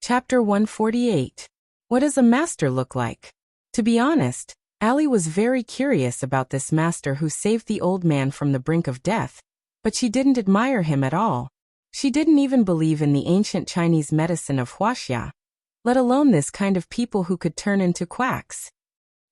Chapter 148. What does a master look like? To be honest, Ali was very curious about this master who saved the old man from the brink of death, but she didn't admire him at all. She didn't even believe in the ancient Chinese medicine of Wuxia, let alone this kind of people who could turn into quacks.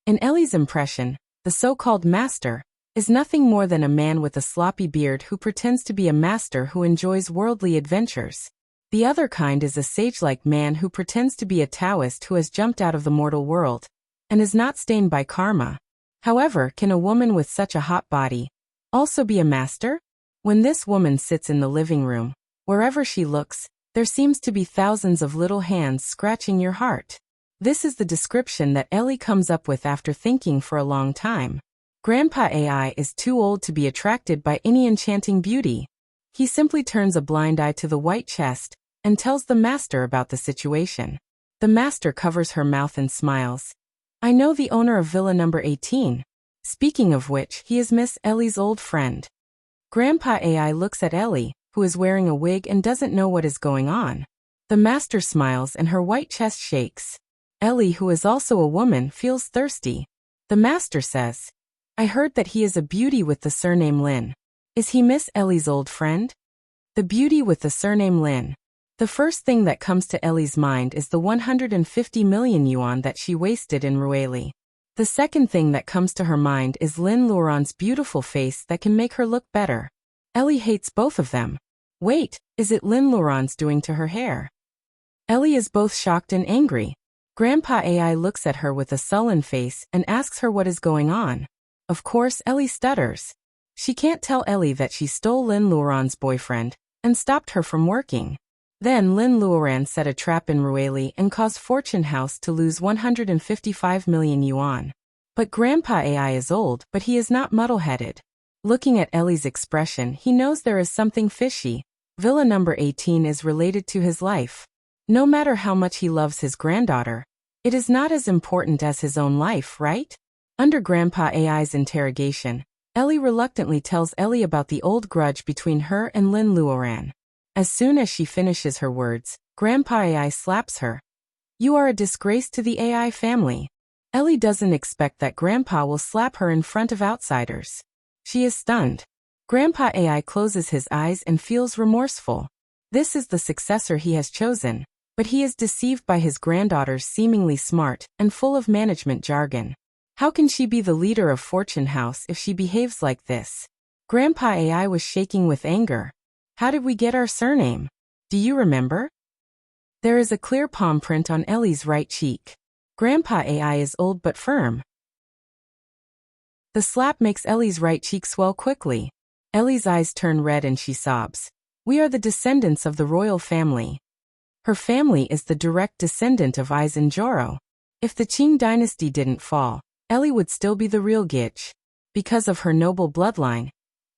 In Ellie's impression, the so-called master is nothing more than a man with a sloppy beard who pretends to be a master who enjoys worldly adventures. The other kind is a sage-like man who pretends to be a Taoist who has jumped out of the mortal world and is not stained by karma. However, can a woman with such a hot body also be a master? When this woman sits in the living room, wherever she looks, there seems to be thousands of little hands scratching your heart. This is the description that Ellie comes up with after thinking for a long time. Grandpa AI is too old to be attracted by any enchanting beauty. He simply turns a blind eye to the white chest and tells the master about the situation. The master covers her mouth and smiles. I know the owner of Villa number 18. Speaking of which, he is Miss Ellie's old friend. Grandpa AI looks at Ellie, who is wearing a wig and doesn't know what is going on. The master smiles and her white chest shakes. Ellie, who is also a woman, feels thirsty. The master says, I heard that he is a beauty with the surname Lin. Is he Miss Ellie's old friend? The beauty with the surname Lin. The first thing that comes to Ellie's mind is the 150 million yuan that she wasted in Rueli. The second thing that comes to her mind is Lin Luoran's beautiful face that can make her look better. Ellie hates both of them. Wait, is it Lin Luoran's doing to her hair? Ellie is both shocked and angry. Grandpa AI looks at her with a sullen face and asks her what is going on. Of course, Ellie stutters. She can't tell Ellie that she stole Lin Luoran's boyfriend and stopped her from working. Then Lin Luoran set a trap in Rueli and caused Fortune House to lose 155 million yuan. But Grandpa AI is old, but he is not muddle-headed. Looking at Ellie's expression, he knows there is something fishy. Villa number 18 is related to his life. No matter how much he loves his granddaughter, it is not as important as his own life, right? Under Grandpa AI's interrogation, Ellie reluctantly tells Ellie about the old grudge between her and Lin Luoran. As soon as she finishes her words, Grandpa AI slaps her. You are a disgrace to the AI family. Ellie doesn't expect that Grandpa will slap her in front of outsiders. She is stunned. Grandpa AI closes his eyes and feels remorseful. This is the successor he has chosen, but he is deceived by his granddaughter's seemingly smart and full of management jargon. How can she be the leader of Fortune House if she behaves like this? Grandpa AI was shaking with anger. How did we get our surname? Do you remember? There is a clear palm print on Ellie's right cheek. Grandpa AI is old but firm. The slap makes Ellie's right cheek swell quickly. Ellie's eyes turn red and she sobs. We are the descendants of the royal family. Her family is the direct descendant of Aizenjoro. If the Qing dynasty didn't fall, Ellie would still be the real Gitch. Because of her noble bloodline,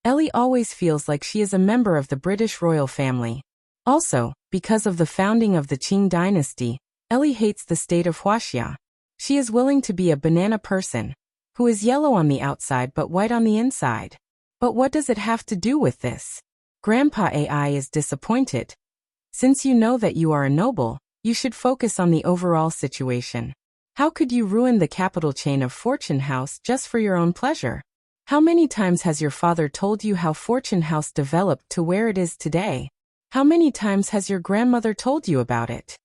Ellie always feels like she is a member of the British royal family. Also, because of the founding of the Qing dynasty, Ellie hates the state of Wuxia. She is willing to be a banana person, who is yellow on the outside but white on the inside. But what does it have to do with this? Grandpa AI is disappointed. Since you know that you are a noble, you should focus on the overall situation. How could you ruin the capital chain of Fortune House just for your own pleasure? How many times has your father told you how Fortune House developed to where it is today? How many times has your grandmother told you about it?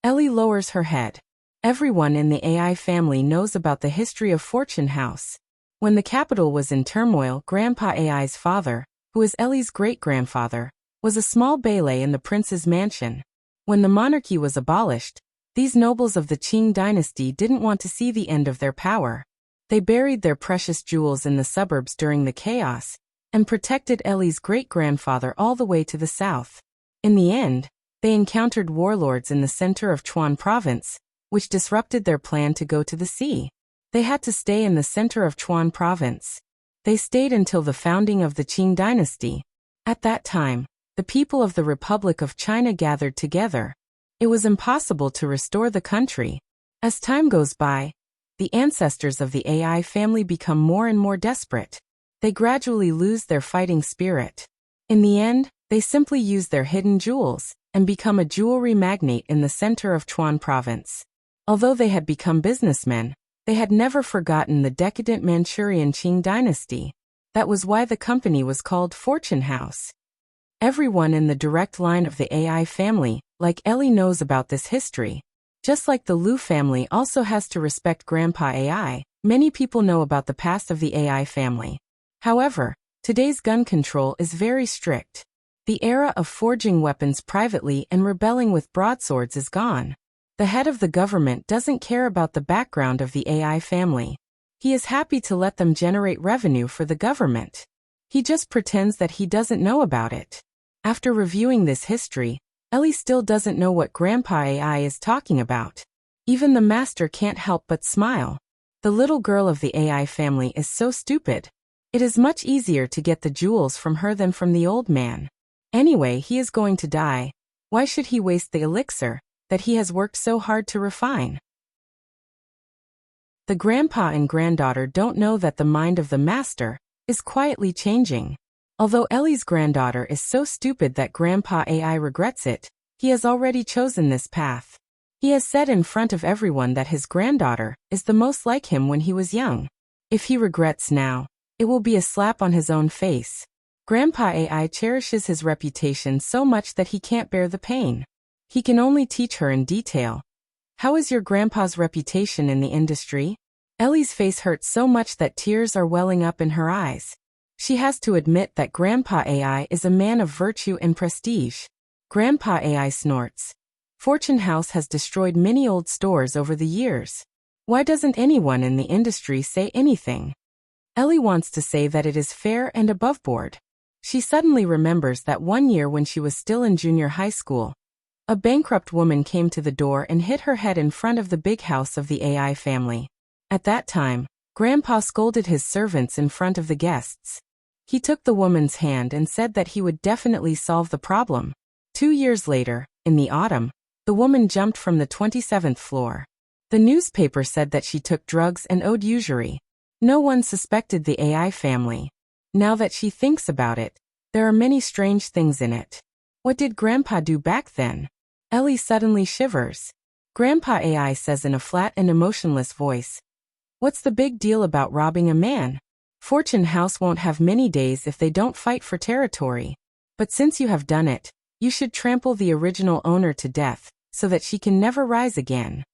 Ellie lowers her head. Everyone in the AI family knows about the history of Fortune House. When the capital was in turmoil, Grandpa AI's father, who is Ellie's great-grandfather, was a small bailey in the prince's mansion. When the monarchy was abolished, these nobles of the Qing dynasty didn't want to see the end of their power. They buried their precious jewels in the suburbs during the chaos and protected Ellie's great-grandfather all the way to the south. In the end, they encountered warlords in the center of Chuan province, which disrupted their plan to go to the sea. They had to stay in the center of Chuan province. They stayed until the founding of the Qing dynasty. At that time, the people of the Republic of China gathered together. It was impossible to restore the country. As time goes by, the ancestors of the AI family become more and more desperate. They gradually lose their fighting spirit. In the end, They simply use their hidden jewels and become a jewelry magnate in the center of Chuan province. Although they had become businessmen, they had never forgotten the decadent Manchurian Qing dynasty. That was why the company was called Fortune House. Everyone in the direct line of the AI family, like Ellie, knows about this history. Just like the Liu family also has to respect Grandpa AI, many people know about the past of the AI family. However, today's gun control is very strict. The era of forging weapons privately and rebelling with broadswords is gone. The head of the government doesn't care about the background of the AI family. He is happy to let them generate revenue for the government. He just pretends that he doesn't know about it. After reviewing this history, Ellie still doesn't know what Grandpa AI is talking about. Even the master can't help but smile. The little girl of the AI family is so stupid. It is much easier to get the jewels from her than from the old man. Anyway, he is going to die. Why should he waste the elixir that he has worked so hard to refine? The grandpa and granddaughter don't know that the mind of the master is quietly changing. Although Ellie's granddaughter is so stupid that Grandpa AI regrets it, he has already chosen this path. He has said in front of everyone that his granddaughter is the most like him when he was young. If he regrets now, it will be a slap on his own face. Grandpa AI cherishes his reputation so much that he can't bear the pain. He can only teach her in detail. How is your grandpa's reputation in the industry? Ellie's face hurts so much that tears are welling up in her eyes. She has to admit that Grandpa AI is a man of virtue and prestige. Grandpa AI snorts. Fortune House has destroyed many old stores over the years. Why doesn't anyone in the industry say anything? Ellie wants to say that it is fair and above board. She suddenly remembers that one year when she was still in junior high school, a bankrupt woman came to the door and hit her head in front of the big house of the AI family. At that time, Grandpa scolded his servants in front of the guests. He took the woman's hand and said that he would definitely solve the problem. 2 years later, in the autumn, the woman jumped from the 27th floor. The newspaper said that she took drugs and owed usury. No one suspected the AI family. Now that she thinks about it, there are many strange things in it. What did Grandpa do back then? Ellie suddenly shivers. Grandpa AI says in a flat and emotionless voice, "What's the big deal about robbing a man? Fortune House won't have many days if they don't fight for territory. But since you have done it, you should trample the original owner to death, so that she can never rise again."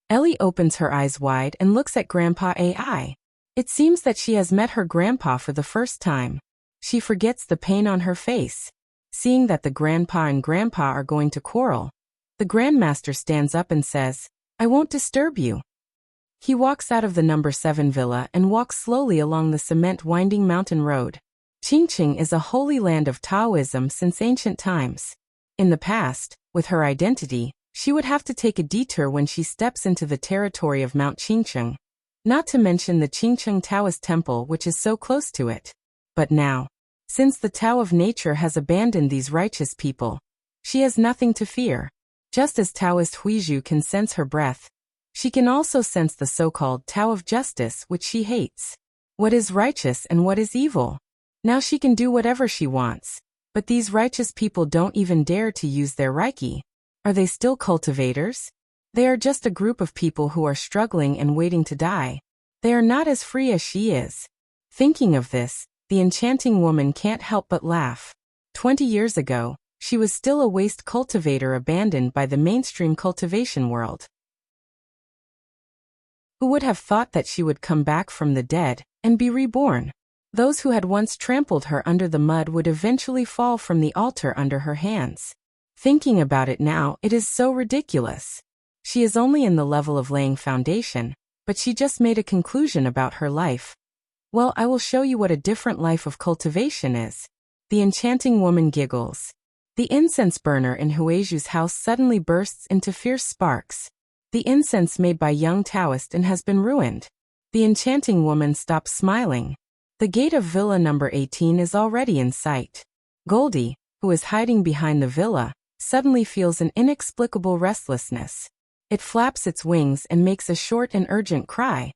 Ellie opens her eyes wide and looks at Grandpa AI. It seems that she has met her grandpa for the first time. She forgets the pain on her face. Seeing that the grandpa and grandpa are going to quarrel, the Grandmaster stands up and says, "I won't disturb you." He walks out of the number 7 villa and walks slowly along the cement-winding mountain road. Qingqing is a holy land of Taoism since ancient times. In the past, with her identity, she would have to take a detour when she steps into the territory of Mount Qingqing. Not to mention the Qingqing Taoist temple which is so close to it. But now, since the Tao of nature has abandoned these righteous people, she has nothing to fear. Just as Taoist Huizhu can sense her breath, she can also sense the so-called Tao of justice which she hates. What is righteous and what is evil? Now she can do whatever she wants. But these righteous people don't even dare to use their Reiki. Are they still cultivators? They are just a group of people who are struggling and waiting to die. They are not as free as she is. Thinking of this, the enchanting woman can't help but laugh. 20 years ago, she was still a waste cultivator abandoned by the mainstream cultivation world. Who would have thought that she would come back from the dead and be reborn? Those who had once trampled her under the mud would eventually fall from the altar under her hands. Thinking about it now, it is so ridiculous. She is only in the level of laying foundation, but she just made a conclusion about her life. Well, I will show you what a different life of cultivation is. The enchanting woman giggles. The incense burner in Huizhu's house suddenly bursts into fierce sparks. The incense made by young Taoist and has been ruined. The enchanting woman stops smiling. The gate of villa number 18 is already in sight. Goldie, who is hiding behind the villa, suddenly feels an inexplicable restlessness. It flaps its wings and makes a short and urgent cry,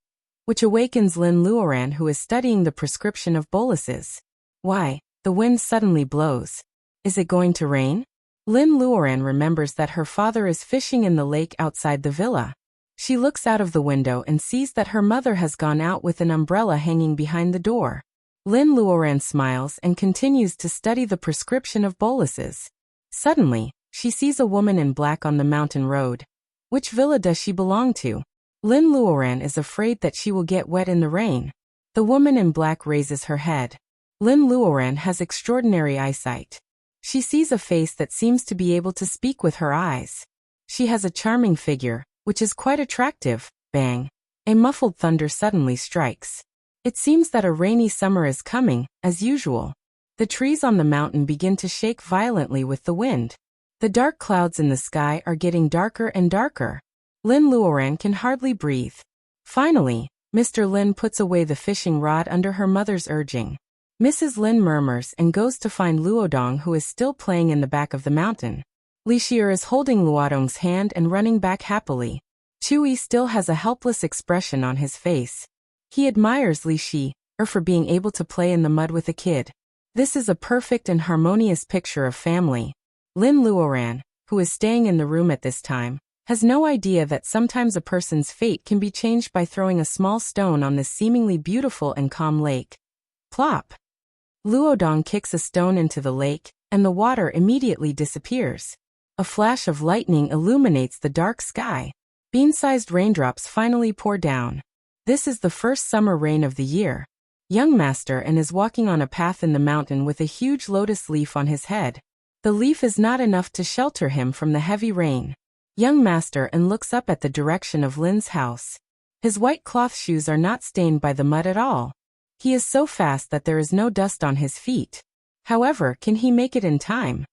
which awakens Lin Luoran, who is studying the prescription of boluses. Why, the wind suddenly blows. Is it going to rain? Lin Luoran remembers that her father is fishing in the lake outside the villa. She looks out of the window and sees that her mother has gone out with an umbrella hanging behind the door. Lin Luoran smiles and continues to study the prescription of boluses. Suddenly, she sees a woman in black on the mountain road. Which villa does she belong to? Lin Luoran is afraid that she will get wet in the rain. The woman in black raises her head. Lin Luoran has extraordinary eyesight. She sees a face that seems to be able to speak with her eyes. She has a charming figure, which is quite attractive. Bang! A muffled thunder suddenly strikes. It seems that a rainy summer is coming, as usual. The trees on the mountain begin to shake violently with the wind. The dark clouds in the sky are getting darker and darker. Lin Luoran can hardly breathe. Finally, Mr. Lin puts away the fishing rod under her mother's urging. Mrs. Lin murmurs and goes to find Luodong, who is still playing in the back of the mountain. Li Xier is holding Luodong's hand and running back happily. Chui still has a helpless expression on his face. He admires Li Xier for being able to play in the mud with a kid. This is a perfect and harmonious picture of family. Lin Luoran, who is staying in the room at this time, has no idea that sometimes a person's fate can be changed by throwing a small stone on this seemingly beautiful and calm lake. Plop! Luodong kicks a stone into the lake, and the water immediately disappears. A flash of lightning illuminates the dark sky. Bean-sized raindrops finally pour down. This is the first summer rain of the year. Young Master An is walking on a path in the mountain with a huge lotus leaf on his head. The leaf is not enough to shelter him from the heavy rain. Young Master An looks up at the direction of Lin's house. His white cloth shoes are not stained by the mud at all. He is so fast that there is no dust on his feet. However, can he make it in time?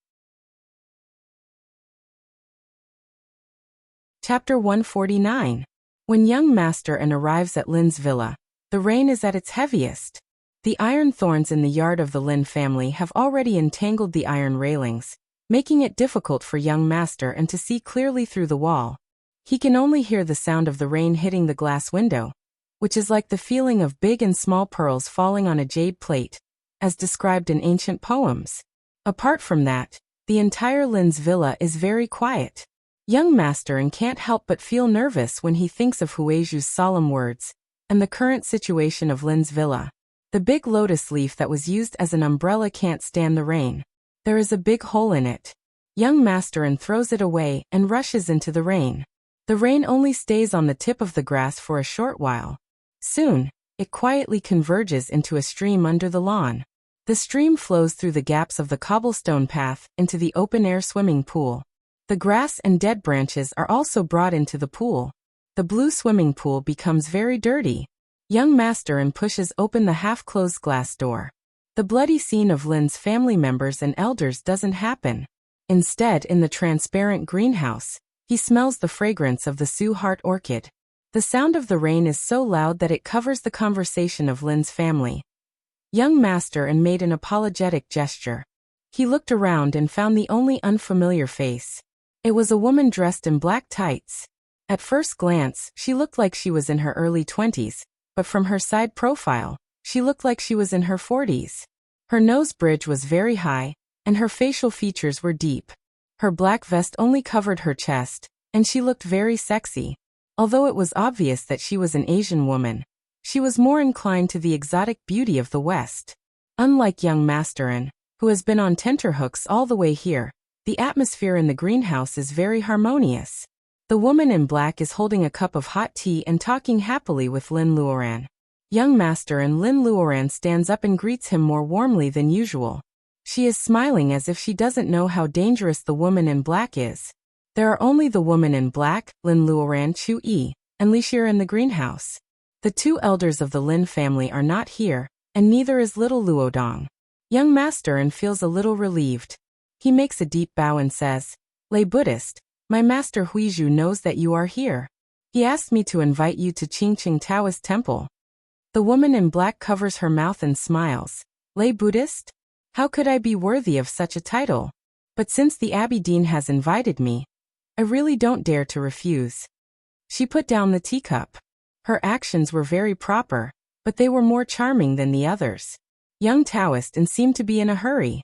Chapter 149. When young Master An arrives at Lin's villa, the rain is at its heaviest. The iron thorns in the yard of the Lin family have already entangled the iron railings, making it difficult for young Master An to see clearly through the wall. He can only hear the sound of the rain hitting the glass window, which is like the feeling of big and small pearls falling on a jade plate, as described in ancient poems. Apart from that, the entire Lin's villa is very quiet. Young Master An can't help but feel nervous when he thinks of Huizhu's solemn words, and the current situation of Lin's villa. The big lotus leaf that was used as an umbrella can't stand the rain. There is a big hole in it. Young Master An throws it away and rushes into the rain. The rain only stays on the tip of the grass for a short while. Soon, it quietly converges into a stream under the lawn. The stream flows through the gaps of the cobblestone path into the open-air swimming pool. The grass and dead branches are also brought into the pool. The blue swimming pool becomes very dirty. Young Master An pushes open the half-closed glass door. The bloody scene of Lin's family members and elders doesn't happen. Instead, in the transparent greenhouse, he smells the fragrance of the Sioux Heart orchid. The sound of the rain is so loud that it covers the conversation of Lin's family. Young Master An made an apologetic gesture. He looked around and found the only unfamiliar face. It was a woman dressed in black tights. At first glance, she looked like she was in her early 20s, but from her side profile, she looked like she was in her 40s. Her nose bridge was very high, and her facial features were deep. Her black vest only covered her chest, and she looked very sexy. Although it was obvious that she was an Asian woman, she was more inclined to the exotic beauty of the West. Unlike young Master An, who has been on tenterhooks all the way here, the atmosphere in the greenhouse is very harmonious. The woman in black is holding a cup of hot tea and talking happily with Lin Luoran. Young Master An Lin Luoran stands up and greets him more warmly than usual. She is smiling as if she doesn't know how dangerous the woman in black is. There are only the woman in black, Lin Luoran Chui, and Li Xier in the greenhouse. The two elders of the Lin family are not here, and neither is little Luodong. Young Master An feels a little relieved. He makes a deep bow and says, "Lay Buddhist, my master Huizhu knows that you are here. He asked me to invite you to Qingqing Taoist Temple." The woman in black covers her mouth and smiles. "Lay Buddhist? How could I be worthy of such a title? But since the Abbey Dean has invited me, I really don't dare to refuse." She put down the teacup. Her actions were very proper, but they were more charming than the others. Young Taoist and seemed to be in a hurry.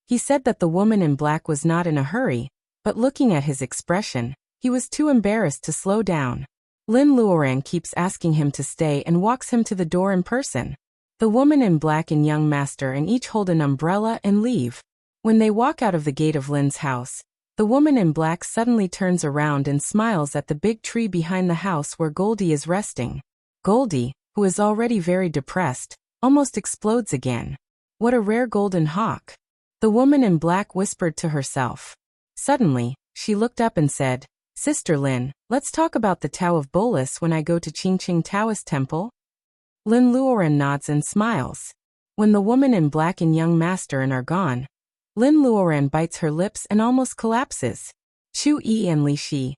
He said that the woman in black was not in a hurry, but looking at his expression, he was too embarrassed to slow down. Lin Luoran keeps asking him to stay and walks him to the door in person. The woman in black and young master and each hold an umbrella and leave. When they walk out of the gate of Lin's house, the woman in black suddenly turns around and smiles at the big tree behind the house where Goldie is resting. Goldie, who is already very depressed, almost explodes again. What a rare golden hawk! The woman in black whispered to herself. Suddenly, she looked up and said, "Sister Lin, let's talk about the Tao of Bolus when I go to Qingqing Taoist Temple." Lin Luoran nods and smiles. When the woman in black and young master and are gone, Lin Luoran bites her lips and almost collapses. Chu Yi and Li Shi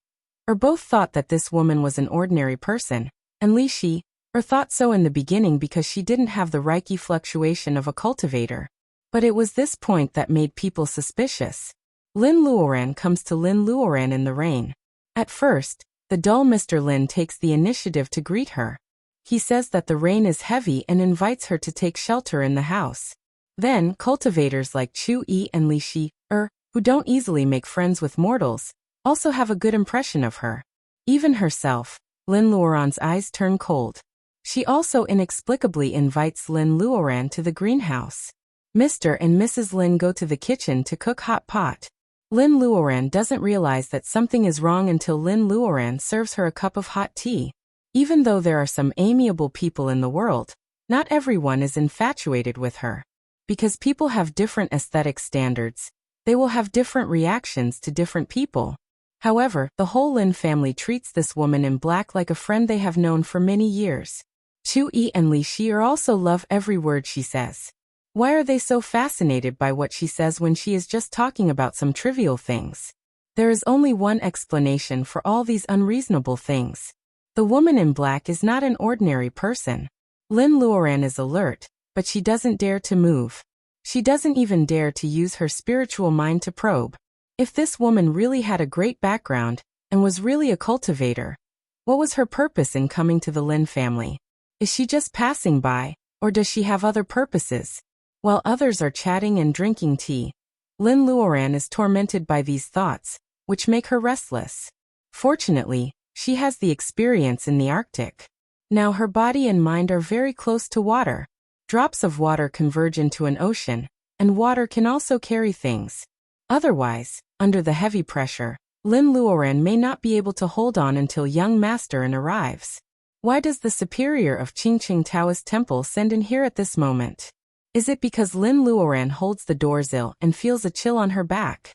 both thought that this woman was an ordinary person, and Li Shi thought so in the beginning because she didn't have the Reiki fluctuation of a cultivator. But it was this point that made people suspicious. Lin Luoran comes to Lin Luoran in the rain. At first, the dull Mr. Lin takes the initiative to greet her. He says that the rain is heavy and invites her to take shelter in the house. Then, cultivators like Chu Yi and Li Shi, who don't easily make friends with mortals, also have a good impression of her. Even herself, Lin Luoran's eyes turn cold. She also inexplicably invites Lin Luoran to the greenhouse. Mr. and Mrs. Lin go to the kitchen to cook hot pot. Lin Luoran doesn't realize that something is wrong until Lin Luoran serves her a cup of hot tea. Even though there are some amiable people in the world, not everyone is infatuated with her. Because people have different aesthetic standards, they will have different reactions to different people. However, the whole Lin family treats this woman in black like a friend they have known for many years. Chu Yi and Li Shi also love every word she says. Why are they so fascinated by what she says when she is just talking about some trivial things? There is only one explanation for all these unreasonable things. The woman in black is not an ordinary person. Lin Luoran is alert, but she doesn't dare to move. She doesn't even dare to use her spiritual mind to probe. If this woman really had a great background, and was really a cultivator, what was her purpose in coming to the Lin family? Is she just passing by, or does she have other purposes? While others are chatting and drinking tea, Lin Luoran is tormented by these thoughts, which make her restless. Fortunately, she has the experience in the Arctic. Now her body and mind are very close to water. Drops of water converge into an ocean, and water can also carry things. Otherwise, under the heavy pressure, Lin Luoran may not be able to hold on until young Master An arrives. Why does the superior of Qingqing Taoist Temple send in here at this moment? Is it because Lin Luoran holds the doors ill and feels a chill on her back?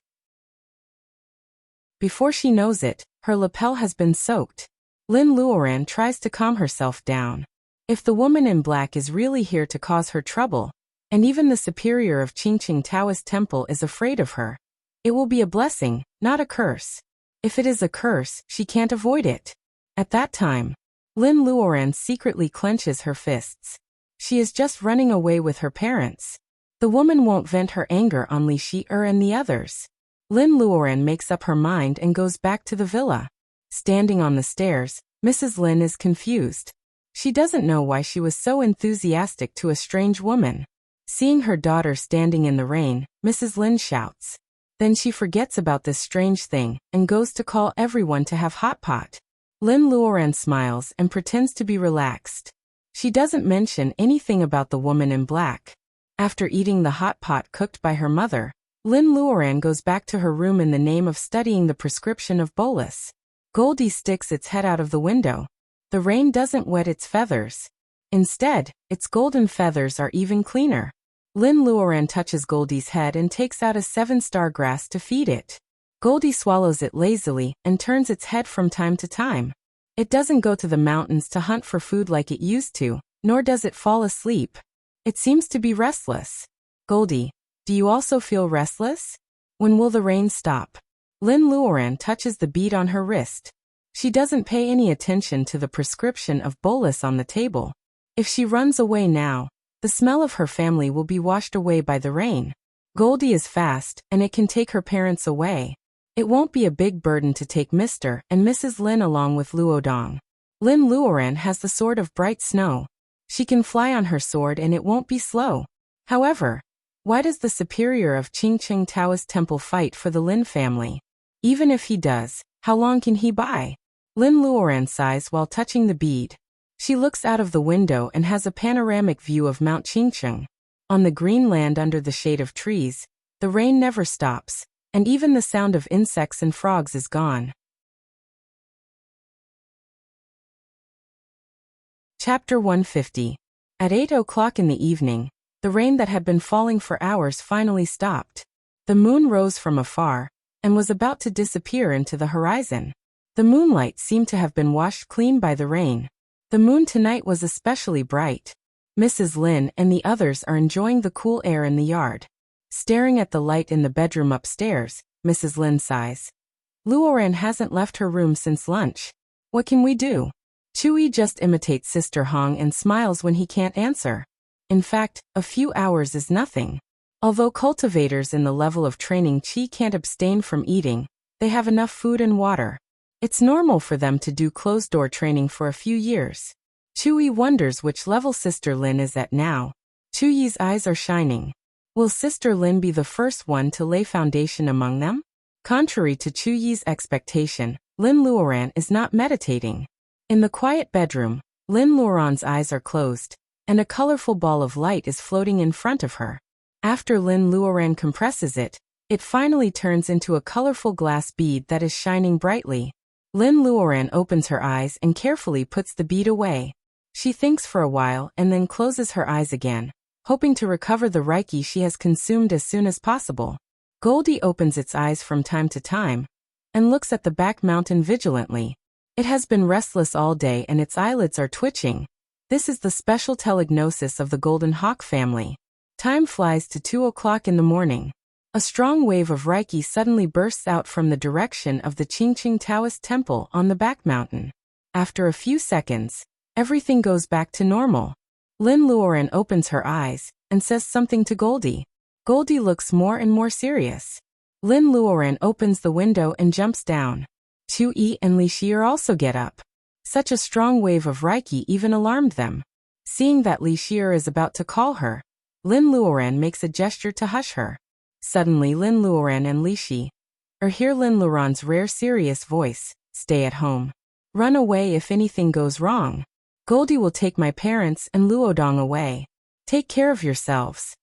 Before she knows it, her lapel has been soaked. Lin Luoran tries to calm herself down. If the woman in black is really here to cause her trouble, and even the superior of Qingqing Taoist Temple is afraid of her, it will be a blessing, not a curse. If it is a curse, she can't avoid it. At that time, Lin Luoran secretly clenches her fists. She is just running away with her parents. The woman won't vent her anger on Li Shi and the others. Lin Luoran makes up her mind and goes back to the villa. Standing on the stairs, Mrs. Lin is confused. She doesn't know why she was so enthusiastic to a strange woman. Seeing her daughter standing in the rain, Mrs. Lin shouts. Then she forgets about this strange thing and goes to call everyone to have hot pot. Lin Luoran smiles and pretends to be relaxed. She doesn't mention anything about the woman in black. After eating the hot pot cooked by her mother, Lin Luoran goes back to her room in the name of studying the prescription of bolus. Goldie sticks its head out of the window. The rain doesn't wet its feathers. Instead, its golden feathers are even cleaner. Lin Luoran touches Goldie's head and takes out a 7-star grass to feed it. Goldie swallows it lazily and turns its head from time to time. It doesn't go to the mountains to hunt for food like it used to, nor does it fall asleep. It seems to be restless. Goldie, do you also feel restless? When will the rain stop? Lin Luoran touches the bead on her wrist. She doesn't pay any attention to the prescription of bolus on the table. If she runs away now, the smell of her family will be washed away by the rain. Goldie is fast, and it can take her parents away. It won't be a big burden to take Mr. and Mrs. Lin along with Luodong. Lin Luoran has the sword of bright snow. She can fly on her sword and it won't be slow. However, Why does the superior of Qingqing Taoist Temple fight for the Lin family? Even if he does, how long can he buy? Lin Luoran sighs while touching the bead. She looks out of the window and has a panoramic view of Mount Qingqing. On the green land under the shade of trees, the rain never stops, and even the sound of insects and frogs is gone. Chapter 150. At 8 o'clock in the evening, the rain that had been falling for hours finally stopped. The moon rose from afar, and was about to disappear into the horizon. The moonlight seemed to have been washed clean by the rain. The moon tonight was especially bright. Mrs. Lin and the others are enjoying the cool air in the yard. Staring at the light in the bedroom upstairs, Mrs. Lin sighs. Luoran hasn't left her room since lunch. What can we do? Chui just imitates Sister Hong and smiles when he can't answer. In fact, a few hours is nothing. Although cultivators in the level of training Qi can't abstain from eating, they have enough food and water. It's normal for them to do closed-door training for a few years. Chui wonders which level Sister Lin is at now. Chuyi's eyes are shining. Will Sister Lin be the first one to lay foundation among them? Contrary to Chuyi's expectation, Lin Luoran is not meditating. In the quiet bedroom, Lin Luoran's eyes are closed, and a colorful ball of light is floating in front of her. After Lin Luoran compresses it, it finally turns into a colorful glass bead that is shining brightly. Lin Luoran opens her eyes and carefully puts the bead away. She thinks for a while and then closes her eyes again, hoping to recover the Reiki she has consumed as soon as possible. Goldie opens its eyes from time to time, and looks at the back mountain vigilantly. It has been restless all day and its eyelids are twitching. This is the special telegnosis of the Golden Hawk family. Time flies to 2 o'clock in the morning. A strong wave of Reiki suddenly bursts out from the direction of the Qingqing Taoist Temple on the back mountain. After a few seconds, everything goes back to normal. Lin Luoran opens her eyes and says something to Goldie. Goldie looks more and more serious. Lin Luoran opens the window and jumps down. Chui and Li Xier also get up. Such a strong wave of Reiki even alarmed them. Seeing that Li Xier is about to call her, Lin Luoran makes a gesture to hush her. Suddenly Lin Luoran and Li Xier hear Lin Luoran's rare serious voice, "Stay at home. Run away if anything goes wrong. Goldie will take my parents and Luodong away. Take care of yourselves."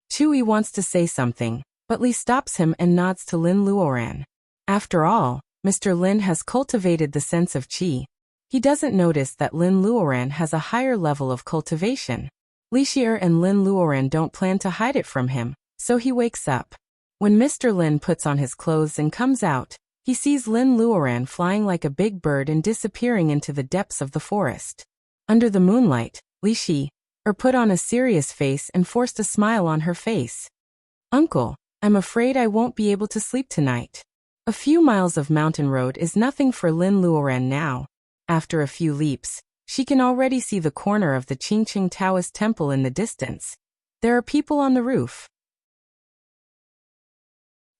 Chui wants to say something, but Li stops him and nods to Lin Luoran. After all, Mr. Lin has cultivated the sense of qi. He doesn't notice that Lin Luoran has a higher level of cultivation. Li Xier and Lin Luoran don't plan to hide it from him, so he wakes up. When Mr. Lin puts on his clothes and comes out, he sees Lin Luoran flying like a big bird and disappearing into the depths of the forest. Under the moonlight, Li Xier put on a serious face and forced a smile on her face. "Uncle, I'm afraid I won't be able to sleep tonight." A few miles of mountain road is nothing for Lin Luoran now. After a few leaps, she can already see the corner of the Qingqing Taoist Temple in the distance. There are people on the roof.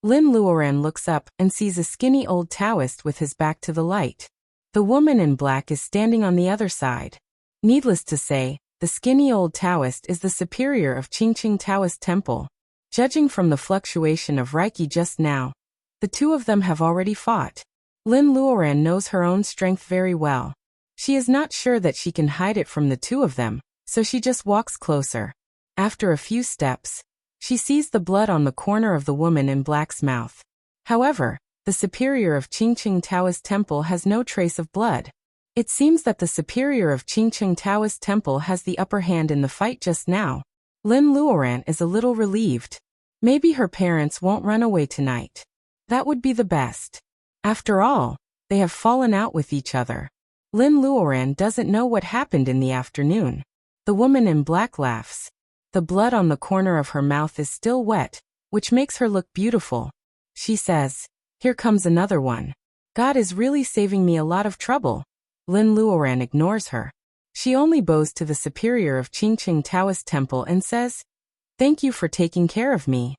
Lin Luoran looks up and sees a skinny old Taoist with his back to the light. The woman in black is standing on the other side. Needless to say, the skinny old Taoist is the superior of Qingqing Taoist Temple. Judging from the fluctuation of Reiki just now, the two of them have already fought. Lin Luoran knows her own strength very well. She is not sure that she can hide it from the two of them, so she just walks closer. After a few steps, she sees the blood on the corner of the woman in black's mouth. However, the superior of Qingqing Taoist Temple has no trace of blood. It seems that the superior of Qingqing Taoist Temple has the upper hand in the fight just now. Lin Luoran is a little relieved. Maybe her parents won't run away tonight. That would be the best. After all, they have fallen out with each other. Lin Luoran doesn't know what happened in the afternoon. The woman in black laughs. The blood on the corner of her mouth is still wet, which makes her look beautiful. She says, "Here comes another one. God is really saving me a lot of trouble." Lin Luoran ignores her. She only bows to the superior of Qingqing Taoist Temple and says, "Thank you for taking care of me."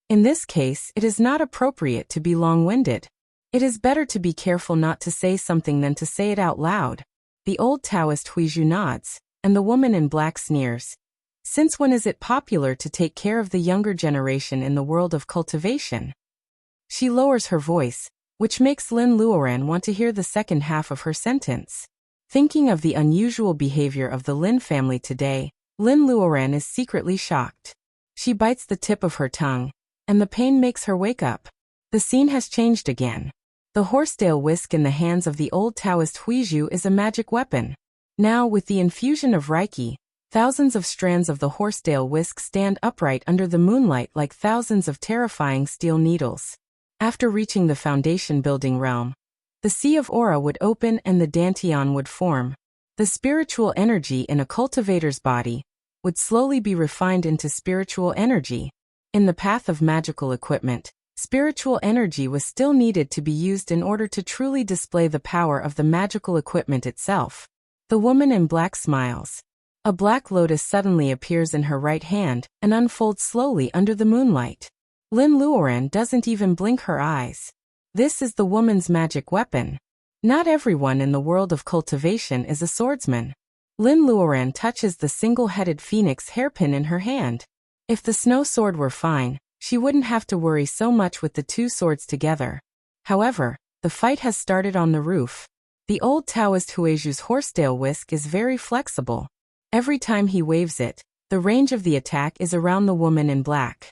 In this case, it is not appropriate to be long-winded. It is better to be careful not to say something than to say it out loud. The old Taoist Huizhu nods, and the woman in black sneers. Since when is it popular to take care of the younger generation in the world of cultivation? She lowers her voice, which makes Lin Luoran want to hear the second half of her sentence. Thinking of the unusual behavior of the Lin family today, Lin Luoran is secretly shocked. She bites the tip of her tongue, and the pain makes her wake up. The scene has changed again. The horsetail whisk in the hands of the old Taoist Huizhu is a magic weapon. Now, with the infusion of Reiki, thousands of strands of the horsetail whisk stand upright under the moonlight like thousands of terrifying steel needles. After reaching the foundation building realm, the sea of aura would open and the dantian would form. The spiritual energy in a cultivator's body would slowly be refined into spiritual energy. In the path of magical equipment, spiritual energy was still needed to be used in order to truly display the power of the magical equipment itself. The woman in black smiles. A black lotus suddenly appears in her right hand and unfolds slowly under the moonlight. Lin Luoran doesn't even blink her eyes. This is the woman's magic weapon. Not everyone in the world of cultivation is a swordsman. Lin Luoran touches the single-headed phoenix hairpin in her hand. If the snow sword were fine, she wouldn't have to worry so much with the two swords together. However, the fight has started on the roof. The old Taoist Huizhu's horsetail whisk is very flexible. Every time he waves it, the range of the attack is around the woman in black.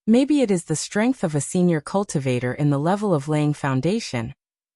Maybe it is the strength of a senior cultivator in the level of laying foundation.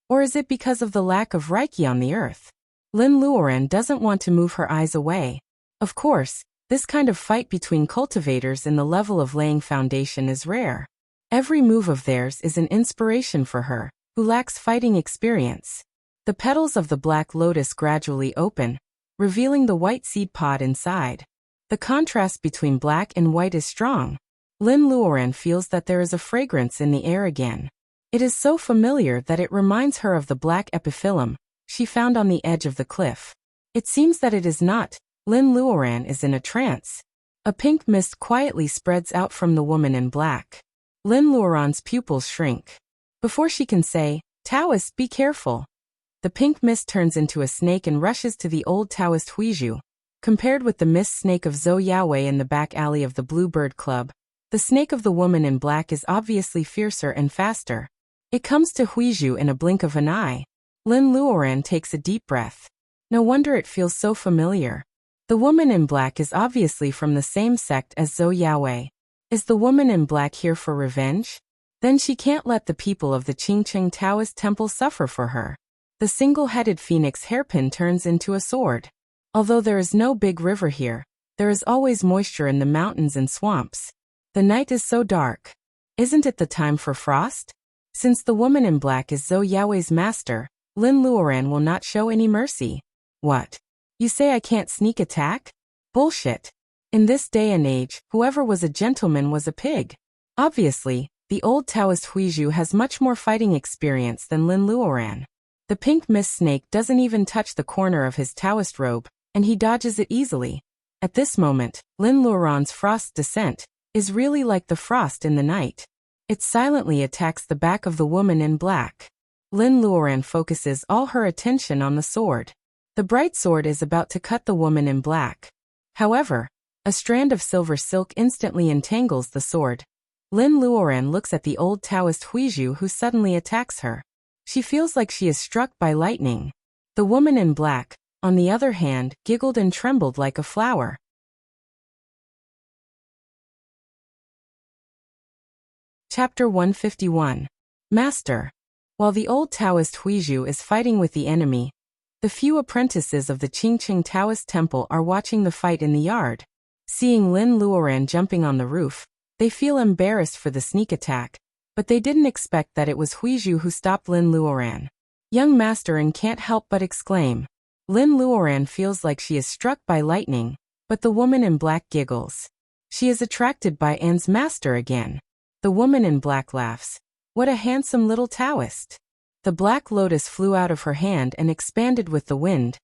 Or is it because of the lack of Reiki on the earth? Lin Luoran doesn't want to move her eyes away. Of course, this kind of fight between cultivators in the level of laying foundation is rare. Every move of theirs is an inspiration for her, who lacks fighting experience. The petals of the black lotus gradually open, revealing the white seed pod inside. The contrast between black and white is strong. Lin Luoran feels that there is a fragrance in the air again. It is so familiar that it reminds her of the black epiphyllum she found on the edge of the cliff. It seems that it is not. Lin Luoran is in a trance. A pink mist quietly spreads out from the woman in black. Lin Luoran's pupils shrink. Before she can say, "Taoist, be careful," the pink mist turns into a snake and rushes to the old Taoist Huizhu. Compared with the mist snake of Zhou Yaowei in the back alley of the Blue Bird Club, the snake of the woman in black is obviously fiercer and faster. It comes to Huizhu in a blink of an eye. Lin Luoran takes a deep breath. No wonder it feels so familiar. The woman in black is obviously from the same sect as Zhou Yaowei. Is the woman in black here for revenge? Then she can't let the people of the Qingcheng Taoist temple suffer for her. The single-headed phoenix hairpin turns into a sword. Although there is no big river here, there is always moisture in the mountains and swamps. The night is so dark. Isn't it the time for frost? Since the woman in black is Zhou Yaowei's master, Lin Luoran will not show any mercy. What? You say I can't sneak attack? Bullshit. In this day and age, whoever was a gentleman was a pig. Obviously, the old Taoist Huizhu has much more fighting experience than Lin Luoran. The pink mist snake doesn't even touch the corner of his Taoist robe, and he dodges it easily. At this moment, Lin Luoran's frost descent is really like the frost in the night. It silently attacks the back of the woman in black. Lin Luoran focuses all her attention on the sword. The bright sword is about to cut the woman in black. However, a strand of silver silk instantly entangles the sword. Lin Luoran looks at the old Taoist Huizhu who suddenly attacks her. She feels like she is struck by lightning. The woman in black, on the other hand, giggled and trembled like a flower. Chapter 151. Master. While the old Taoist Huizhu is fighting with the enemy, the few apprentices of the Qingcheng Taoist temple are watching the fight in the yard. Seeing Lin Luoran jumping on the roof, they feel embarrassed for the sneak attack, but they didn't expect that it was Huizhu who stopped Lin Luoran. Young master and can't help but exclaim. Lin Luoran feels like she is struck by lightning, but the woman in black giggles. She is attracted by Anne's master again. The woman in black laughs. What a handsome little Taoist. The black lotus flew out of her hand and expanded with the wind,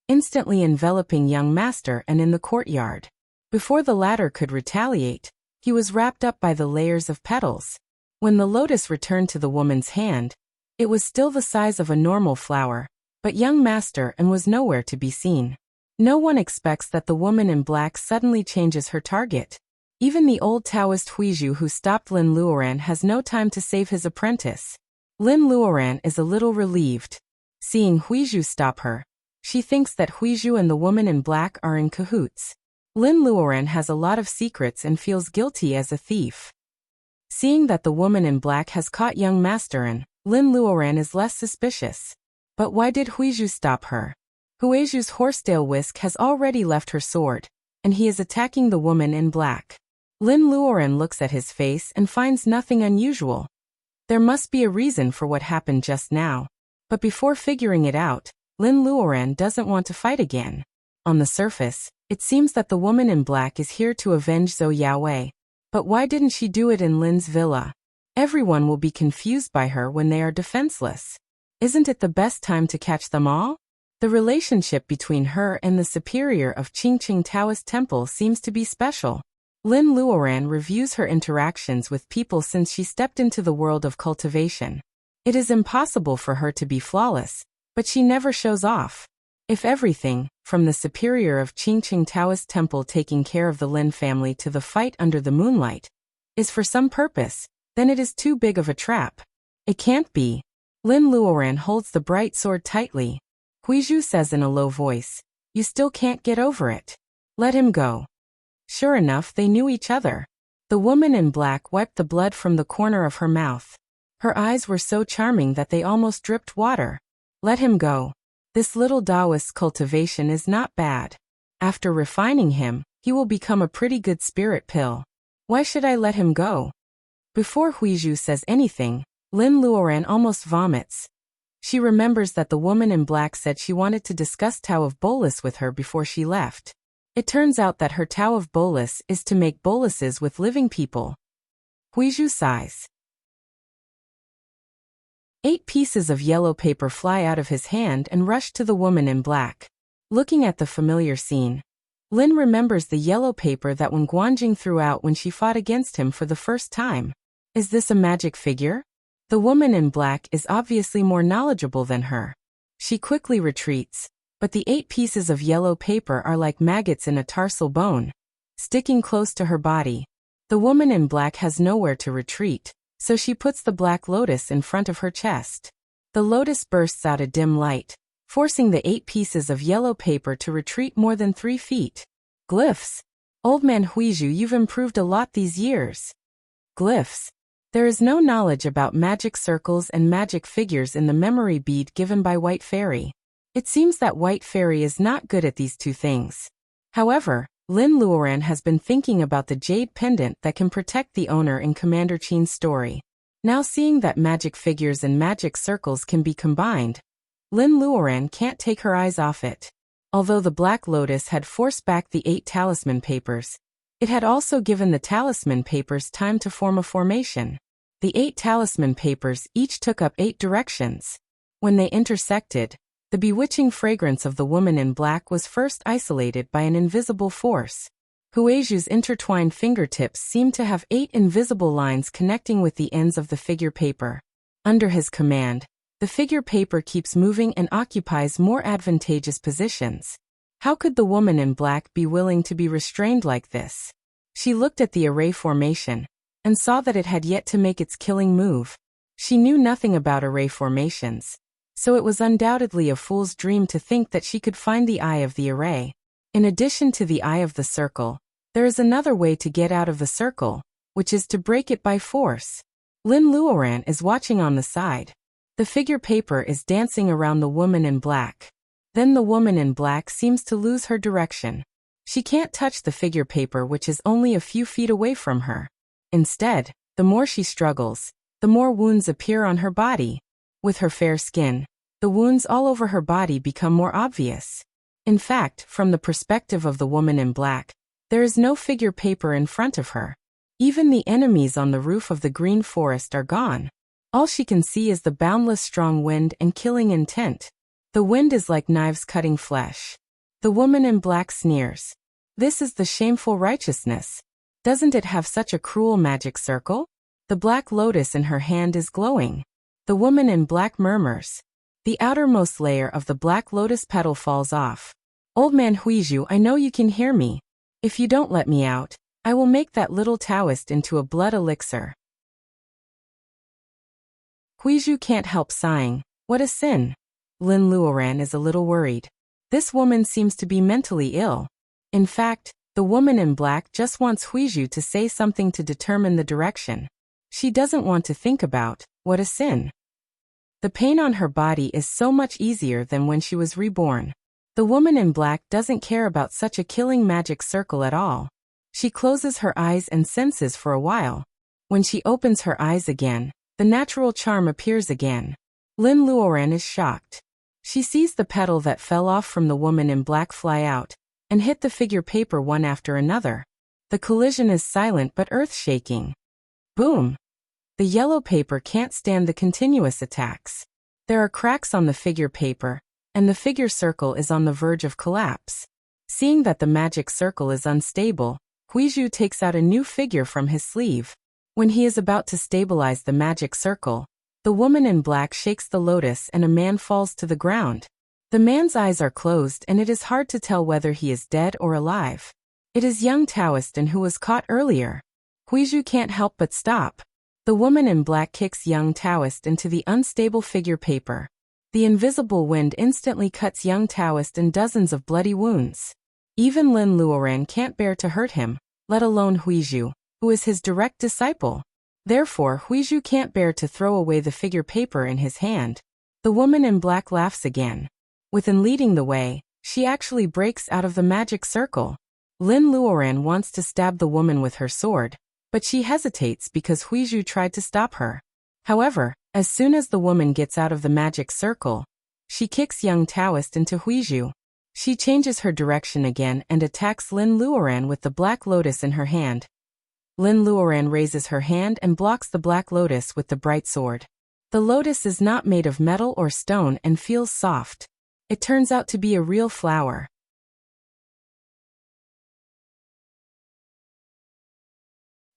instantly enveloping young master and in the courtyard. Before the latter could retaliate, he was wrapped up by the layers of petals. When the lotus returned to the woman's hand, it was still the size of a normal flower, but young master and was nowhere to be seen. No one expects that the woman in black suddenly changes her target. Even the old Taoist Huizhu who stopped Lin Luoran has no time to save his apprentice. Lin Luoran is a little relieved. Seeing Huizhu stop her, she thinks that Huizhu and the woman in black are in cahoots. Lin Luoran has a lot of secrets and feels guilty as a thief. Seeing that the woman in black has caught young Masterin, Lin Luoran is less suspicious. But why did Huizhu stop her? Huizhu's horsetail whisk has already left her sword, and he is attacking the woman in black. Lin Luoran looks at his face and finds nothing unusual. There must be a reason for what happened just now. But before figuring it out, Lin Luoran doesn't want to fight again. On the surface, it seems that the woman in black is here to avenge Zhou Yaowei. But why didn't she do it in Lin's villa? Everyone will be confused by her when they are defenseless. Isn't it the best time to catch them all? The relationship between her and the superior of Qingqing Taoist Temple seems to be special. Lin Luoran reviews her interactions with people since she stepped into the world of cultivation. It is impossible for her to be flawless, but she never shows off. If everything, from the superior of Qingqing Taoist Temple taking care of the Lin family to the fight under the moonlight, is for some purpose, then it is too big of a trap. It can't be. Lin Luoran holds the bright sword tightly. Huizhu says in a low voice, "You still can't get over it. Let him go." Sure enough, they knew each other. The woman in black wiped the blood from the corner of her mouth. Her eyes were so charming that they almost dripped water. Let him go. This little Taoist cultivation is not bad. After refining him, he will become a pretty good spirit pill. Why should I let him go? Before Huizhu says anything, Lin Luoran almost vomits. She remembers that the woman in black said she wanted to discuss Tao of Bolus with her before she left. It turns out that her Tao of Bolus is to make boluses with living people. Huizhu sighs. 8 pieces of yellow paper fly out of his hand and rush to the woman in black. Looking at the familiar scene, Lin remembers the yellow paper that Wen Guanjing threw out when she fought against him for the first time. Is this a magic figure? The woman in black is obviously more knowledgeable than her. She quickly retreats, but the 8 pieces of yellow paper are like maggots in a tarsal bone, sticking close to her body. The woman in black has nowhere to retreat, so she puts the black lotus in front of her chest. The lotus bursts out a dim light, forcing the 8 pieces of yellow paper to retreat more than 3 feet. Glyphs. Old man Huizhu, you've improved a lot these years. Glyphs. There is no knowledge about magic circles and magic figures in the memory bead given by White Fairy. It seems that White Fairy is not good at these 2 things. However, Lin Luoran has been thinking about the jade pendant that can protect the owner in Commander Qin's story. Now seeing that magic figures and magic circles can be combined, Lin Luoran can't take her eyes off it. Although the Black Lotus had forced back the 8 talisman papers, it had also given the talisman papers time to form a formation. The 8 talisman papers each took up 8 directions. When they intersected, the bewitching fragrance of the woman in black was first isolated by an invisible force. Huizhu's intertwined fingertips seemed to have 8 invisible lines connecting with the ends of the figure paper. Under his command, the figure paper keeps moving and occupies more advantageous positions. How could the woman in black be willing to be restrained like this? She looked at the array formation and saw that it had yet to make its killing move. She knew nothing about array formations, so it was undoubtedly a fool's dream to think that she could find the eye of the array. In addition to the eye of the circle, there is another way to get out of the circle, which is to break it by force. Lin Luoran is watching on the side. The figure paper is dancing around the woman in black. Then the woman in black seems to lose her direction. She can't touch the figure paper, which is only a few feet away from her. Instead, the more she struggles, the more wounds appear on her body. With her fair skin, the wounds all over her body become more obvious. In fact, from the perspective of the woman in black, there is no figure paper in front of her. Even the enemies on the roof of the green forest are gone. All she can see is the boundless strong wind and killing intent. The wind is like knives cutting flesh. The woman in black sneers. This is the shameful righteousness. Doesn't it have such a cruel magic circle? The black lotus in her hand is glowing. The woman in black murmurs. The outermost layer of the black lotus petal falls off. Old man Huizhu, I know you can hear me. If you don't let me out, I will make that little Taoist into a blood elixir. Huizhu can't help sighing. What a sin. Lin Luoran is a little worried. This woman seems to be mentally ill. In fact, the woman in black just wants Huizhu to say something to determine the direction. She doesn't want to think about, what a sin. The pain on her body is so much easier than when she was reborn. The woman in black doesn't care about such a killing magic circle at all. She closes her eyes and senses for a while. When she opens her eyes again, the natural charm appears again. Lin Luoran is shocked. She sees the petal that fell off from the woman in black fly out and hit the figure paper one after another. The collision is silent but earth-shaking. Boom! The yellow paper can't stand the continuous attacks. There are cracks on the figure paper, and the figure circle is on the verge of collapse. Seeing that the magic circle is unstable, Huizhu takes out a new figure from his sleeve. When he is about to stabilize the magic circle, the woman in black shakes the lotus and a man falls to the ground. The man's eyes are closed and it is hard to tell whether he is dead or alive. It is young Taoistan who was caught earlier. Huizhu can't help but stop. The woman in black kicks young Taoist into the unstable figure paper. The invisible wind instantly cuts young Taoist in dozens of bloody wounds. Even Lin Luoran can't bear to hurt him, let alone Huizhu, who is his direct disciple. Therefore, Huizhu can't bear to throw away the figure paper in his hand. The woman in black laughs again. Within leading the way, she actually breaks out of the magic circle. Lin Luoran wants to stab the woman with her sword, but she hesitates because Huizhu tried to stop her. However, as soon as the woman gets out of the magic circle, she kicks young Taoist into Huizhu. She changes her direction again and attacks Lin Luoran with the black lotus in her hand. Lin Luoran raises her hand and blocks the black lotus with the bright sword. The lotus is not made of metal or stone and feels soft. It turns out to be a real flower.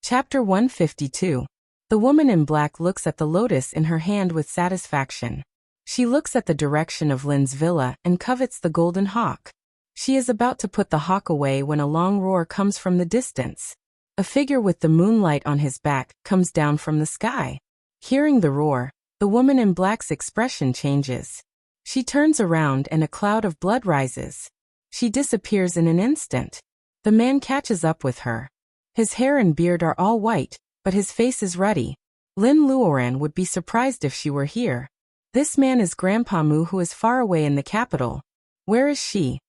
Chapter 152. The woman in black looks at the lotus in her hand with satisfaction. She looks at the direction of Lin's villa and covets the golden hawk. She is about to put the hawk away when a long roar comes from the distance. A figure with the moonlight on his back comes down from the sky. Hearing the roar, the woman in black's expression changes. She turns around and a cloud of blood rises. She disappears in an instant. The man catches up with her. His hair and beard are all white, but his face is ruddy. Lin Luoran would be surprised if she were here. This man is Grandpa Mu, who is far away in the capital. Where is she?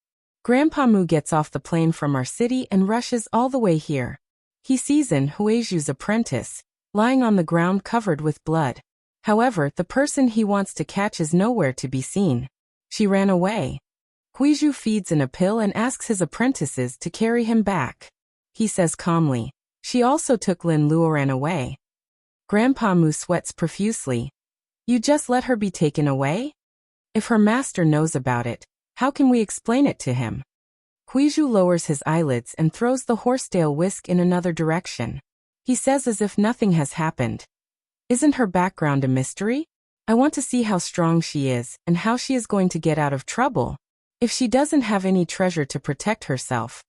Grandpa Mu gets off the plane from our city and rushes all the way here. He sees in Huizhu's apprentice, lying on the ground covered with blood. However, the person he wants to catch is nowhere to be seen. She ran away. Huizhu feeds in a pill and asks his apprentices to carry him back. He says calmly, she also took Lin Luoran away. Grandpa Mu sweats profusely. You just let her be taken away? If her master knows about it, how can we explain it to him? Huizhu lowers his eyelids and throws the horsetail whisk in another direction. He says as if nothing has happened. Isn't her background a mystery? I want to see how strong she is and how she is going to get out of trouble. If she doesn't have any treasure to protect herself,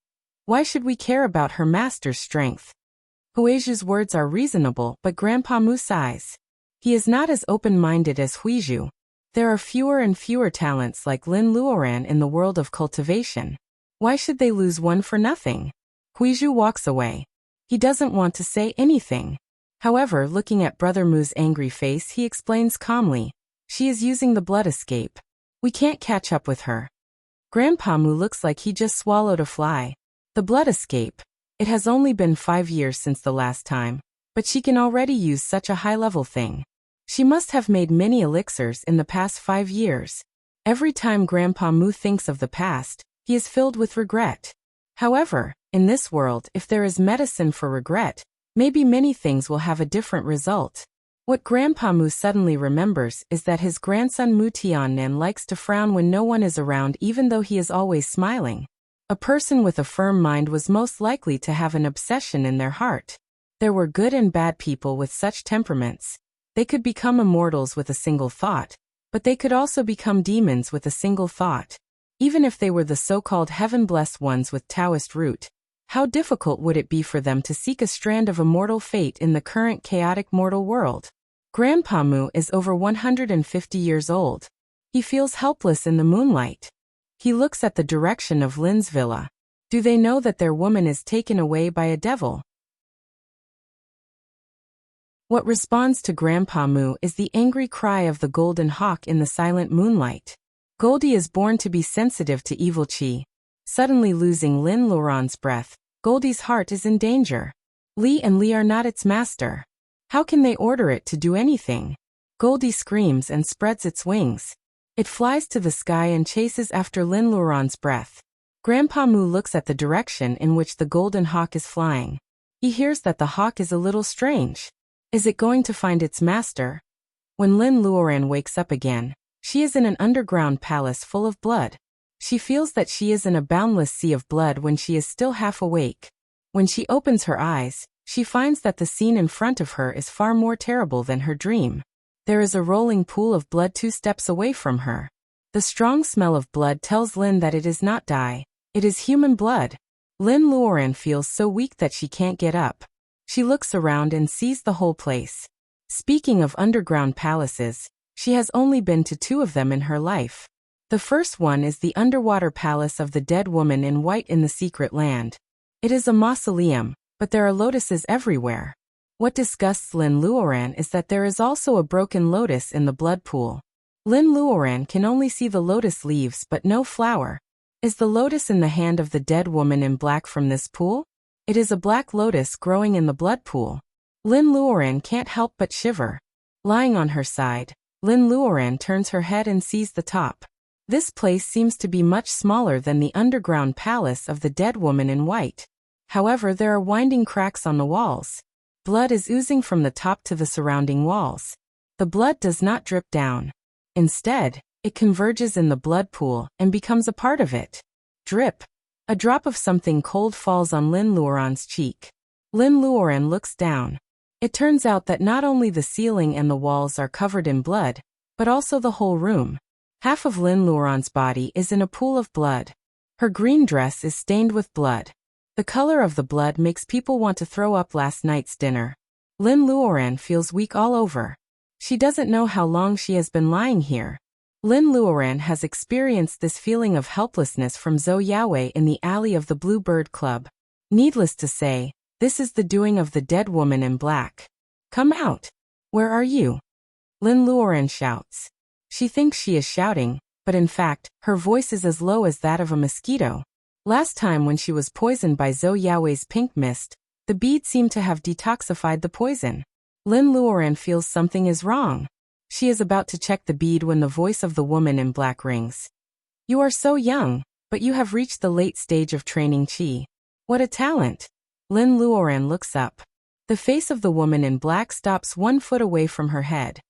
why should we care about her master's strength? Huizhu's words are reasonable, but Grandpa Mu sighs. He is not as open-minded as Huizhu. There are fewer and fewer talents like Lin Luoran in the world of cultivation. Why should they lose one for nothing? Huizhu walks away. He doesn't want to say anything. However, looking at Brother Mu's angry face, he explains calmly. She is using the blood escape. We can't catch up with her. Grandpa Mu looks like he just swallowed a fly. The blood escape. It has only been 5 years since the last time, but she can already use such a high-level thing. She must have made many elixirs in the past 5 years. Every time Grandpa Mu thinks of the past, he is filled with regret. However, in this world, if there is medicine for regret, maybe many things will have a different result. What Grandpa Mu suddenly remembers is that his grandson Mu Tiannan likes to frown when no one is around, even though he is always smiling. A person with a firm mind was most likely to have an obsession in their heart. There were good and bad people with such temperaments. They could become immortals with a single thought, but they could also become demons with a single thought. Even if they were the so-called heaven-blessed ones with Taoist root, how difficult would it be for them to seek a strand of immortal fate in the current chaotic mortal world? Grandpa Mu is over 150 years old. He feels helpless in the moonlight. He looks at the direction of Lin's villa. Do they know that their woman is taken away by a devil? What responds to Grandpa Mu is the angry cry of the golden hawk in the silent moonlight. Goldie is born to be sensitive to evil qi. Suddenly losing Lin Luoran's breath, Goldie's heart is in danger. Li and Li are not its master. How can they order it to do anything? Goldie screams and spreads its wings. It flies to the sky and chases after Lin Luoran's breath. Grandpa Mu looks at the direction in which the golden hawk is flying. He hears that the hawk is a little strange. Is it going to find its master? When Lin Luoran wakes up again, she is in an underground palace full of blood. She feels that she is in a boundless sea of blood when she is still half awake. When she opens her eyes, she finds that the scene in front of her is far more terrible than her dream. There is a rolling pool of blood 2 steps away from her. The strong smell of blood tells Lin that it is not dye, it is human blood. Lin Luoran feels so weak that she can't get up. She looks around and sees the whole place. Speaking of underground palaces, she has only been to 2 of them in her life. The first one is the underwater palace of the dead woman in white in the secret land. It is a mausoleum, but there are lotuses everywhere. What disgusts Lin Luoran is that there is also a broken lotus in the blood pool. Lin Luoran can only see the lotus leaves but no flower. Is the lotus in the hand of the dead woman in black from this pool? It is a black lotus growing in the blood pool. Lin Luoran can't help but shiver. Lying on her side, Lin Luoran turns her head and sees the top. This place seems to be much smaller than the underground palace of the dead woman in white. However, there are winding cracks on the walls. Blood is oozing from the top to the surrounding walls. The blood does not drip down. Instead, it converges in the blood pool and becomes a part of it. Drip. A drop of something cold falls on Lin Luoran's cheek. Lin Luoran looks down. It turns out that not only the ceiling and the walls are covered in blood, but also the whole room. Half of Lin Luoran's body is in a pool of blood. Her green dress is stained with blood. The color of the blood makes people want to throw up last night's dinner. Lin Luoran feels weak all over. She doesn't know how long she has been lying here. Lin Luoran has experienced this feeling of helplessness from Zhou Yaowei in the alley of the Blue Bird Club. Needless to say, this is the doing of the dead woman in black. Come out! Where are you? Lin Luoran shouts. She thinks she is shouting, but in fact, her voice is as low as that of a mosquito. Last time when she was poisoned by Zhou Yaowei's pink mist, the bead seemed to have detoxified the poison. Lin Luoran feels something is wrong. She is about to check the bead when the voice of the woman in black rings. You are so young, but you have reached the late stage of training qi. What a talent! Lin Luoran looks up. The face of the woman in black stops 1 foot away from her head.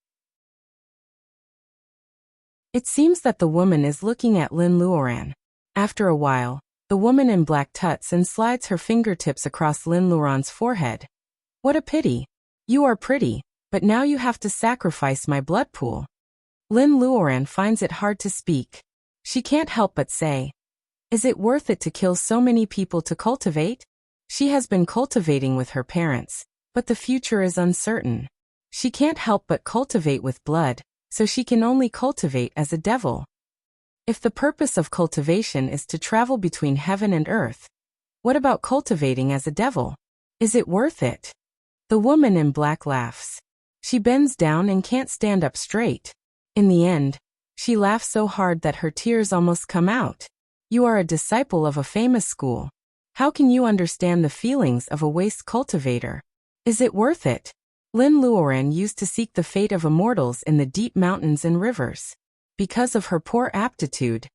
It seems that the woman is looking at Lin Luoran. After a while, the woman in black tuts and slides her fingertips across Lin Luoran's forehead. What a pity. You are pretty, but now you have to sacrifice my blood pool. Lin Luoran finds it hard to speak. She can't help but say, is it worth it to kill so many people to cultivate? She has been cultivating with her parents, but the future is uncertain. She can't help but cultivate with blood, so she can only cultivate as a devil. If the purpose of cultivation is to travel between heaven and earth, what about cultivating as a devil? Is it worth it? The woman in black laughs. She bends down and can't stand up straight. In the end, she laughs so hard that her tears almost come out. You are a disciple of a famous school. How can you understand the feelings of a waste cultivator? Is it worth it? Lin Luoran used to seek the fate of immortals in the deep mountains and rivers. Because of her poor aptitude,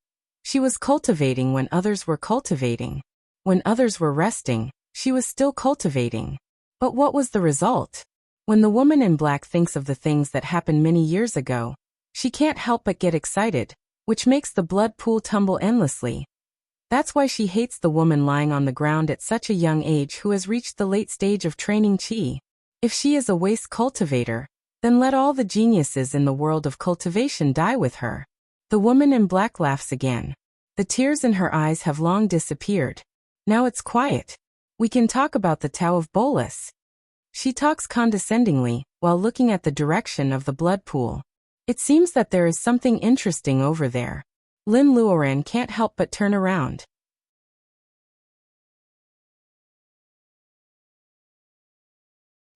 she was cultivating when others were cultivating. When others were resting, she was still cultivating. But what was the result? When the woman in black thinks of the things that happened many years ago, she can't help but get excited, which makes the blood pool tumble endlessly. That's why she hates the woman lying on the ground at such a young age who has reached the late stage of training qi. If she is a waste cultivator, then let all the geniuses in the world of cultivation die with her. The woman in black laughs again. The tears in her eyes have long disappeared. Now it's quiet. We can talk about the Tao of Bolus. She talks condescendingly, while looking at the direction of the blood pool. It seems that there is something interesting over there. Lin Luoran can't help but turn around.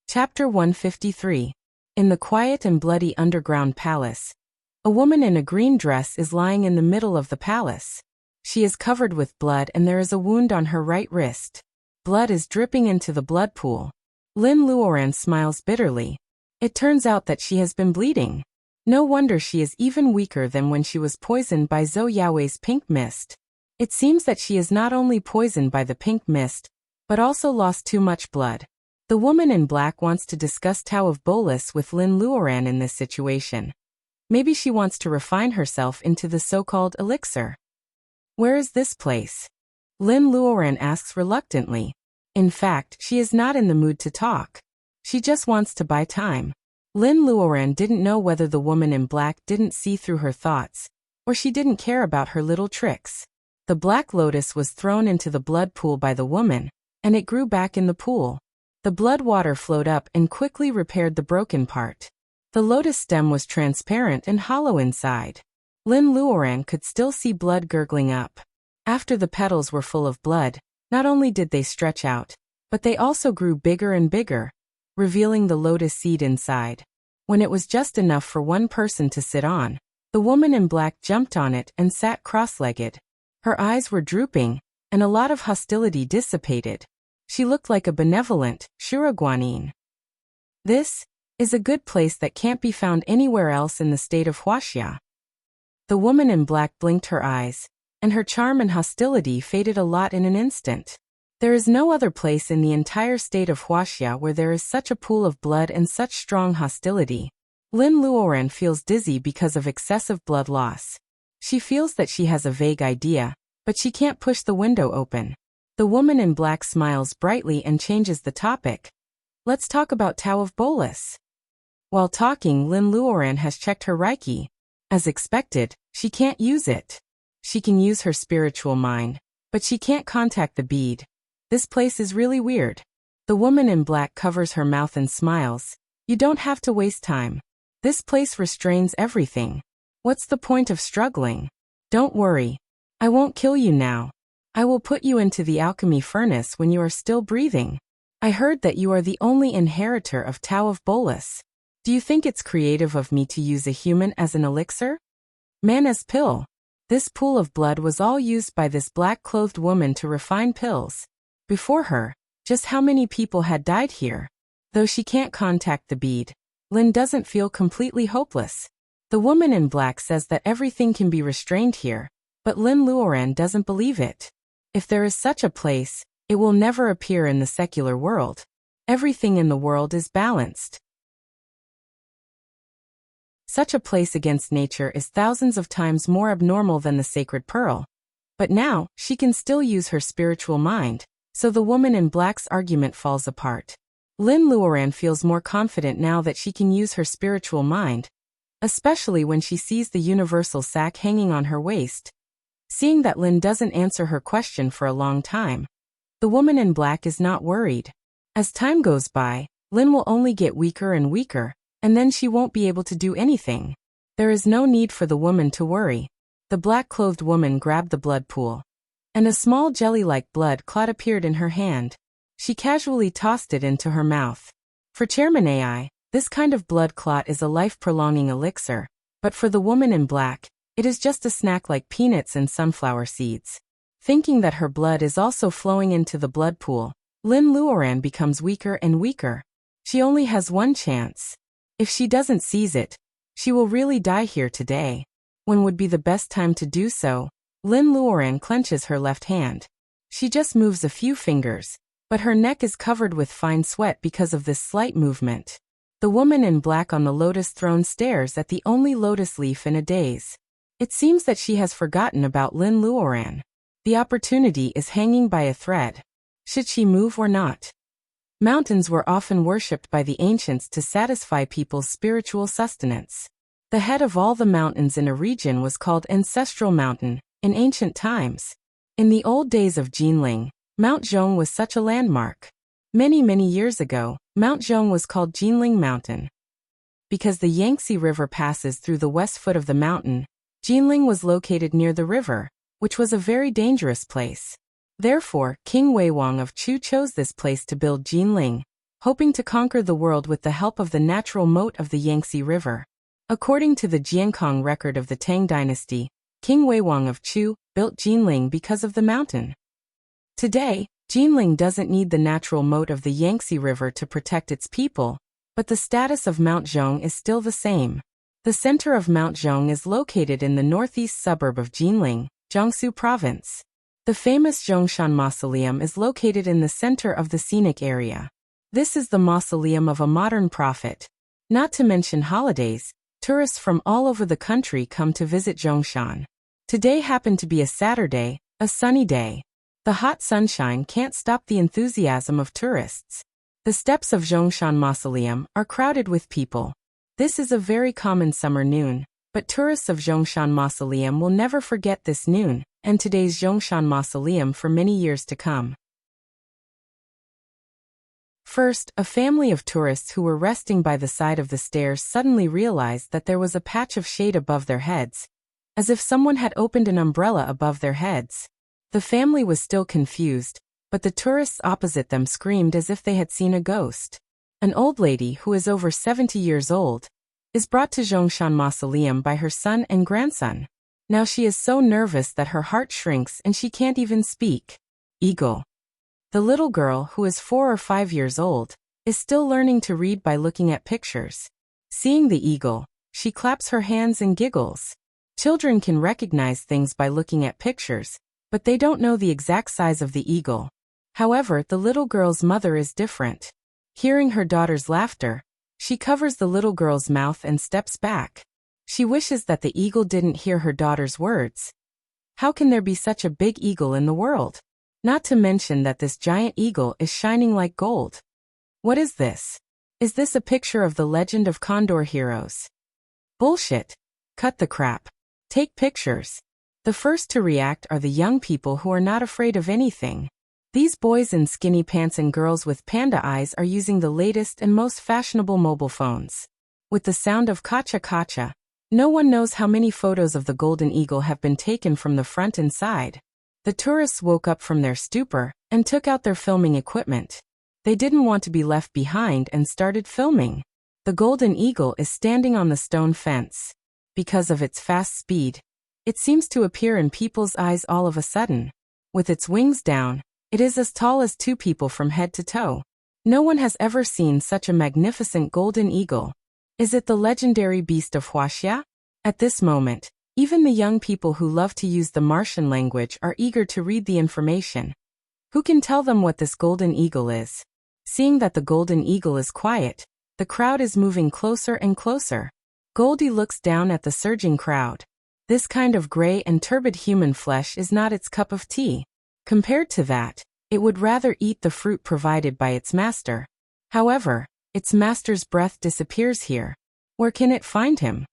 Chapter 153. In the quiet and bloody underground palace. A woman in a green dress is lying in the middle of the palace. She is covered with blood and there is a wound on her right wrist. Blood is dripping into the blood pool. Lin Luoran smiles bitterly. It turns out that she has been bleeding. No wonder she is even weaker than when she was poisoned by Zhou Yaowei's pink mist. It seems that she is not only poisoned by the pink mist, but also lost too much blood. The woman in black wants to discuss Tao of Bolus with Lin Luoran in this situation. Maybe she wants to refine herself into the so-called elixir. Where is this place? Lin Luoran asks reluctantly. In fact, she is not in the mood to talk. She just wants to buy time. Lin Luoran didn't know whether the woman in black didn't see through her thoughts, or she didn't care about her little tricks. The black lotus was thrown into the blood pool by the woman, and it grew back in the pool. The blood water flowed up and quickly repaired the broken part. The lotus stem was transparent and hollow inside. Lin Luoran could still see blood gurgling up. After the petals were full of blood, not only did they stretch out, but they also grew bigger and bigger, revealing the lotus seed inside. When it was just enough for one person to sit on, the woman in black jumped on it and sat cross-legged. Her eyes were drooping, and a lot of hostility dissipated. She looked like a benevolent Shuraguanin. This is a good place that can't be found anywhere else in the state of Wuxia. The woman in black blinked her eyes, and her charm and hostility faded a lot in an instant. There is no other place in the entire state of Wuxia where there is such a pool of blood and such strong hostility. Lin Luoran feels dizzy because of excessive blood loss. She feels that she has a vague idea, but she can't push the window open. The woman in black smiles brightly and changes the topic. Let's talk about Tao of Bolus. While talking, Lin Luoran has checked her Reiki. As expected, she can't use it. She can use her spiritual mind, but she can't contact the bead. This place is really weird. The woman in black covers her mouth and smiles. You don't have to waste time. This place restrains everything. What's the point of struggling? Don't worry. I won't kill you now. I will put you into the alchemy furnace when you are still breathing. I heard that you are the only inheritor of Tao of Bolus. Do you think it's creative of me to use a human as an elixir? Man as pill. This pool of blood was all used by this black-clothed woman to refine pills. Before her, just how many people had died here? Though she can't contact the bead, Lin doesn't feel completely hopeless. The woman in black says that everything can be restrained here, but Lin Luoran doesn't believe it. If there is such a place, it will never appear in the secular world. Everything in the world is balanced. Such a place against nature is thousands of times more abnormal than the sacred pearl. But now, she can still use her spiritual mind, so the woman in black's argument falls apart. Lin Luoran feels more confident now that she can use her spiritual mind, especially when she sees the universal sack hanging on her waist. Seeing that Lin doesn't answer her question for a long time, the woman in black is not worried. As time goes by, Lin will only get weaker and weaker, and then she won't be able to do anything. There is no need for the woman to worry. The black-clothed woman grabbed the blood pool, and a small jelly-like blood clot appeared in her hand. She casually tossed it into her mouth. For Chairman AI, this kind of blood clot is a life-prolonging elixir, but for the woman in black, it is just a snack like peanuts and sunflower seeds. Thinking that her blood is also flowing into the blood pool, Lin Luoran becomes weaker and weaker. She only has one chance. If she doesn't seize it, she will really die here today. When would be the best time to do so? Lin Luoran clenches her left hand. She just moves a few fingers, but her neck is covered with fine sweat because of this slight movement. The woman in black on the lotus throne stares at the only lotus leaf in a daze. It seems that she has forgotten about Lin Luoran. The opportunity is hanging by a thread. Should she move or not? Mountains were often worshipped by the ancients to satisfy people's spiritual sustenance. The head of all the mountains in a region was called Ancestral Mountain, in ancient times. In the old days of Jinling, Mount Zhong was such a landmark. Many years ago, Mount Zhong was called Jinling Mountain. Because the Yangtze River passes through the west foot of the mountain, Jinling was located near the river, which was a very dangerous place. Therefore, King Weiwang of Chu chose this place to build Jinling, hoping to conquer the world with the help of the natural moat of the Yangtze River. According to the Jiankong record of the Tang dynasty, King Weiwang of Chu built Jinling because of the mountain. Today, Jinling doesn't need the natural moat of the Yangtze River to protect its people, but the status of Mount Zhong is still the same. The center of Mount Zhong is located in the northeast suburb of Jinling, Jiangsu Province. The famous Zhongshan Mausoleum is located in the center of the scenic area. This is the mausoleum of a modern prophet. Not to mention holidays, tourists from all over the country come to visit Zhongshan. Today happened to be a Saturday, a sunny day. The hot sunshine can't stop the enthusiasm of tourists. The steps of Zhongshan Mausoleum are crowded with people. This is a very common summer noon, but tourists of Zhongshan Mausoleum will never forget this noon and today's Zhongshan Mausoleum for many years to come. First, a family of tourists who were resting by the side of the stairs suddenly realized that there was a patch of shade above their heads, as if someone had opened an umbrella above their heads. The family was still confused, but the tourists opposite them screamed as if they had seen a ghost. An old lady who is over 70 years old is brought to Zhongshan Mausoleum by her son and grandson. Now she is so nervous that her heart shrinks and she can't even speak. Eagle. The little girl, who is 4 or 5 years old, is still learning to read by looking at pictures. Seeing the eagle, she claps her hands and giggles. Children can recognize things by looking at pictures, but they don't know the exact size of the eagle. However, the little girl's mother is different. Hearing her daughter's laughter, she covers the little girl's mouth and steps back. She wishes that the eagle didn't hear her daughter's words. How can there be such a big eagle in the world? Not to mention that this giant eagle is shining like gold. What is this? Is this a picture of the legend of Condor heroes? Bullshit. Cut the crap. Take pictures. The first to react are the young people who are not afraid of anything. These boys in skinny pants and girls with panda eyes are using the latest and most fashionable mobile phones. With the sound of kacha kacha, no one knows how many photos of the golden eagle have been taken from the front and side. The tourists woke up from their stupor and took out their filming equipment. They didn't want to be left behind and started filming. The golden eagle is standing on the stone fence. Because of its fast speed, it seems to appear in people's eyes all of a sudden. With its wings down, it is as tall as 2 people from head to toe. No one has ever seen such a magnificent golden eagle. Is it the legendary beast of Wuxia? At this moment, even the young people who love to use the Martian language are eager to read the information. Who can tell them what this golden eagle is? Seeing that the golden eagle is quiet, the crowd is moving closer and closer. Goldie looks down at the surging crowd. This kind of gray and turbid human flesh is not its cup of tea. Compared to that, it would rather eat the fruit provided by its master. However, its master's breath disappears here. Where can it find him?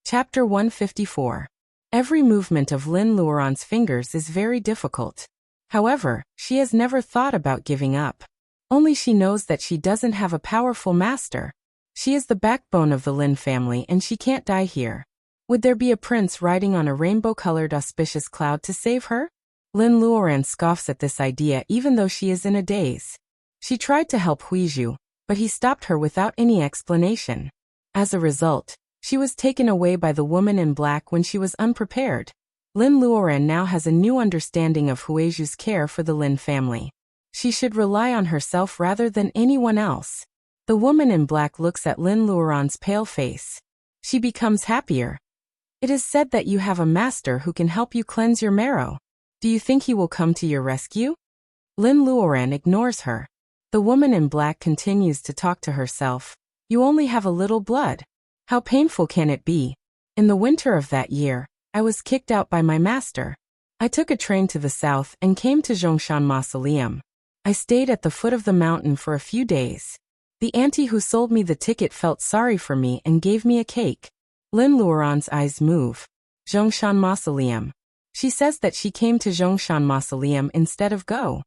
Chapter 154. Every movement of Lin Luoran's fingers is very difficult. However, she has never thought about giving up. Only she knows that she doesn't have a powerful master. She is the backbone of the Lin family and she can't die here. Would there be a prince riding on a rainbow-colored auspicious cloud to save her? Lin Luoran scoffs at this idea even though she is in a daze. She tried to help Huizhu, but he stopped her without any explanation. As a result, she was taken away by the woman in black when she was unprepared. Lin Luoran now has a new understanding of Huizhu's care for the Lin family. She should rely on herself rather than anyone else. The woman in black looks at Lin Luoran's pale face. She becomes happier. It is said that you have a master who can help you cleanse your marrow. Do you think he will come to your rescue? Lin Luoran ignores her. The woman in black continues to talk to herself. You only have a little blood. How painful can it be? In the winter of that year, I was kicked out by my master. I took a train to the south and came to Zhongshan Mausoleum. I stayed at the foot of the mountain for a few days. The auntie who sold me the ticket felt sorry for me and gave me a cake. Lin Luoran's eyes move. Zhongshan Mausoleum. She says that she came to Zhongshan Mausoleum instead of go.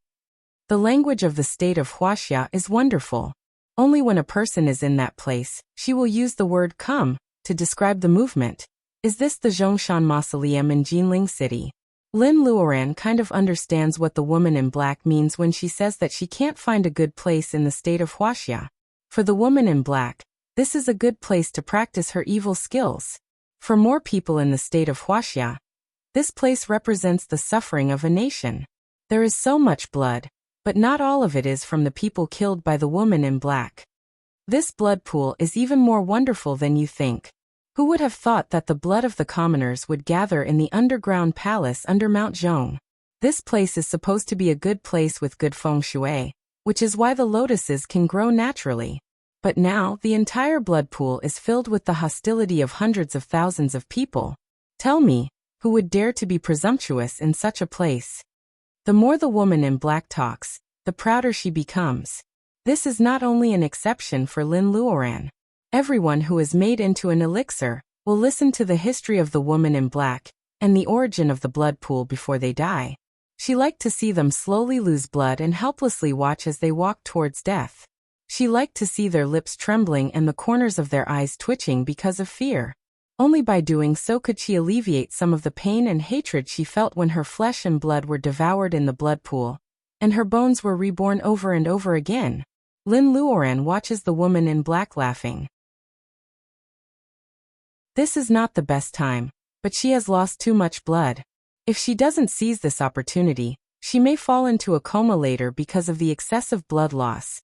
The language of the state of Wuxia is wonderful. Only when a person is in that place, she will use the word come to describe the movement. Is this the Zhongshan Mausoleum in Jinling City? Lin Luoran kind of understands what the woman in black means when she says that she can't find a good place in the state of Wuxia. For the woman in black, this is a good place to practice her evil skills. For more people in the state of Wuxia, this place represents the suffering of a nation. There is so much blood, but not all of it is from the people killed by the woman in black. This blood pool is even more wonderful than you think. Who would have thought that the blood of the commoners would gather in the underground palace under Mount Zhong? This place is supposed to be a good place with good feng shui, which is why the lotuses can grow naturally. But now, the entire blood pool is filled with the hostility of hundreds of thousands of people. Tell me, who would dare to be presumptuous in such a place? The more the woman in black talks, the prouder she becomes. This is not only an exception for Lin Luoran. Everyone who is made into an elixir will listen to the history of the woman in black and the origin of the blood pool before they die. She liked to see them slowly lose blood and helplessly watch as they walked towards death. She liked to see their lips trembling and the corners of their eyes twitching because of fear. Only by doing so could she alleviate some of the pain and hatred she felt when her flesh and blood were devoured in the blood pool, and her bones were reborn over and over again. Lin Luoran watches the woman in black laughing. This is not the best time, but she has lost too much blood. If she doesn't seize this opportunity, she may fall into a coma later because of the excessive blood loss.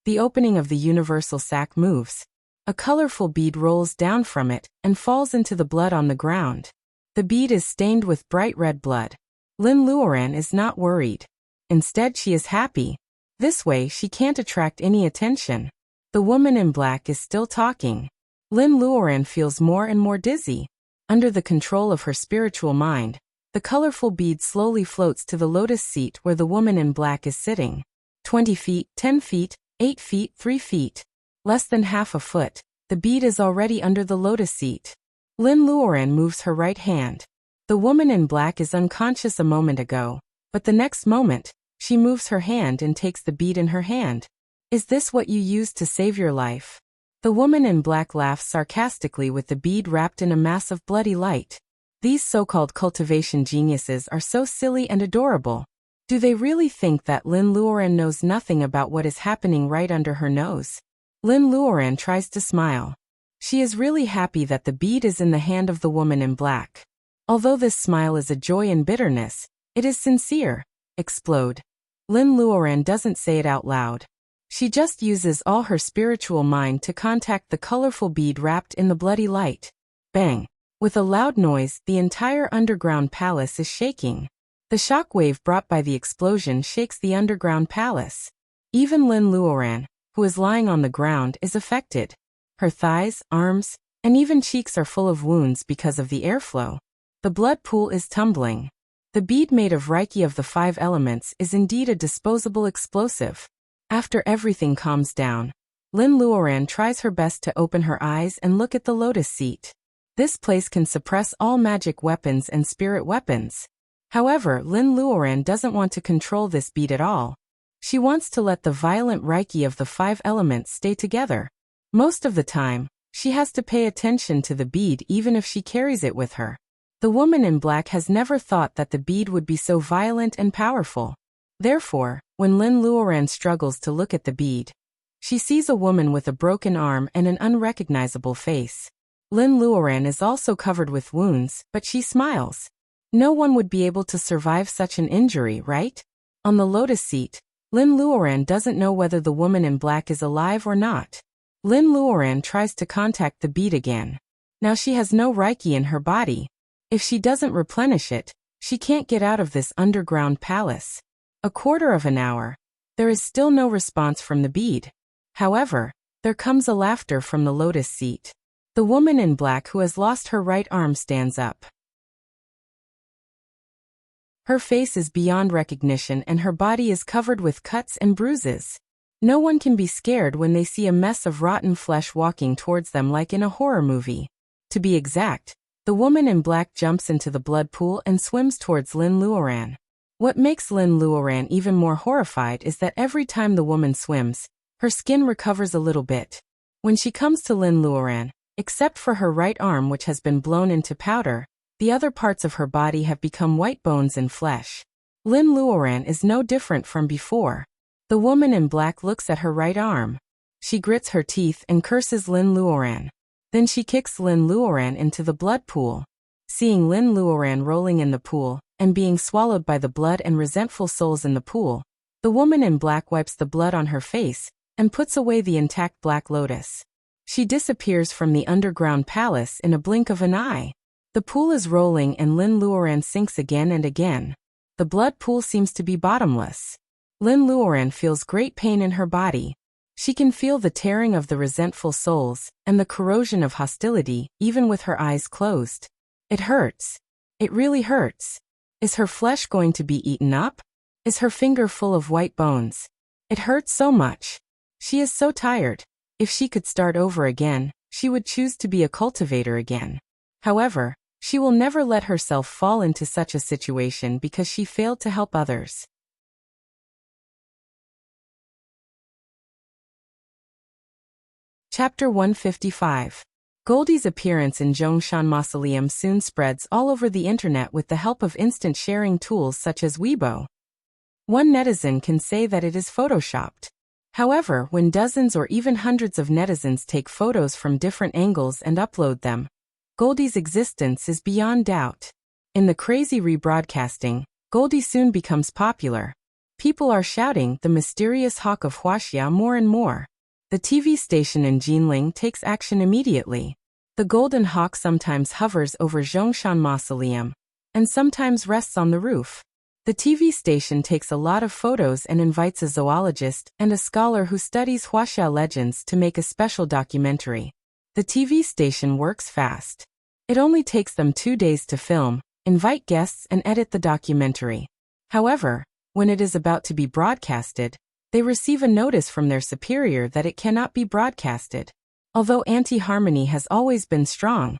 The opening of the universal sac moves. A colorful bead rolls down from it and falls into the blood on the ground. The bead is stained with bright red blood. Lin Luoran is not worried. Instead, she is happy. This way, she can't attract any attention. The woman in black is still talking. Lin Luoran feels more and more dizzy. Under the control of her spiritual mind, the colorful bead slowly floats to the lotus seat where the woman in black is sitting. 20 feet, 10 feet, 8 feet, 3 feet. Less than half a foot, the bead is already under the lotus seat. Lin Luoran moves her right hand. The woman in black is unconscious a moment ago, but the next moment, she moves her hand and takes the bead in her hand. Is this what you used to save your life? The woman in black laughs sarcastically with the bead wrapped in a mass of bloody light. These so-called cultivation geniuses are so silly and adorable. Do they really think that Lin Luoran knows nothing about what is happening right under her nose? Lin Luoran tries to smile. She is really happy that the bead is in the hand of the woman in black. Although this smile is a joy in bitterness, it is sincere. Explode. Lin Luoran doesn't say it out loud. She just uses all her spiritual mind to contact the colorful bead wrapped in the bloody light. Bang. With a loud noise, the entire underground palace is shaking. The shock wave brought by the explosion shakes the underground palace. Even Lin Luoran, who is lying on the ground, is affected. Her thighs, arms, and even cheeks are full of wounds because of the airflow. The blood pool is tumbling. The bead made of Reiki of the 5 elements is indeed a disposable explosive. After everything calms down, Lin Luoran tries her best to open her eyes and look at the lotus seat. This place can suppress all magic weapons and spirit weapons. However, Lin Luoran doesn't want to control this bead at all. She wants to let the violent Reiki of the 5 elements stay together. Most of the time, she has to pay attention to the bead even if she carries it with her. The woman in black has never thought that the bead would be so violent and powerful. Therefore, when Lin Luoran struggles to look at the bead, she sees a woman with a broken arm and an unrecognizable face. Lin Luoran is also covered with wounds, but she smiles. No one would be able to survive such an injury, right? On the lotus seat, Lin Luoran doesn't know whether the woman in black is alive or not. Lin Luoran tries to contact the bead again. Now she has no Reiki in her body. If she doesn't replenish it, she can't get out of this underground palace. A quarter of an hour. There is still no response from the bead. However, there comes a laughter from the lotus seat. The woman in black who has lost her right arm stands up. Her face is beyond recognition and her body is covered with cuts and bruises. No one can be scared when they see a mess of rotten flesh walking towards them like in a horror movie. To be exact, the woman in black jumps into the blood pool and swims towards Lin Luoran. What makes Lin Luoran even more horrified is that every time the woman swims, her skin recovers a little bit. When she comes to Lin Luoran, except for her right arm which has been blown into powder, the other parts of her body have become white bones and flesh. Lin Luoran is no different from before. The woman in black looks at her right arm. She grits her teeth and curses Lin Luoran. Then she kicks Lin Luoran into the blood pool. Seeing Lin Luoran rolling in the pool, and being swallowed by the blood and resentful souls in the pool, the woman in black wipes the blood on her face, and puts away the intact black lotus. She disappears from the underground palace in a blink of an eye. The pool is rolling and Lin Luoran sinks again and again. The blood pool seems to be bottomless. Lin Luoran feels great pain in her body. She can feel the tearing of the resentful souls, and the corrosion of hostility, even with her eyes closed. It hurts. It really hurts. Is her flesh going to be eaten up? Is her finger full of white bones? It hurts so much. She is so tired. If she could start over again, she would choose to be a cultivator again. However, she will never let herself fall into such a situation because she failed to help others. Chapter 155. Goldie's appearance in Zhongshan Mausoleum soon spreads all over the internet with the help of instant sharing tools such as Weibo. One netizen can say that it is photoshopped. However, when dozens or even hundreds of netizens take photos from different angles and upload them, Goldie's existence is beyond doubt. In the crazy rebroadcasting, Goldie soon becomes popular. People are shouting the mysterious hawk of Wuxia more and more. The TV station in Jinling takes action immediately. The golden hawk sometimes hovers over Zhongshan Mausoleum, and sometimes rests on the roof. The TV station takes a lot of photos and invites a zoologist and a scholar who studies Wuxia legends to make a special documentary. The TV station works fast. It only takes them 2 days to film, invite guests and edit the documentary. However, when it is about to be broadcasted, they receive a notice from their superior that it cannot be broadcasted. Although anti-harmony has always been strong,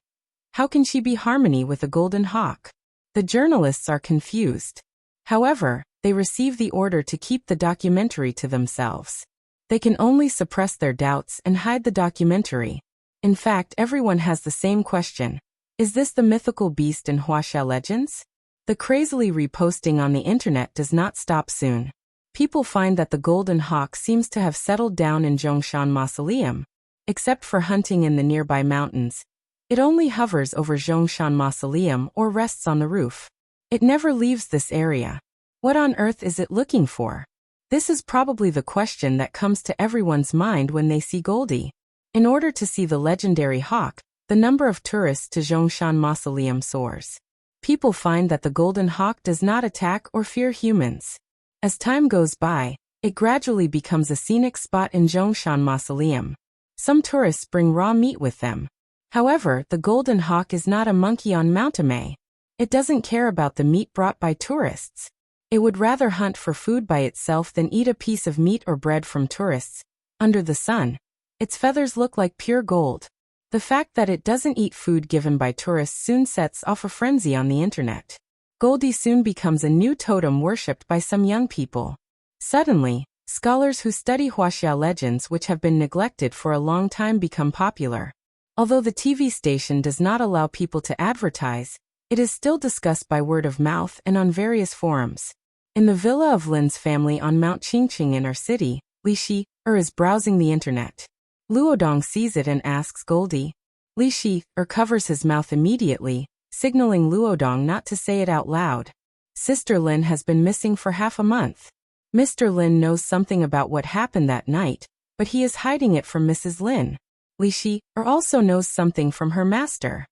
how can she be harmony with a golden hawk? The journalists are confused. However, they receive the order to keep the documentary to themselves. They can only suppress their doubts and hide the documentary. In fact, everyone has the same question. Is this the mythical beast in Wuxia legends? The crazily reposting on the internet does not stop soon. People find that the golden hawk seems to have settled down in Zhongshan Mausoleum. Except for hunting in the nearby mountains, it only hovers over Zhongshan Mausoleum or rests on the roof. It never leaves this area. What on earth is it looking for? This is probably the question that comes to everyone's mind when they see Goldie. In order to see the legendary hawk, the number of tourists to Zhongshan Mausoleum soars. People find that the golden hawk does not attack or fear humans. As time goes by, it gradually becomes a scenic spot in Zhongshan Mausoleum. Some tourists bring raw meat with them. However, the golden hawk is not a monkey on mountain. It doesn't care about the meat brought by tourists. It would rather hunt for food by itself than eat a piece of meat or bread from tourists. Under the sun, its feathers look like pure gold. The fact that it doesn't eat food given by tourists soon sets off a frenzy on the internet. Goldie soon becomes a new totem worshipped by some young people. Suddenly, scholars who study Wuxia legends which have been neglected for a long time become popular. Although the TV station does not allow people to advertise, it is still discussed by word of mouth and on various forums. In the villa of Lin's family on Mount Qingqing in our city, Li Shi is browsing the internet. Luodong sees it and asks Goldie. Li Shi covers his mouth immediately, signaling Luodong not to say it out loud. Sister Lin has been missing for half a month. Mr. Lin knows something about what happened that night, but he is hiding it from Mrs. Lin. Li Shi also knows something from her master.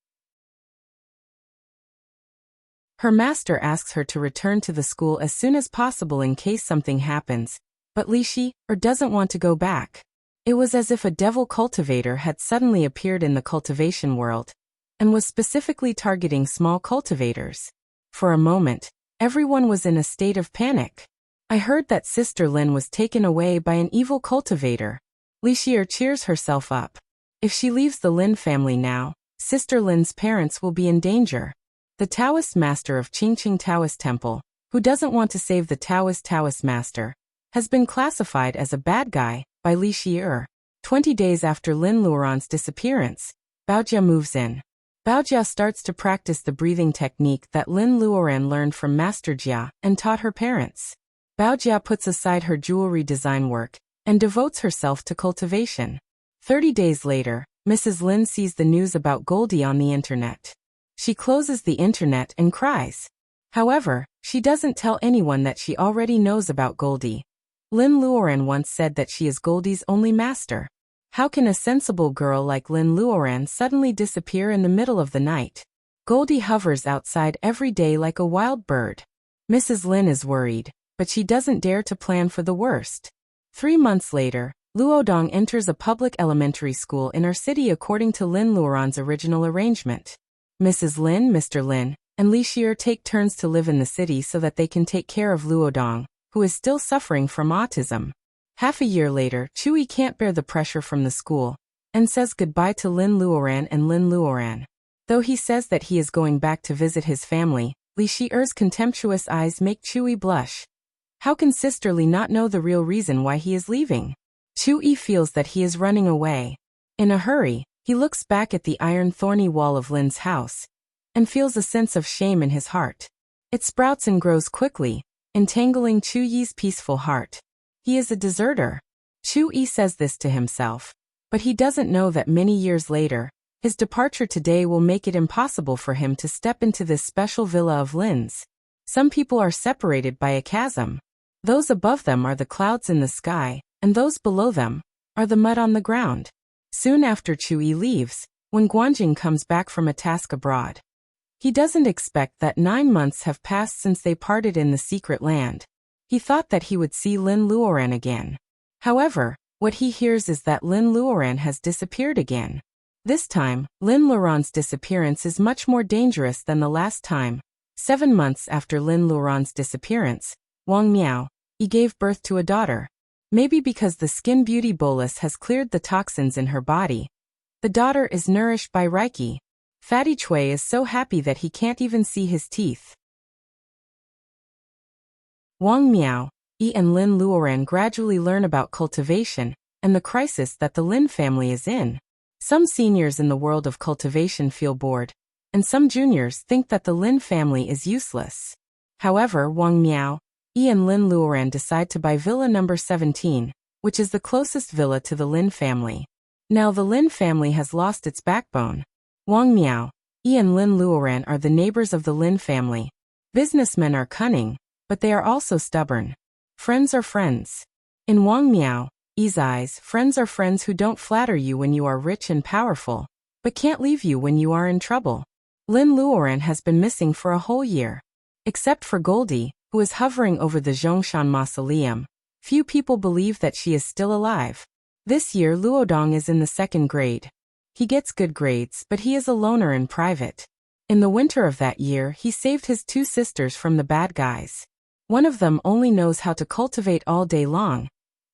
Her master asks her to return to the school as soon as possible in case something happens, but Li Shi doesn't want to go back. It was as if a devil cultivator had suddenly appeared in the cultivation world, and was specifically targeting small cultivators. For a moment, everyone was in a state of panic. I heard that Sister Lin was taken away by an evil cultivator. Li Xier cheers herself up. If she leaves the Lin family now, Sister Lin's parents will be in danger. The Taoist master of Qingqing Taoist Temple, who doesn't want to save the Taoist master, has been classified as a bad guy by Li Xier. 20 days after Lin Luoran's disappearance, Baojia moves in. Baojia starts to practice the breathing technique that Lin Luoran learned from Master Jia and taught her parents. Baojia puts aside her jewelry design work and devotes herself to cultivation. 30 days later, Mrs. Lin sees the news about Goldie on the internet. She closes the internet and cries. However, she doesn't tell anyone that she already knows about Goldie. Lin Luoran once said that she is Goldie's only master. How can a sensible girl like Lin Luoran suddenly disappear in the middle of the night? Goldie hovers outside every day like a wild bird. Mrs. Lin is worried, but she doesn't dare to plan for the worst. 3 months later, Luodong enters a public elementary school in our city according to Lin Luoran's original arrangement. Mrs. Lin, Mr. Lin, and Li Xier take turns to live in the city so that they can take care of Luodong, who is still suffering from autism. Half a year later, Chui can't bear the pressure from the school, and says goodbye to Lin Luoran and Lin Luoran. Though he says that he is going back to visit his family, Li Xier's contemptuous eyes make Chui blush. How can Sister Li not know the real reason why he is leaving? Chui feels that he is running away. In a hurry, he looks back at the iron thorny wall of Lin's house, and feels a sense of shame in his heart. It sprouts and grows quickly, entangling Chuyi's peaceful heart. He is a deserter. Chui says this to himself, but he doesn't know that many years later, his departure today will make it impossible for him to step into this special villa of Lin's. Some people are separated by a chasm. Those above them are the clouds in the sky, and those below them are the mud on the ground. Soon after Chui leaves, when Guanjing comes back from a task abroad, he doesn't expect that 9 months have passed since they parted in the secret land. He thought that he would see Lin Luoran again. However, what he hears is that Lin Luoran has disappeared again. This time, Lin Luoran's disappearance is much more dangerous than the last time. 7 months after Lin Luoran's disappearance, Wang Miao gave birth to a daughter. Maybe because the skin beauty bolus has cleared the toxins in her body. The daughter is nourished by Reiki. Fatty Chui is so happy that he can't even see his teeth. Wang Miao, and Lin Luoran gradually learn about cultivation and the crisis that the Lin family is in. Some seniors in the world of cultivation feel bored, and some juniors think that the Lin family is useless. However, Wang Miao, and Lin Luoran decide to buy Villa number 17, which is the closest villa to the Lin family. Now the Lin family has lost its backbone. Wang Miao, and Lin Luoran are the neighbors of the Lin family. Businessmen are cunning, but they are also stubborn. Friends are friends. In Wang Miao's eyes, friends are friends who don't flatter you when you are rich and powerful, but can't leave you when you are in trouble. Lin Luoran has been missing for a whole year. Except for Goldie, who is hovering over the Zhongshan Mausoleum, few people believe that she is still alive. This year Luodong is in the 2nd grade. He gets good grades, but he is a loner in private. In the winter of that year, he saved his 2 sisters from the bad guys. One of them only knows how to cultivate all day long,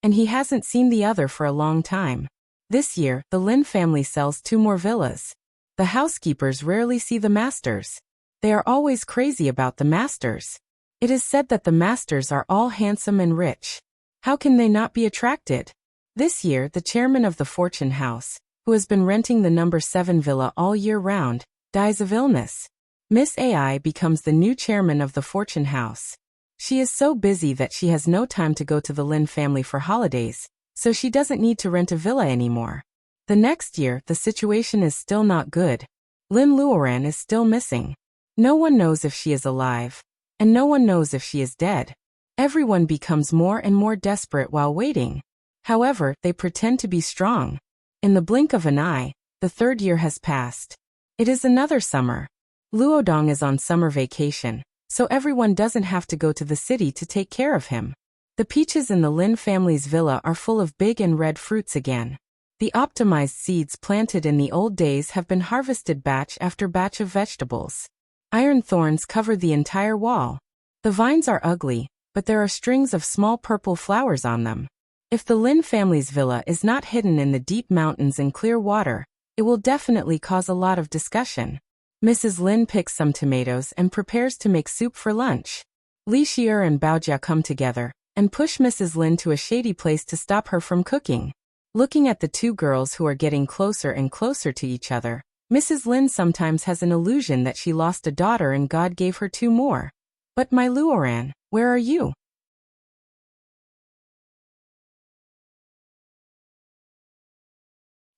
and he hasn't seen the other for a long time. This year, the Lin family sells 2 more villas. The housekeepers rarely see the masters. They are always crazy about the masters. It is said that the masters are all handsome and rich. How can they not be attracted? This year, the chairman of the Fortune House, who has been renting the number 7 villa all year round, dies of illness. Miss AI becomes the new chairman of the Fortune House. She is so busy that she has no time to go to the Lin family for holidays, so she doesn't need to rent a villa anymore. The next year, the situation is still not good. Lin Luoran is still missing. No one knows if she is alive, and no one knows if she is dead. Everyone becomes more and more desperate while waiting. However, they pretend to be strong. In the blink of an eye, the 3rd year has passed. It is another summer. Luodong is on summer vacation, so everyone doesn't have to go to the city to take care of him. The peaches in the Lin family's villa are full of big and red fruits again. The optimized seeds planted in the old days have been harvested batch after batch of vegetables. Iron thorns cover the entire wall. The vines are ugly, but there are strings of small purple flowers on them. If the Lin family's villa is not hidden in the deep mountains and clear water, it will definitely cause a lot of discussion. Mrs. Lin picks some tomatoes and prepares to make soup for lunch. Li Xier and Baojia come together and push Mrs. Lin to a shady place to stop her from cooking. Looking at the two girls who are getting closer and closer to each other, Mrs. Lin sometimes has an illusion that she lost a daughter and God gave her two more. But my Luoran, where are you?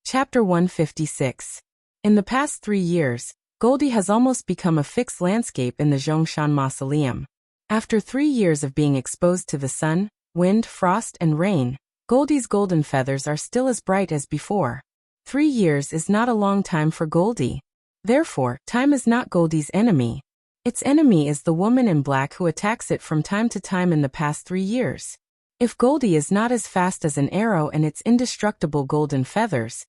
Chapter 156. In the past 3 years, Goldie has almost become a fixed landscape in the Zhongshan Mausoleum. After 3 years of being exposed to the sun, wind, frost, and rain, Goldie's golden feathers are still as bright as before. 3 years is not a long time for Goldie. Therefore, time is not Goldie's enemy. Its enemy is the woman in black who attacks it from time to time in the past 3 years. If Goldie is not as fast as an arrow and its indestructible golden feathers,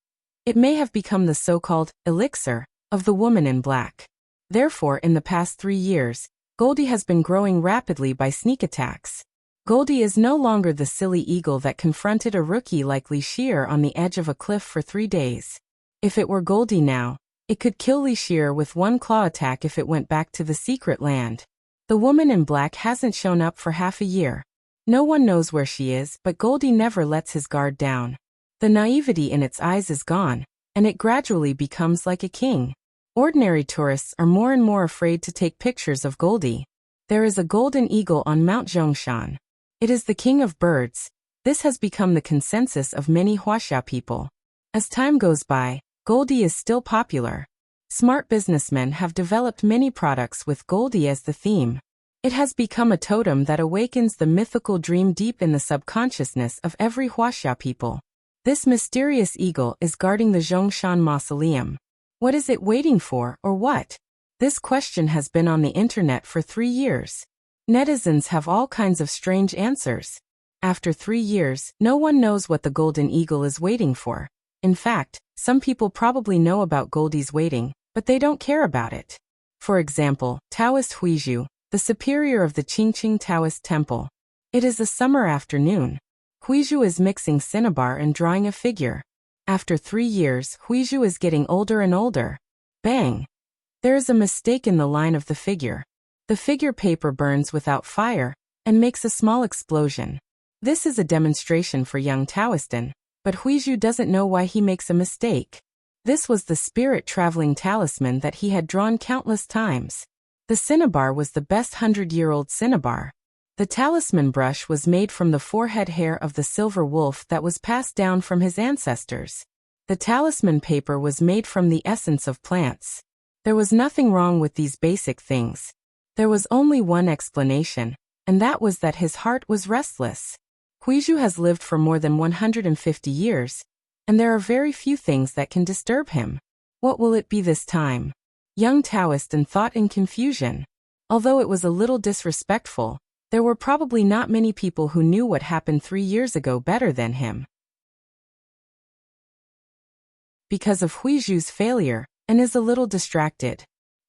it may have become the so-called elixir of the woman in black. Therefore, in the past 3 years, Goldie has been growing rapidly by sneak attacks. Goldie is no longer the silly eagle that confronted a rookie like Li Xier on the edge of a cliff for 3 days. If it were Goldie now, it could kill Li Xier with one claw attack if it went back to the secret land. The woman in black hasn't shown up for half a year. No one knows where she is, but Goldie never lets his guard down. The naivety in its eyes is gone, and it gradually becomes like a king. Ordinary tourists are more and more afraid to take pictures of Goldie. There is a golden eagle on Mount Zhongshan. It is the king of birds. This has become the consensus of many Wuxia people. As time goes by, Goldie is still popular. Smart businessmen have developed many products with Goldie as the theme. It has become a totem that awakens the mythical dream deep in the subconsciousness of every Wuxia people. This mysterious eagle is guarding the Zhongshan Mausoleum. What is it waiting for, or what? This question has been on the internet for 3 years. Netizens have all kinds of strange answers. After 3 years, no one knows what the golden eagle is waiting for. In fact, some people probably know about Goldie's waiting, but they don't care about it. For example, Taoist Huizhu, the superior of the Qingqing Taoist temple. It is a summer afternoon. Huizhu is mixing cinnabar and drawing a figure. After 3 years, Huizhu is getting older and older. Bang! There is a mistake in the line of the figure. The figure paper burns without fire and makes a small explosion. This is a demonstration for young Taoistan, but Huizhu doesn't know why he makes a mistake. This was the spirit traveling talisman that he had drawn countless times. The cinnabar was the best 100-year-old cinnabar. The talisman brush was made from the forehead hair of the silver wolf that was passed down from his ancestors. The talisman paper was made from the essence of plants. There was nothing wrong with these basic things. There was only one explanation, and that was that his heart was restless. Huizhu has lived for more than 150 years, and there are very few things that can disturb him. What will it be this time? Young Taoistan thought in confusion. Although it was a little disrespectful, there were probably not many people who knew what happened 3 years ago better than him. Because of Huizhu's failure, and is a little distracted.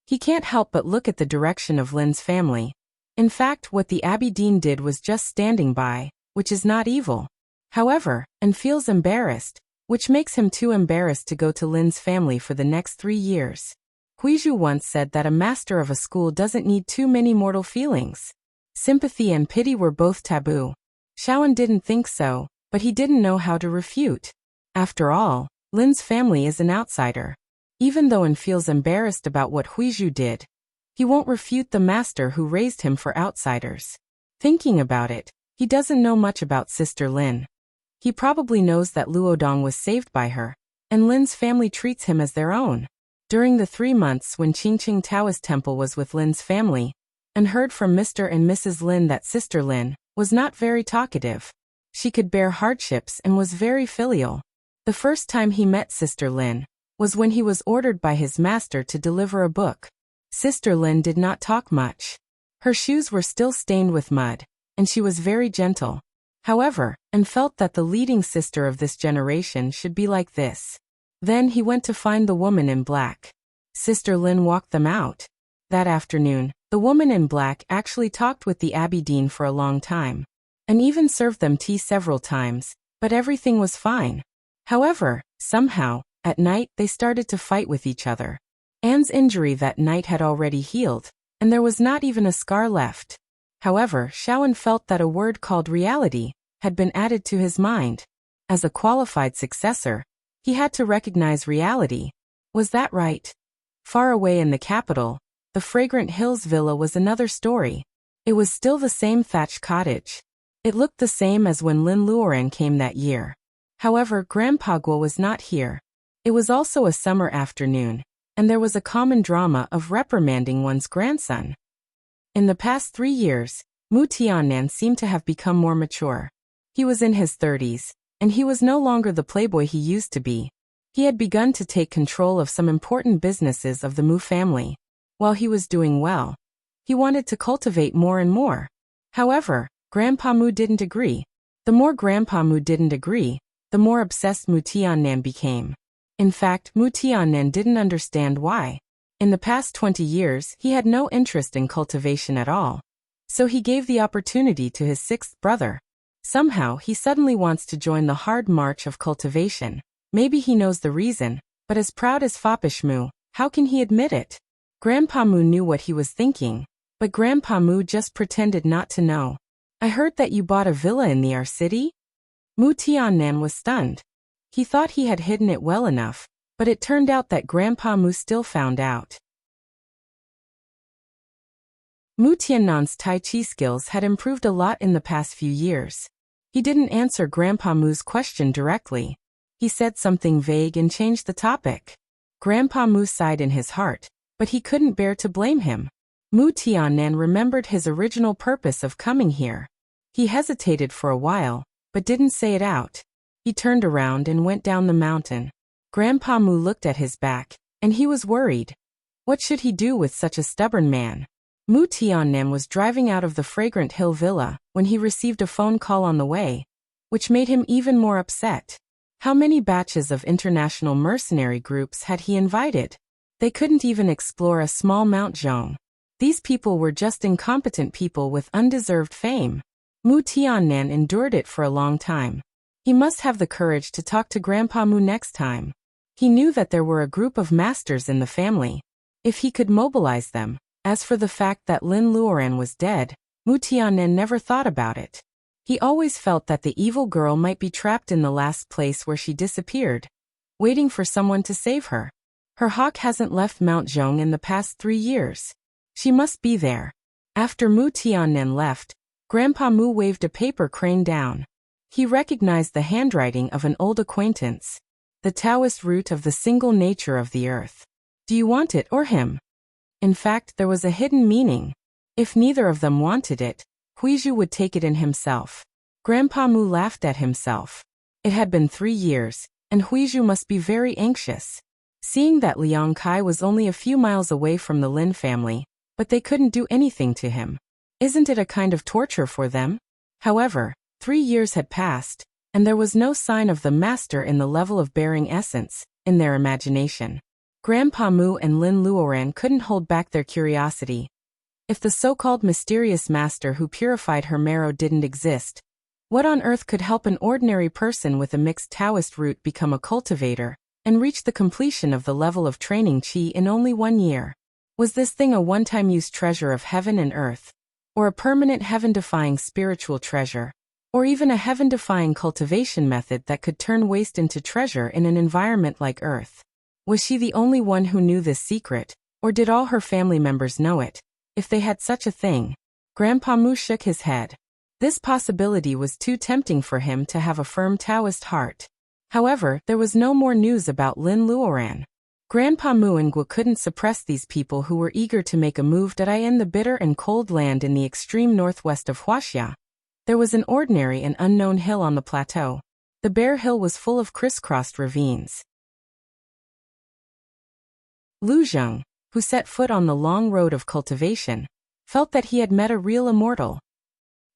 He can't help but look at the direction of Lin's family. In fact, what the Abbey Dean did was just standing by, which is not evil. However, and feels embarrassed, which makes him too embarrassed to go to Lin's family for the next 3 years. Huizhu once said that a master of a school doesn't need too many mortal feelings. Sympathy and pity were both taboo. Shaoan didn't think so, but he didn't know how to refute. After all, Lin's family is an outsider. Even though An feels embarrassed about what Huizhu did, he won't refute the master who raised him for outsiders. Thinking about it, he doesn't know much about Sister Lin. He probably knows that Luodong was saved by her, and Lin's family treats him as their own. During the 3 months when Qingqing Taoist Temple was with Lin's family, and heard from Mr. and Mrs. Lin that Sister Lin was not very talkative. She could bear hardships and was very filial. The first time he met Sister Lin was when he was ordered by his master to deliver a book. Sister Lin did not talk much. Her shoes were still stained with mud, and she was very gentle. However, An felt that the leading sister of this generation should be like this. Then he went to find the woman in black. Sister Lin walked them out. That afternoon, The woman in black actually talked with the Abbey Dean for a long time, and even served them tea several times, but everything was fine. However, somehow, at night they started to fight with each other. Anne's injury that night had already healed, and there was not even a scar left. However, Shaowen felt that a word called reality had been added to his mind. As a qualified successor, he had to recognize reality. Was that right? Far away in the capital, the Fragrant Hills villa was another story. It was still the same thatched cottage. It looked the same as when Lin Luoran came that year. However, Grandpa Guo was not here. It was also a summer afternoon, and there was a common drama of reprimanding one's grandson. In the past 3 years, Mu Tiannan seemed to have become more mature. He was in his 30s, and he was no longer the playboy he used to be. He had begun to take control of some important businesses of the Mu family. While he was doing well, he wanted to cultivate more and more. However, Grandpa Mu didn't agree. The more Grandpa Mu didn't agree, the more obsessed Mu Tiannan became. In fact, Mu Tiannan didn't understand why. In the past 20 years, he had no interest in cultivation at all. So he gave the opportunity to his 6th brother. Somehow, he suddenly wants to join the hard march of cultivation. Maybe he knows the reason, but as proud as foppish Mu, how can he admit it? Grandpa Mu knew what he was thinking, but Grandpa Mu just pretended not to know. I heard that you bought a villa in the city? Mu Tiannan was stunned. He thought he had hidden it well enough, but it turned out that Grandpa Mu still found out. Mu Tiannan's Tai Chi skills had improved a lot in the past few years. He didn't answer Grandpa Mu's question directly. He said something vague and changed the topic. Grandpa Mu sighed in his heart, but he couldn't bear to blame him. Mu Tiannan remembered his original purpose of coming here. He hesitated for a while, but didn't say it out. He turned around and went down the mountain. Grandpa Mu looked at his back, and he was worried. What should he do with such a stubborn man? Mu Tiannan was driving out of the Fragrant Hill Villa when he received a phone call on the way, which made him even more upset. How many batches of international mercenary groups had he invited? They couldn't even explore a small Mount Zhong. These people were just incompetent people with undeserved fame. Mu Tiannan endured it for a long time. He must have the courage to talk to Grandpa Mu next time. He knew that there were a group of masters in the family. If he could mobilize them. As for the fact that Lin Luoran was dead, Mu Tiannan never thought about it. He always felt that the evil girl might be trapped in the last place where she disappeared, waiting for someone to save her. Her hawk hasn't left Mount Zhong in the past 3 years. She must be there. After Mu Tiannan left, Grandpa Mu waved a paper crane down. He recognized the handwriting of an old acquaintance. The Taoist root of the single nature of the earth. Do you want it or him? In fact, there was a hidden meaning. If neither of them wanted it, Huizhu would take it in himself. Grandpa Mu laughed at himself. It had been 3 years, and Huizhu must be very anxious. Seeing that Liang Kai was only a few miles away from the Lin family, but they couldn't do anything to him. Isn't it a kind of torture for them? However, 3 years had passed, and there was no sign of the master in the level of bearing essence, in their imagination. Grandpa Mu and Lin Luoran couldn't hold back their curiosity. If the so-called mysterious master who purified her marrow didn't exist, what on earth could help an ordinary person with a mixed Taoist root become a cultivator, and reach the completion of the level of training Qi in only 1 year? Was this thing a one-time use treasure of heaven and earth? Or a permanent heaven-defying spiritual treasure? Or even a heaven-defying cultivation method that could turn waste into treasure in an environment like Earth? Was she the only one who knew this secret, or did all her family members know it? If they had such a thing. Grandpa Mu shook his head. This possibility was too tempting for him to have a firm Taoist heart. However, there was no more news about Lin Luoran. Grandpa Mu and Guo couldn't suppress these people who were eager to make a move in the bitter and cold land in the extreme northwest of Wuxia. There was an ordinary and unknown hill on the plateau. The bare hill was full of crisscrossed ravines. Lu Zheng, who set foot on the long road of cultivation, felt that he had met a real immortal.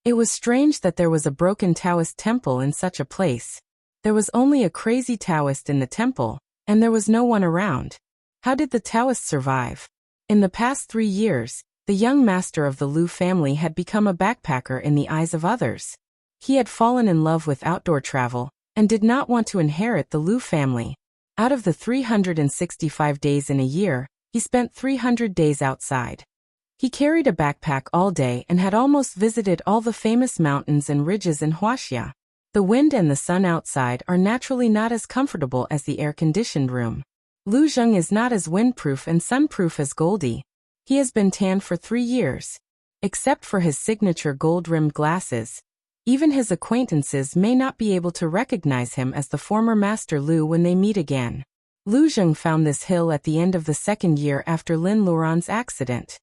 It was strange that there was a broken Taoist temple in such a place. There was only a crazy Taoist in the temple, and there was no one around. How did the Taoists survive? In the past 3 years, The young master of the Liu family had become a backpacker in the eyes of others. He had fallen in love with outdoor travel and did not want to inherit the Liu family. Out of the 365 days in a year, he spent 300 days outside. He carried a backpack all day and had almost visited all the famous mountains and ridges in Wuxia. The wind and the sun outside are naturally not as comfortable as the air-conditioned room. Lu Zheng is not as windproof and sunproof as Goldie. He has been tanned for 3 years. Except for his signature gold-rimmed glasses, even his acquaintances may not be able to recognize him as the former Master Lu when they meet again. Lu Zheng found this hill at the end of the 2nd year after Lin Luoran's accident.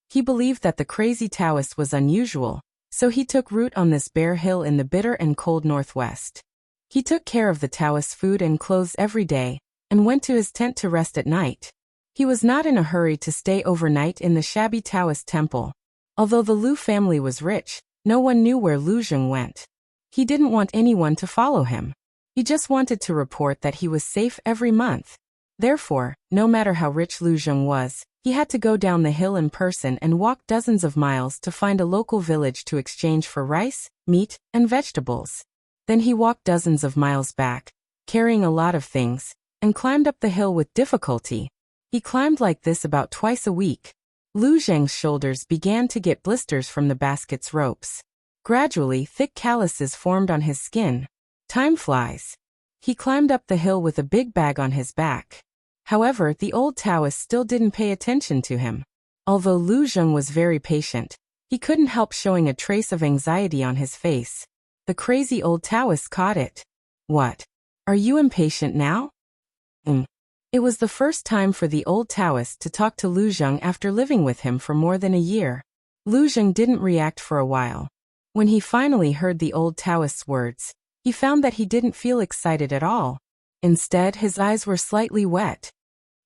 He believed that the crazy Taoist was unusual, so he took root on this bare hill in the bitter and cold northwest. He took care of the Taoist's food and clothes every day, and went to his tent to rest at night. He was not in a hurry to stay overnight in the shabby Taoist temple. Although the Liu family was rich, no one knew where Lu Zheng went. He didn't want anyone to follow him. He just wanted to report that he was safe every month. Therefore, no matter how rich Lu Zheng was, he had to go down the hill in person and walk dozens of miles to find a local village to exchange for rice, meat, and vegetables. Then he walked dozens of miles back, carrying a lot of things, and climbed up the hill with difficulty. He climbed like this about twice a week. Lu Zheng's shoulders began to get blisters from the basket's ropes. Gradually, thick calluses formed on his skin. Time flies. He climbed up the hill with a big bag on his back. However, the old Taoist still didn't pay attention to him. Although Lu Zheng was very patient, he couldn't help showing a trace of anxiety on his face. The crazy old Taoist caught it. "What? Are you impatient now?" It was the first time for the old Taoist to talk to Lu Zheng after living with him for more than a year. Lu Zheng didn't react for a while. When he finally heard the old Taoist's words, he found that he didn't feel excited at all. Instead, his eyes were slightly wet.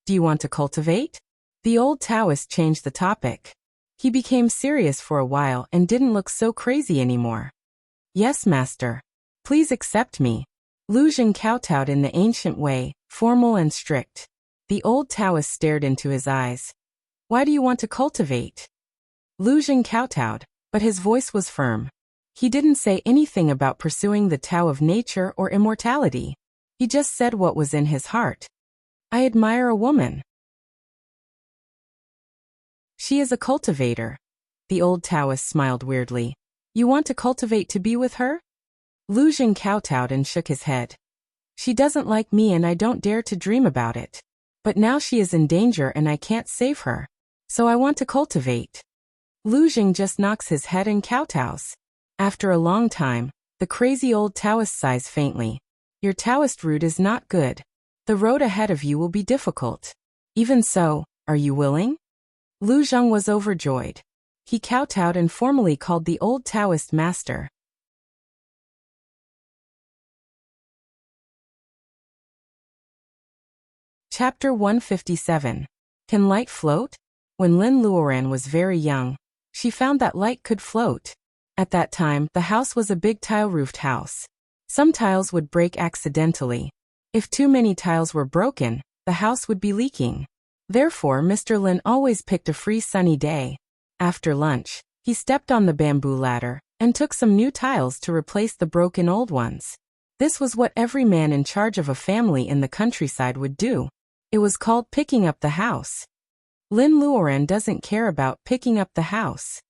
"Do you want to cultivate?" The old Taoist changed the topic. He became serious for a while and didn't look so crazy anymore. "Yes, master. Please accept me." Lu Zheng kowtowed in the ancient way, formal and strict. The old Taoist stared into his eyes. "Why do you want to cultivate?" Lu Zheng kowtowed, but his voice was firm. He didn't say anything about pursuing the Tao of nature or immortality. He just said what was in his heart. "I admire a woman. She is a cultivator." The old Taoist smiled weirdly. "You want to cultivate to be with her?" Lu Zheng kowtowed and shook his head. "She doesn't like me and I don't dare to dream about it. But now she is in danger and I can't save her. So I want to cultivate." Lu Zheng just knocks his head and kowtows. After a long time, the crazy old Taoist sighs faintly. "Your Taoist route is not good. The road ahead of you will be difficult. Even so, are you willing?" Lu Zheng was overjoyed. He kowtowed and formally called the old Taoist master. Chapter 157. Can light float? When Lin Luoran was very young, she found that light could float. At that time, the house was a big tile-roofed house. Some tiles would break accidentally. If too many tiles were broken, the house would be leaking. Therefore, Mr. Lin always picked a free sunny day. After lunch, he stepped on the bamboo ladder and took some new tiles to replace the broken old ones. This was what every man in charge of a family in the countryside would do. It was called picking up the house. Lin Luoran doesn't care about picking up the house.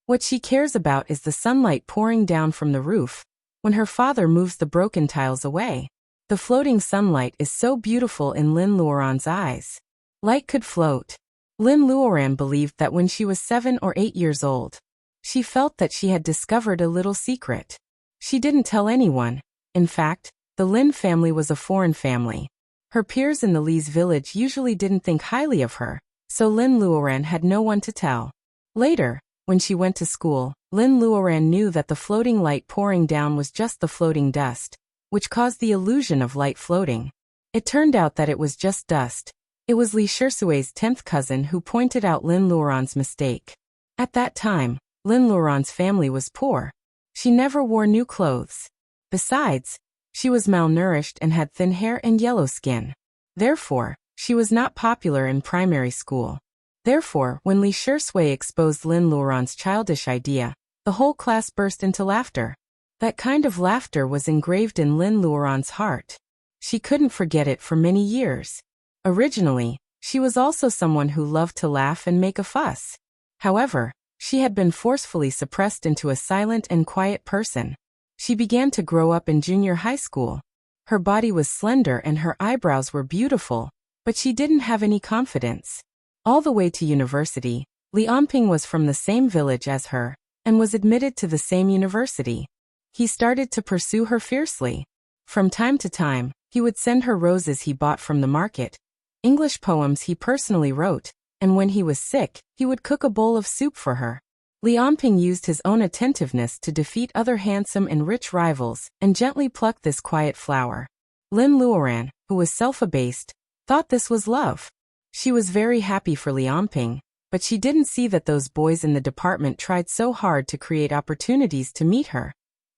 What she cares about is the sunlight pouring down from the roof when her father moves the broken tiles away. The floating sunlight is so beautiful in Lin Luoran's eyes. Light could float. Lin Luoran believed that when she was 7 or 8 years old, she felt that she had discovered a little secret. She didn't tell anyone. In fact, the Lin family was a foreign family. Her peers in the Li's village usually didn't think highly of her, so Lin Luoran had no one to tell. Later, when she went to school, Lin Luoran knew that the floating light pouring down was just the floating dust, which caused the illusion of light floating. It turned out that it was just dust. It was Li Shirsui's 10th cousin who pointed out Lin Luoran's mistake. At that time, Lin Luoran's family was poor. She never wore new clothes. Besides, she was malnourished and had thin hair and yellow skin. Therefore, she was not popular in primary school. Therefore, when Li Shisui exposed Lin Luoran's childish idea, the whole class burst into laughter. That kind of laughter was engraved in Lin Luoran's heart. She couldn't forget it for many years. Originally, she was also someone who loved to laugh and make a fuss. However, she had been forcefully suppressed into a silent and quiet person. She began to grow up in junior high school. Her body was slender and her eyebrows were beautiful, but she didn't have any confidence. All the way to university, Li Onping was from the same village as her, and was admitted to the same university. He started to pursue her fiercely. From time to time, he would send her roses he bought from the market, English poems he personally wrote, and when he was sick, he would cook a bowl of soup for her. Li Onping used his own attentiveness to defeat other handsome and rich rivals, and gently plucked this quiet flower. Lin Luoran, who was self-abased, thought this was love. She was very happy for Li Onping, but she didn't see that those boys in the department tried so hard to create opportunities to meet her.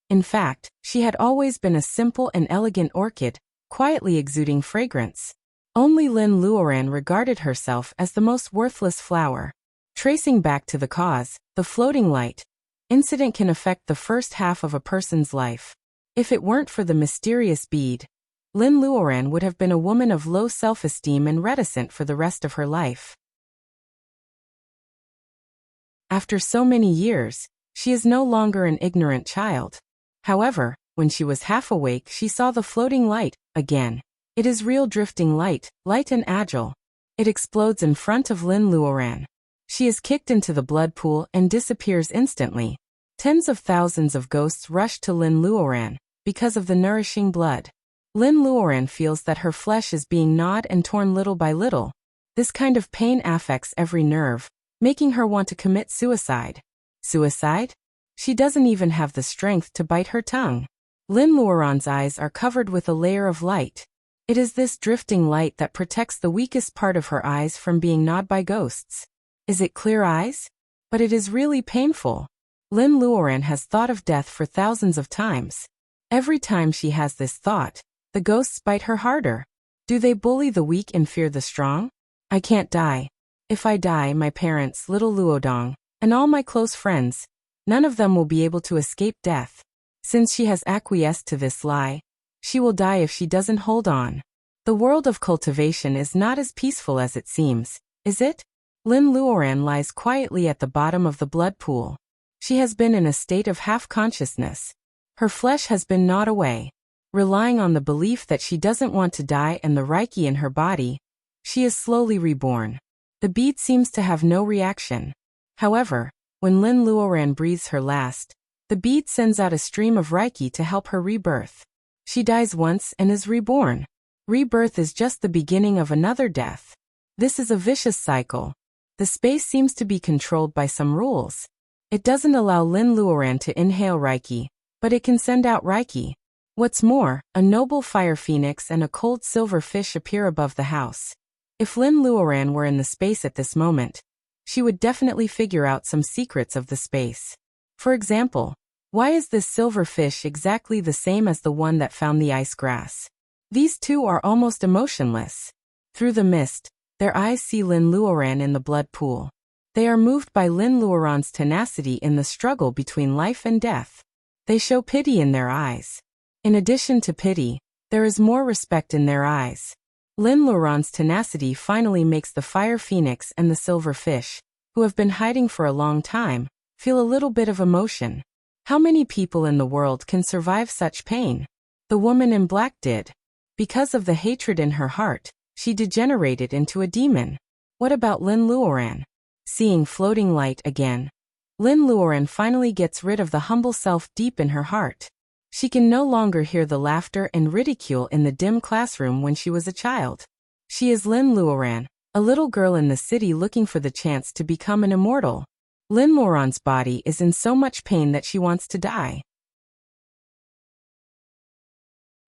In fact, she had always been a simple and elegant orchid, quietly exuding fragrance. Only Lin Luoran regarded herself as the most worthless flower. Tracing back to the cause, the floating light incident can affect the first half of a person's life. If it weren't for the mysterious bead, Lin Luoran would have been a woman of low self-esteem and reticent for the rest of her life. After so many years, she is no longer an ignorant child. However, when she was half awake, she saw the floating light again. It is real drifting light, light and agile. It explodes in front of Lin Luoran. She is kicked into the blood pool and disappears instantly. Tens of thousands of ghosts rush to Lin Luoran because of the nourishing blood. Lin Luoran feels that her flesh is being gnawed and torn little by little. This kind of pain affects every nerve, making her want to commit suicide. Suicide? She doesn't even have the strength to bite her tongue. Lin Luoran's eyes are covered with a layer of light. It is this drifting light that protects the weakest part of her eyes from being gnawed by ghosts. Is it clear eyes? But it is really painful. Lin Luoran has thought of death for thousands of times. Every time she has this thought, the ghosts bite her harder. Do they bully the weak and fear the strong? I can't die. If I die, my parents, little Luodong, and all my close friends, none of them will be able to escape death. Since she has acquiesced to this lie, she will die if she doesn't hold on. The world of cultivation is not as peaceful as it seems, is it? Lin Luoran lies quietly at the bottom of the blood pool. She has been in a state of half-consciousness. Her flesh has been gnawed away. Relying on the belief that she doesn't want to die and the Reiki in her body, she is slowly reborn. The bead seems to have no reaction. However, when Lin Luoran breathes her last, the bead sends out a stream of Reiki to help her rebirth. She dies once and is reborn. Rebirth is just the beginning of another death. This is a vicious cycle. The space seems to be controlled by some rules. It doesn't allow Lin Luoran to inhale Reiki, but it can send out Reiki. What's more, a noble fire phoenix and a cold silver fish appear above the house. If Lin Luoran were in the space at this moment, she would definitely figure out some secrets of the space. For example, why is this silver fish exactly the same as the one that found the ice grass? These two are almost emotionless. Through the mist, their eyes see Lin Luoran in the blood pool. They are moved by Lin Luoran's tenacity in the struggle between life and death. They show pity in their eyes. In addition to pity, there is more respect in their eyes. Lin Luoran's tenacity finally makes the fire phoenix and the silver fish, who have been hiding for a long time, feel a little bit of emotion. How many people in the world can survive such pain? The woman in black did. Because of the hatred in her heart, she degenerated into a demon. What about Lin Luoran? Seeing floating light again, Lin Luoran finally gets rid of the humble self deep in her heart. She can no longer hear the laughter and ridicule in the dim classroom when she was a child. She is Lin Luoran, a little girl in the city looking for the chance to become an immortal. Lin Luoran's body is in so much pain that she wants to die.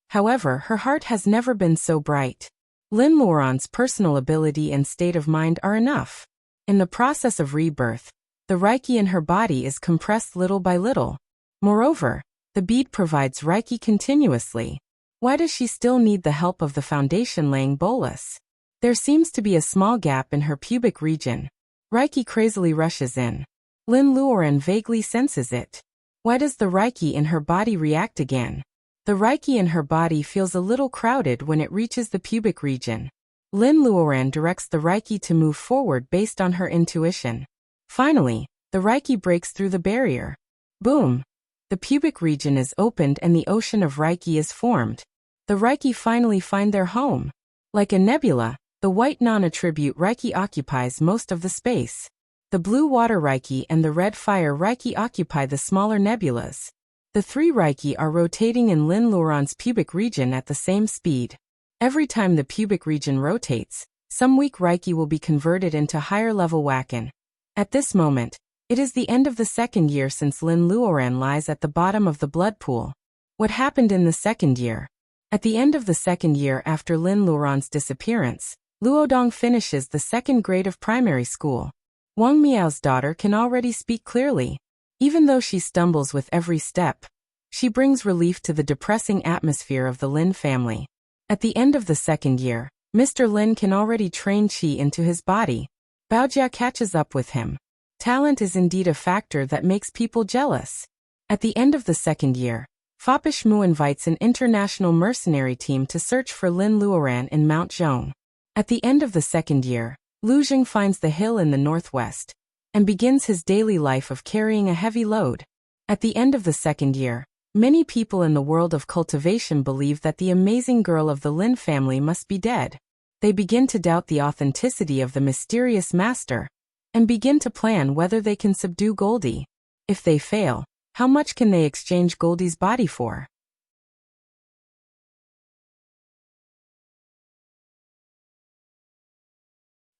However, her heart has never been so bright. Lin Luoran's personal ability and state of mind are enough. In the process of rebirth, the Reiki in her body is compressed little by little. Moreover, the bead provides Reiki continuously. Why does she still need the help of the foundation-laying bolus? There seems to be a small gap in her pubic region. Reiki crazily rushes in. Lin Luoren vaguely senses it. Why does the Reiki in her body react again? The Reiki in her body feels a little crowded when it reaches the pubic region. Lin Luoren directs the Reiki to move forward based on her intuition. Finally, the Reiki breaks through the barrier. Boom! The pubic region is opened and the ocean of Reiki is formed. The Reiki finally find their home. Like a nebula, the white non-attribute Reiki occupies most of the space. The blue water Reiki and the red fire Reiki occupy the smaller nebulas. The three Reiki are rotating in Lin Luoren's pubic region at the same speed. Every time the pubic region rotates, some weak Reiki will be converted into higher-level Wakan. At this moment, it is the end of the second year since Lin Luoren lies at the bottom of the blood pool. What happened in the second year? At the end of the second year after Lin Luoren's disappearance, Luodong finishes the second grade of primary school. Wang Miao's daughter can already speak clearly. Even though she stumbles with every step, she brings relief to the depressing atmosphere of the Lin family. At the end of the second year, Mr. Lin can already train qi into his body. Baojia catches up with him. Talent is indeed a factor that makes people jealous. At the end of the second year, Fopish Mu invites an international mercenary team to search for Lin Luoren in Mount Zhong. At the end of the second year, Lu Jing finds the hill in the northwest and begins his daily life of carrying a heavy load. At the end of the second year, many people in the world of cultivation believe that the amazing girl of the Lin family must be dead. They begin to doubt the authenticity of the mysterious master and begin to plan whether they can subdue Goldie. If they fail, how much can they exchange Goldie's body for?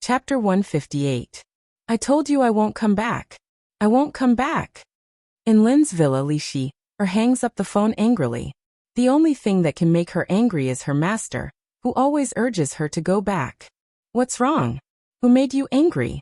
Chapter 158. I told you I won't come back. I won't come back. In Lin's villa, Li Shi hangs up the phone angrily. The only thing that can make her angry is her master, who always urges her to go back. What's wrong? Who made you angry?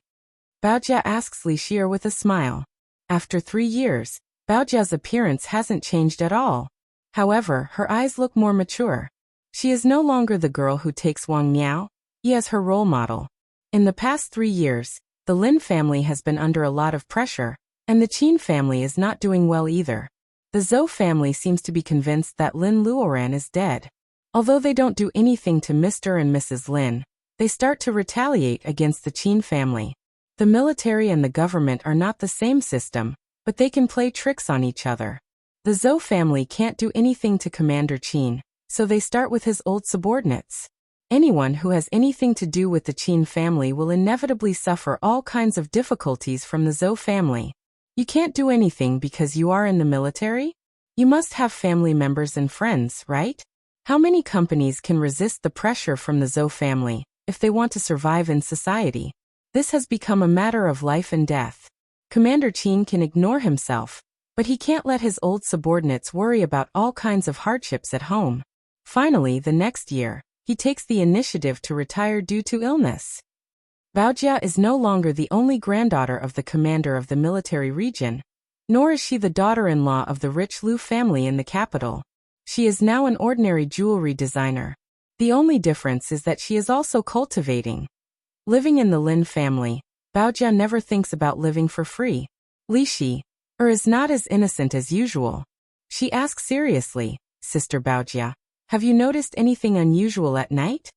Baojia asks Li Shi with a smile. After 3 years, Baojia's appearance hasn't changed at all. However, her eyes look more mature. She is no longer the girl who takes Wang Miao as her role model. In the past 3 years, the Lin family has been under a lot of pressure, and the Qin family is not doing well either. The Zhou family seems to be convinced that Lin Luoren is dead. Although they don't do anything to Mr. and Mrs. Lin, they start to retaliate against the Qin family. The military and the government are not the same system, but they can play tricks on each other. The Zhou family can't do anything to Commander Qin, so they start with his old subordinates. Anyone who has anything to do with the Qin family will inevitably suffer all kinds of difficulties from the Zhou family. You can't do anything because you are in the military? You must have family members and friends, right? How many companies can resist the pressure from the Zhou family if they want to survive in society? This has become a matter of life and death. Commander Qin can ignore himself, but he can't let his old subordinates worry about all kinds of hardships at home. Finally, the next year, he takes the initiative to retire due to illness. Baojia is no longer the only granddaughter of the commander of the military region, nor is she the daughter-in-law of the rich Lu family in the capital. She is now an ordinary jewelry designer. The only difference is that she is also cultivating. Living in the Lin family, Baojia never thinks about living for free. Li Shi is not as innocent as usual. She asks seriously, Sister Baojia, have you noticed anything unusual at night?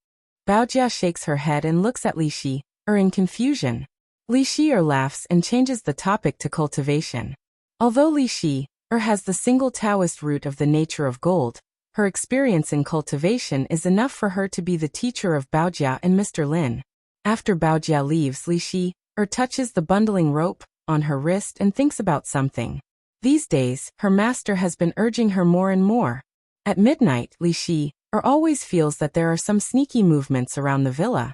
Baojia shakes her head and looks at Li Shi in confusion. Li Shi laughs and changes the topic to cultivation. Although Li Shi has the single Taoist root of the nature of gold, her experience in cultivation is enough for her to be the teacher of Baojia and Mr. Lin. After Baojia leaves, Li Shi touches the bundling rope on her wrist and thinks about something. These days, her master has been urging her more and more. At midnight, Li Shi always feels that there are some sneaky movements around the villa.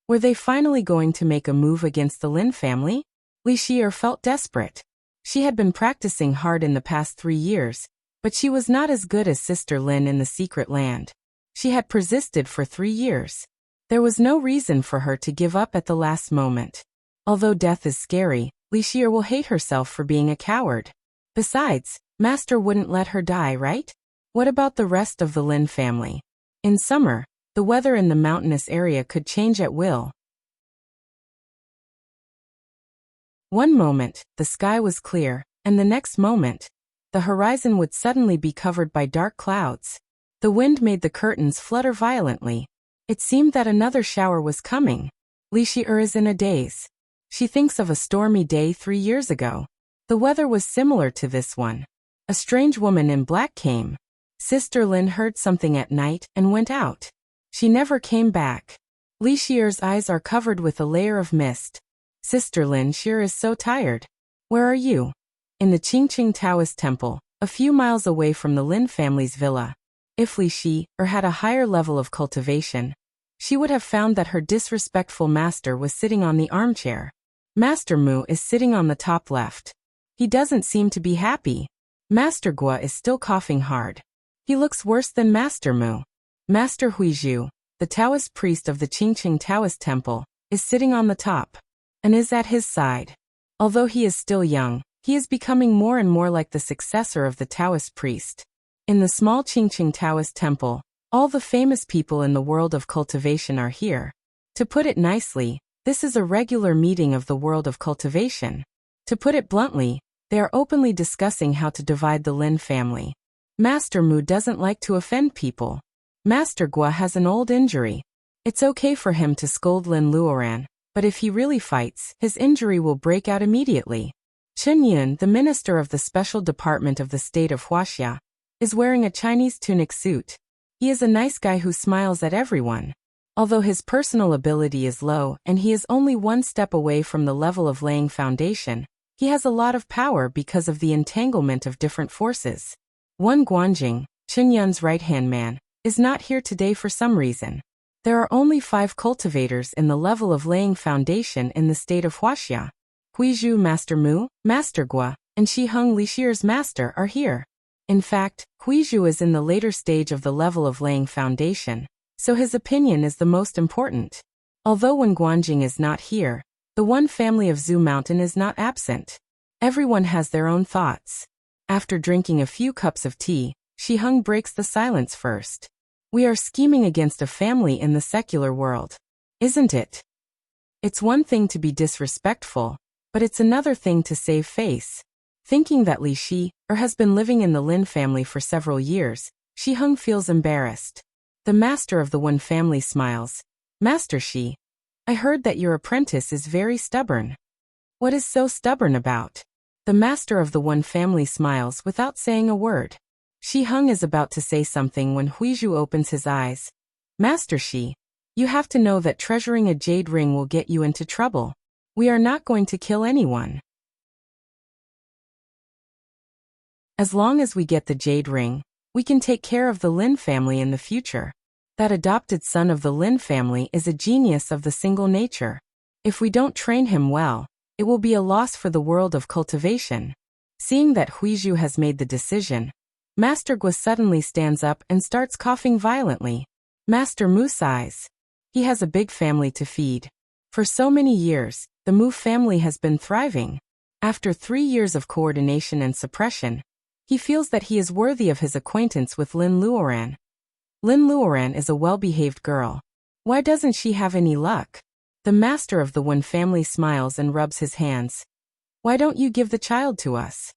Were they finally going to make a move against the Lin family? Li Shi felt desperate. She had been practicing hard in the past 3 years, but she was not as good as Sister Lin in the secret land. She had persisted for 3 years. There was no reason for her to give up at the last moment. Although death is scary, Li Shi will hate herself for being a coward. Besides, Master wouldn't let her die, right? What about the rest of the Lin family? In summer, the weather in the mountainous area could change at will. One moment, the sky was clear, and the next moment, the horizon would suddenly be covered by dark clouds. The wind made the curtains flutter violently. It seemed that another shower was coming. Li Shi'er is in a daze. She thinks of a stormy day 3 years ago. The weather was similar to this one. A strange woman in black came. Sister Lin heard something at night and went out. She never came back. Li Shi'er's eyes are covered with a layer of mist. Sister Lin Shi'er is so tired. Where are you? In the Qingqing Taoist temple, a few miles away from the Lin family's villa. If Li Shi'er had a higher level of cultivation, she would have found that her disrespectful master was sitting on the armchair. Master Mu is sitting on the top left. He doesn't seem to be happy. Master Gua is still coughing hard. He looks worse than Master Mu. Master Huizhu, the Taoist priest of the Qingqing Taoist temple, is sitting on the top and is at his side. Although he is still young, he is becoming more and more like the successor of the Taoist priest. In the small Qingqing Taoist temple, all the famous people in the world of cultivation are here. To put it nicely, this is a regular meeting of the world of cultivation. To put it bluntly, they are openly discussing how to divide the Lin family. Master Mu doesn't like to offend people. Master Gua has an old injury. It's okay for him to scold Lin Luoran, but if he really fights, his injury will break out immediately. Chen Yun, the minister of the special department of the state of Wuxia, is wearing a Chinese tunic suit. He is a nice guy who smiles at everyone. Although his personal ability is low and he is only one step away from the level of laying foundation, he has a lot of power because of the entanglement of different forces. One Guanjing, Chen Yun's right-hand man, is not here today for some reason. There are only 5 cultivators in the level of laying foundation in the state of Wuxia. Huizhu Master Mu, Master Gua, and Shiheng Li Shi'er's master are here. In fact, Huizhu is in the later stage of the level of laying foundation, so his opinion is the most important. Although when Guanjing is not here, the one family of Zhu Mountain is not absent. Everyone has their own thoughts. After drinking a few cups of tea, Shiheng breaks the silence first. We are scheming against a family in the secular world, isn't it? It's one thing to be disrespectful, but it's another thing to save face. Thinking that Li Shi'er has been living in the Lin family for several years, Shiheng feels embarrassed. The master of the Wen family smiles. Master Shi, I heard that your apprentice is very stubborn. What is so stubborn about? The master of the Wen family smiles without saying a word. Shiheng is about to say something when Huizhu opens his eyes. Master Shi, you have to know that treasuring a jade ring will get you into trouble. We are not going to kill anyone. As long as we get the jade ring, we can take care of the Lin family in the future. That adopted son of the Lin family is a genius of the single nature. If we don't train him well, it will be a loss for the world of cultivation. Seeing that Huizhu has made the decision, Master Gua suddenly stands up and starts coughing violently. Master Mu sighs. He has a big family to feed. For so many years, the Mu family has been thriving. After 3 years of coordination and suppression, he feels that he is worthy of his acquaintance with Lin Luoran. Lin Luoran is a well-behaved girl. Why doesn't she have any luck? The master of the Wen family smiles and rubs his hands. Why don't you give the child to us?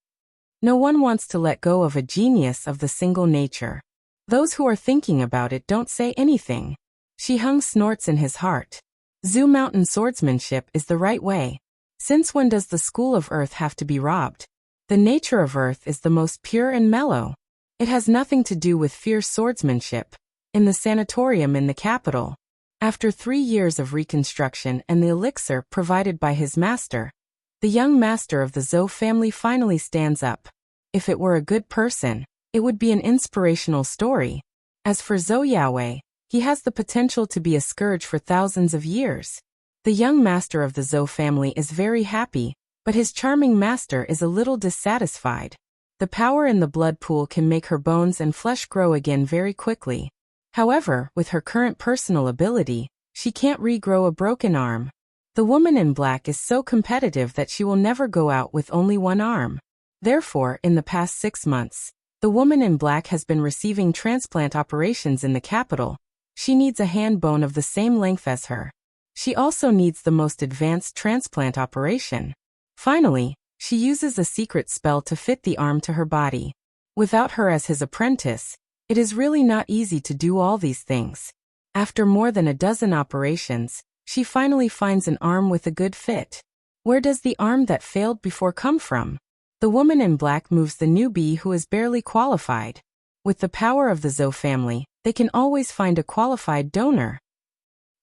No one wants to let go of a genius of the single nature. Those who are thinking about it don't say anything. Shiheng snorts in his heart. Zhu Mountain swordsmanship is the right way. Since when does the school of earth have to be robbed? The nature of earth is the most pure and mellow. It has nothing to do with fierce swordsmanship. In the sanatorium in the capital, after 3 years of reconstruction and the elixir provided by his master, the young master of the Zhou family finally stands up. If it were a good person, it would be an inspirational story. As for Zhou Yaowei, he has the potential to be a scourge for thousands of years. The young master of the Zhou family is very happy, but his charming master is a little dissatisfied. The power in the blood pool can make her bones and flesh grow again very quickly. However, with her current personal ability, she can't regrow a broken arm. The woman in black is so competitive that she will never go out with only one arm. Therefore, in the past 6 months, the woman in black has been receiving transplant operations in the capital. She needs a hand bone of the same length as her. She also needs the most advanced transplant operation. Finally, she uses a secret spell to fit the arm to her body. Without her as his apprentice, it is really not easy to do all these things. After more than a dozen operations, she finally finds an arm with a good fit. Where does the arm that failed before come from? The woman in black moves the newbie who is barely qualified. With the power of the Zhou family, they can always find a qualified donor.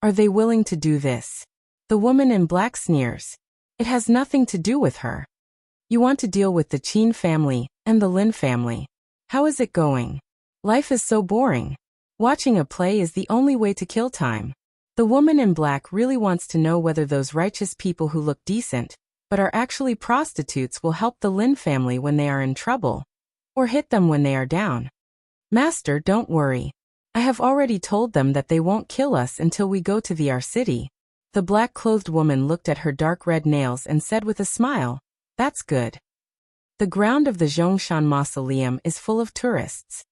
Are they willing to do this? The woman in black sneers. It has nothing to do with her. You want to deal with the Qin family and the Lin family. How is it going? Life is so boring. Watching a play is the only way to kill time. The woman in black really wants to know whether those righteous people who look decent, but are actually prostitutes will help the Lin family when they are in trouble, or hit them when they are down. Master, don't worry. I have already told them that they won't kill us until we go to our city. The black-clothed woman looked at her dark red nails and said with a smile, "That's good." The ground of the Zhongshan Mausoleum is full of tourists.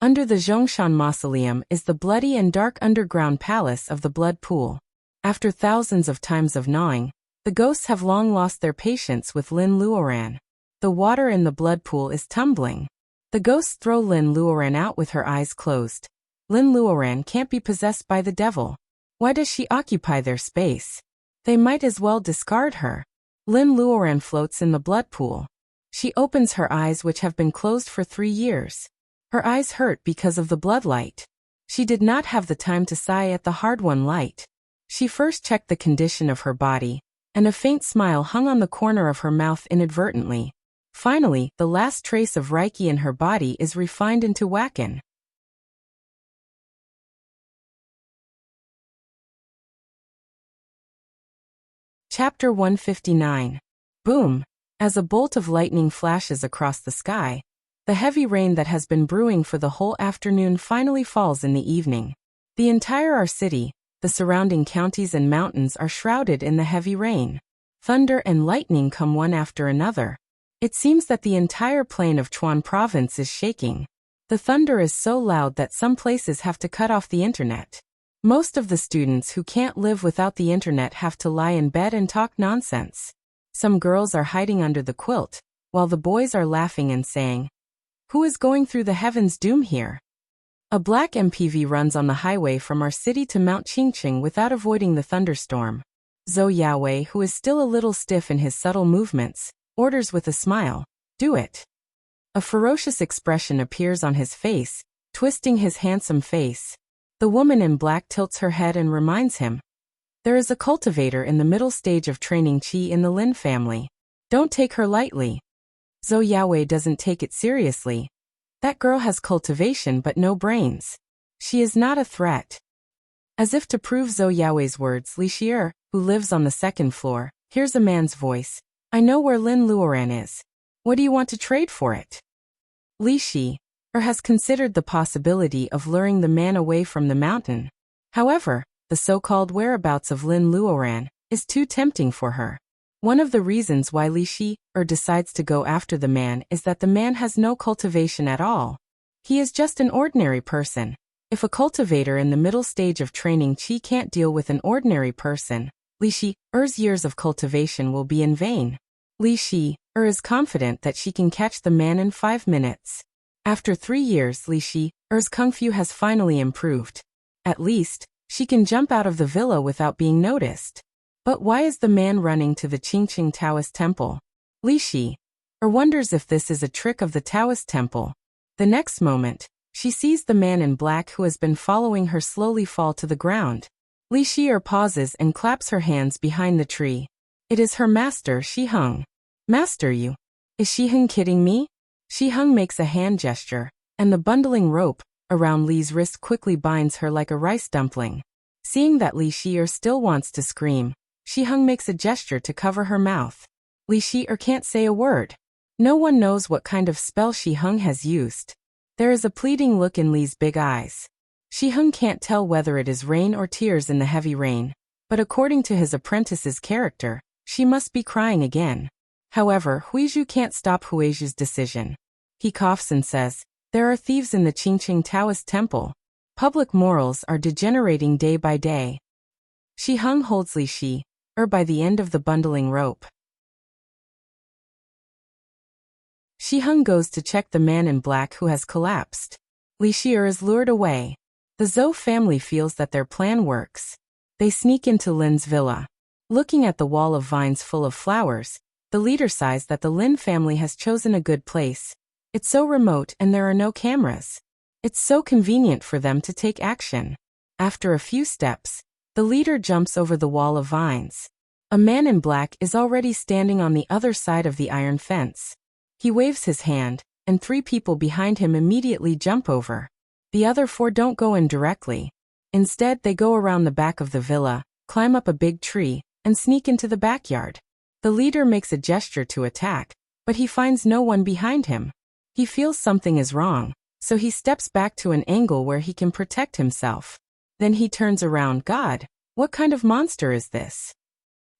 Under the Zhongshan Mausoleum is the bloody and dark underground palace of the Blood Pool. After thousands of times of gnawing, the ghosts have long lost their patience with Lin Luoran. The water in the blood pool is tumbling. The ghosts throw Lin Luoran out with her eyes closed. Lin Luoran can't be possessed by the devil. Why does she occupy their space? They might as well discard her. Lin Luoran floats in the blood pool. She opens her eyes, which have been closed for 3 years. Her eyes hurt because of the blood light. She did not have the time to sigh at the hard-won light. She first checked the condition of her body, and a faint smile hung on the corner of her mouth inadvertently. Finally, the last trace of Reiki in her body is refined into Wakan. Chapter 159. Boom! As a bolt of lightning flashes across the sky, the heavy rain that has been brewing for the whole afternoon finally falls in the evening. The entire city, the surrounding counties and mountains are shrouded in the heavy rain. Thunder and lightning come one after another. It seems that the entire plain of Chuan province is shaking. The thunder is so loud that some places have to cut off the internet. Most of the students who can't live without the internet have to lie in bed and talk nonsense. Some girls are hiding under the quilt, while the boys are laughing and saying, "Who is going through the heavens' doom here?" A black MPV runs on the highway from our city to Mount Qingqing without avoiding the thunderstorm. Zhou Yaowei, who is still a little stiff in his subtle movements, orders with a smile, "Do it." A ferocious expression appears on his face, twisting his handsome face. The woman in black tilts her head and reminds him, "There is a cultivator in the middle stage of training qi in the Lin family. Don't take her lightly." Zhou Yaowei doesn't take it seriously. That girl has cultivation but no brains. She is not a threat. As if to prove Zhou Yaowei's words, Li Xier, who lives on the second floor, hears a man's voice. "I know where Lin Luoran is. What do you want to trade for it?" Li Xier has considered the possibility of luring the man away from the mountain. However, the so-called whereabouts of Lin Luoran is too tempting for her. One of the reasons why Li Xier decides to go after the man is that the man has no cultivation at all. He is just an ordinary person. If a cultivator in the middle stage of training qi can't deal with an ordinary person, Li Xier's years of cultivation will be in vain. Li Xier is confident that she can catch the man in 5 minutes. After 3 years, Li Xier's kung fu has finally improved. At least, she can jump out of the villa without being noticed. But why is the man running to the Qingqing Taoist temple? Li Xier wonders if this is a trick of the Taoist temple. The next moment, she sees the man in black who has been following her slowly fall to the ground. Li Xier pauses and claps her hands behind the tree. It is her master, Shiheng. "Master, you? Is Shiheng kidding me?" Shiheng makes a hand gesture, and the bundling rope around Li's wrist quickly binds her like a rice dumpling. Seeing that Li Xier still wants to scream, Shiheng makes a gesture to cover her mouth. Li Xier can't say a word. No one knows what kind of spell Shiheng has used. There is a pleading look in Li's big eyes. Shiheng can't tell whether it is rain or tears in the heavy rain, but according to his apprentice's character, she must be crying again. However, Huizhu can't stop Huizhu's decision. He coughs and says, "There are thieves in the Qingqing Taoist temple. Public morals are degenerating day by day." Shiheng holds Li Xier or by the end of the bundling rope. Shi Heng goes to check the man in black who has collapsed. Li Shi'er is lured away. The Zhou family feels that their plan works. They sneak into Lin's villa. Looking at the wall of vines full of flowers, the leader sighs that the Lin family has chosen a good place. It's so remote and there are no cameras. It's so convenient for them to take action. After a few steps, the leader jumps over the wall of vines. A man in black is already standing on the other side of the iron fence. He waves his hand, and 3 people behind him immediately jump over. The other 4 don't go in directly. Instead, they go around the back of the villa, climb up a big tree, and sneak into the backyard. The leader makes a gesture to attack, but he finds no one behind him. He feels something is wrong, so he steps back to an angle where he can protect himself. Then he turns around. God, what kind of monster is this?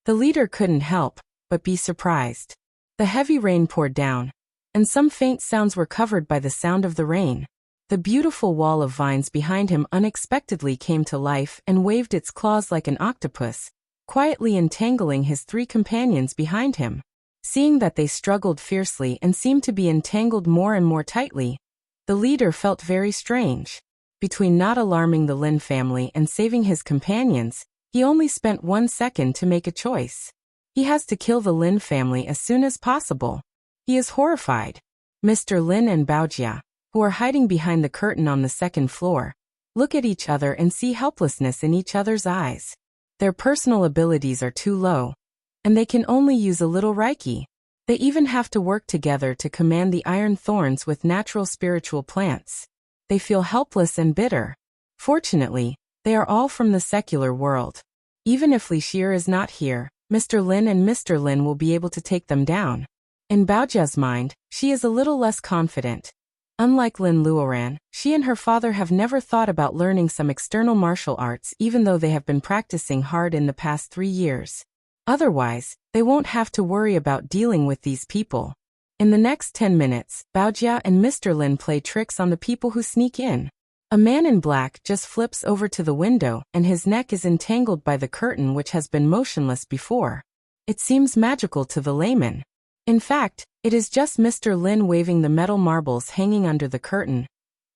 The leader couldn't help but be surprised. The heavy rain poured down, and some faint sounds were covered by the sound of the rain. The beautiful wall of vines behind him unexpectedly came to life and waved its claws like an octopus, quietly entangling his 3 companions behind him. Seeing that they struggled fiercely and seemed to be entangled more and more tightly, the leader felt very strange. Between not alarming the Lin family and saving his companions, he only spent 1 second to make a choice. He has to kill the Lin family as soon as possible. He is horrified. Mr. Lin and Baojia, who are hiding behind the curtain on the 2nd floor, look at each other and see helplessness in each other's eyes. Their personal abilities are too low, and they can only use a little Reiki. They even have to work together to command the iron thorns with natural spiritual plants. They feel helpless and bitter. Fortunately, they are all from the secular world. Even if Li Shi'er is not here, Mr. Lin and Mr. Lin will be able to take them down. In Baojia's mind, she is a little less confident. Unlike Lin Luoran, she and her father have never thought about learning some external martial arts even though they have been practicing hard in the past 3 years. Otherwise, they won't have to worry about dealing with these people. In the next 10 minutes, Baojia and Mr. Lin play tricks on the people who sneak in. A man in black just flips over to the window and his neck is entangled by the curtain which has been motionless before. It seems magical to the layman. In fact, it is just Mr. Lin waving the metal marbles hanging under the curtain,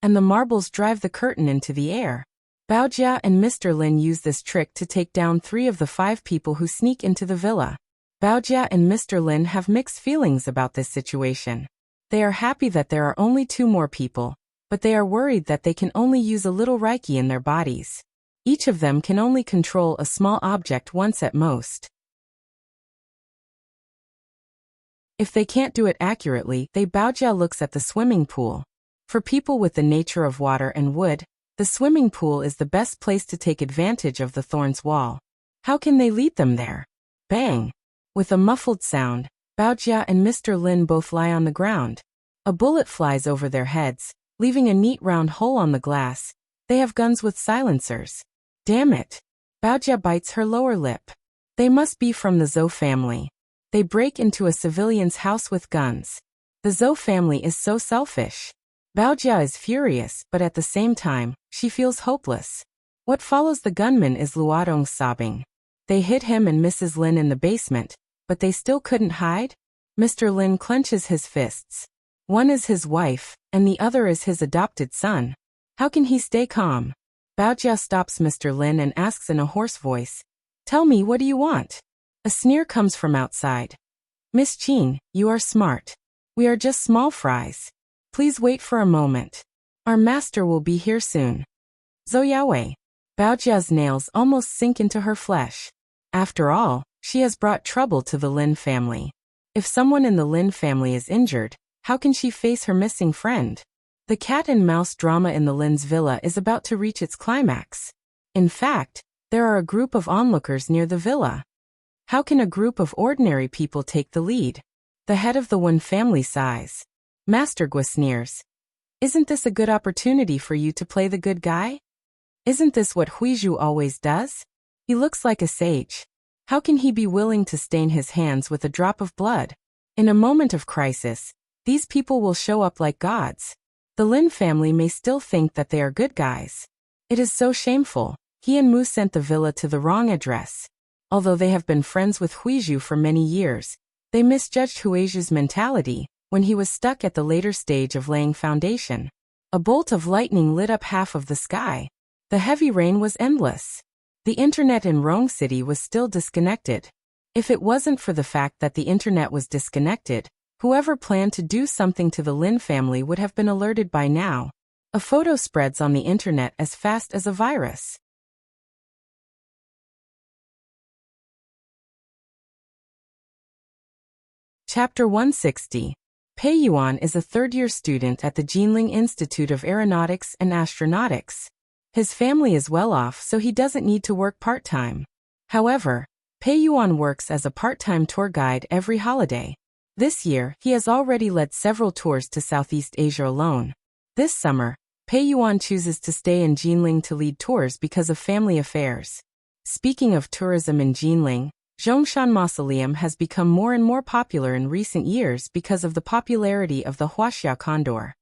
and the marbles drive the curtain into the air. Baojia and Mr. Lin use this trick to take down 3 of the 5 people who sneak into the villa. Baojia and Mr. Lin have mixed feelings about this situation. They are happy that there are only 2 more people, but they are worried that they can only use a little Reiki in their bodies. Each of them can only control a small object once at most. If they can't do it accurately, Baojia looks at the swimming pool. For people with the nature of water and wood, the swimming pool is the best place to take advantage of the thorns wall. How can they lead them there? Bang! With a muffled sound, Baojia and Mr. Lin both lie on the ground. A bullet flies over their heads, leaving a neat round hole on the glass. They have guns with silencers. Damn it! Baojia bites her lower lip. They must be from the Zhou family. They break into a civilian's house with guns. The Zhou family is so selfish. Baojia is furious, but at the same time, she feels hopeless. What follows the gunman is Luodong's sobbing. They hid him and Mrs. Lin in the basement, but they still couldn't hide? Mr. Lin clenches his fists. One is his wife, and the other is his adopted son. How can he stay calm? Baojia stops Mr. Lin and asks in a hoarse voice, "Tell me, what do you want?" A sneer comes from outside. "Miss Qin, you are smart. We are just small fries. Please wait for a moment. Our master will be here soon." Zhou Yaowei. Baojia's nails almost sink into her flesh. After all, she has brought trouble to the Lin family. If someone in the Lin family is injured, how can she face her missing friend? The cat and mouse drama in the Lin's villa is about to reach its climax. In fact, there are a group of onlookers near the villa. How can a group of ordinary people take the lead? The head of the Wen family sighs. Master Gua sneers. "Isn't this a good opportunity for you to play the good guy? Isn't this what Huizhu always does? He looks like a sage. How can he be willing to stain his hands with a drop of blood? In a moment of crisis, these people will show up like gods. The Lin family may still think that they are good guys. It is so shameful." He and Mu sent the villa to the wrong address. Although they have been friends with Huizhu for many years, they misjudged Huizhu's mentality when he was stuck at the later stage of laying foundation. A bolt of lightning lit up half of the sky. The heavy rain was endless. The internet in Rong City was still disconnected. If it wasn't for the fact that the internet was disconnected, whoever planned to do something to the Lin family would have been alerted by now. A photo spreads on the internet as fast as a virus. Chapter 160. Pei Yuan is a third-year student at the Jinling Institute of Aeronautics and Astronautics. His family is well off, so he doesn't need to work part-time. However, Pei Yuan works as a part-time tour guide every holiday. This year, he has already led several tours to Southeast Asia alone. This summer, Pei Yuan chooses to stay in Jinling to lead tours because of family affairs. Speaking of tourism in Jinling, Zhongshan Mausoleum has become more and more popular in recent years because of the popularity of the Wuxia condor.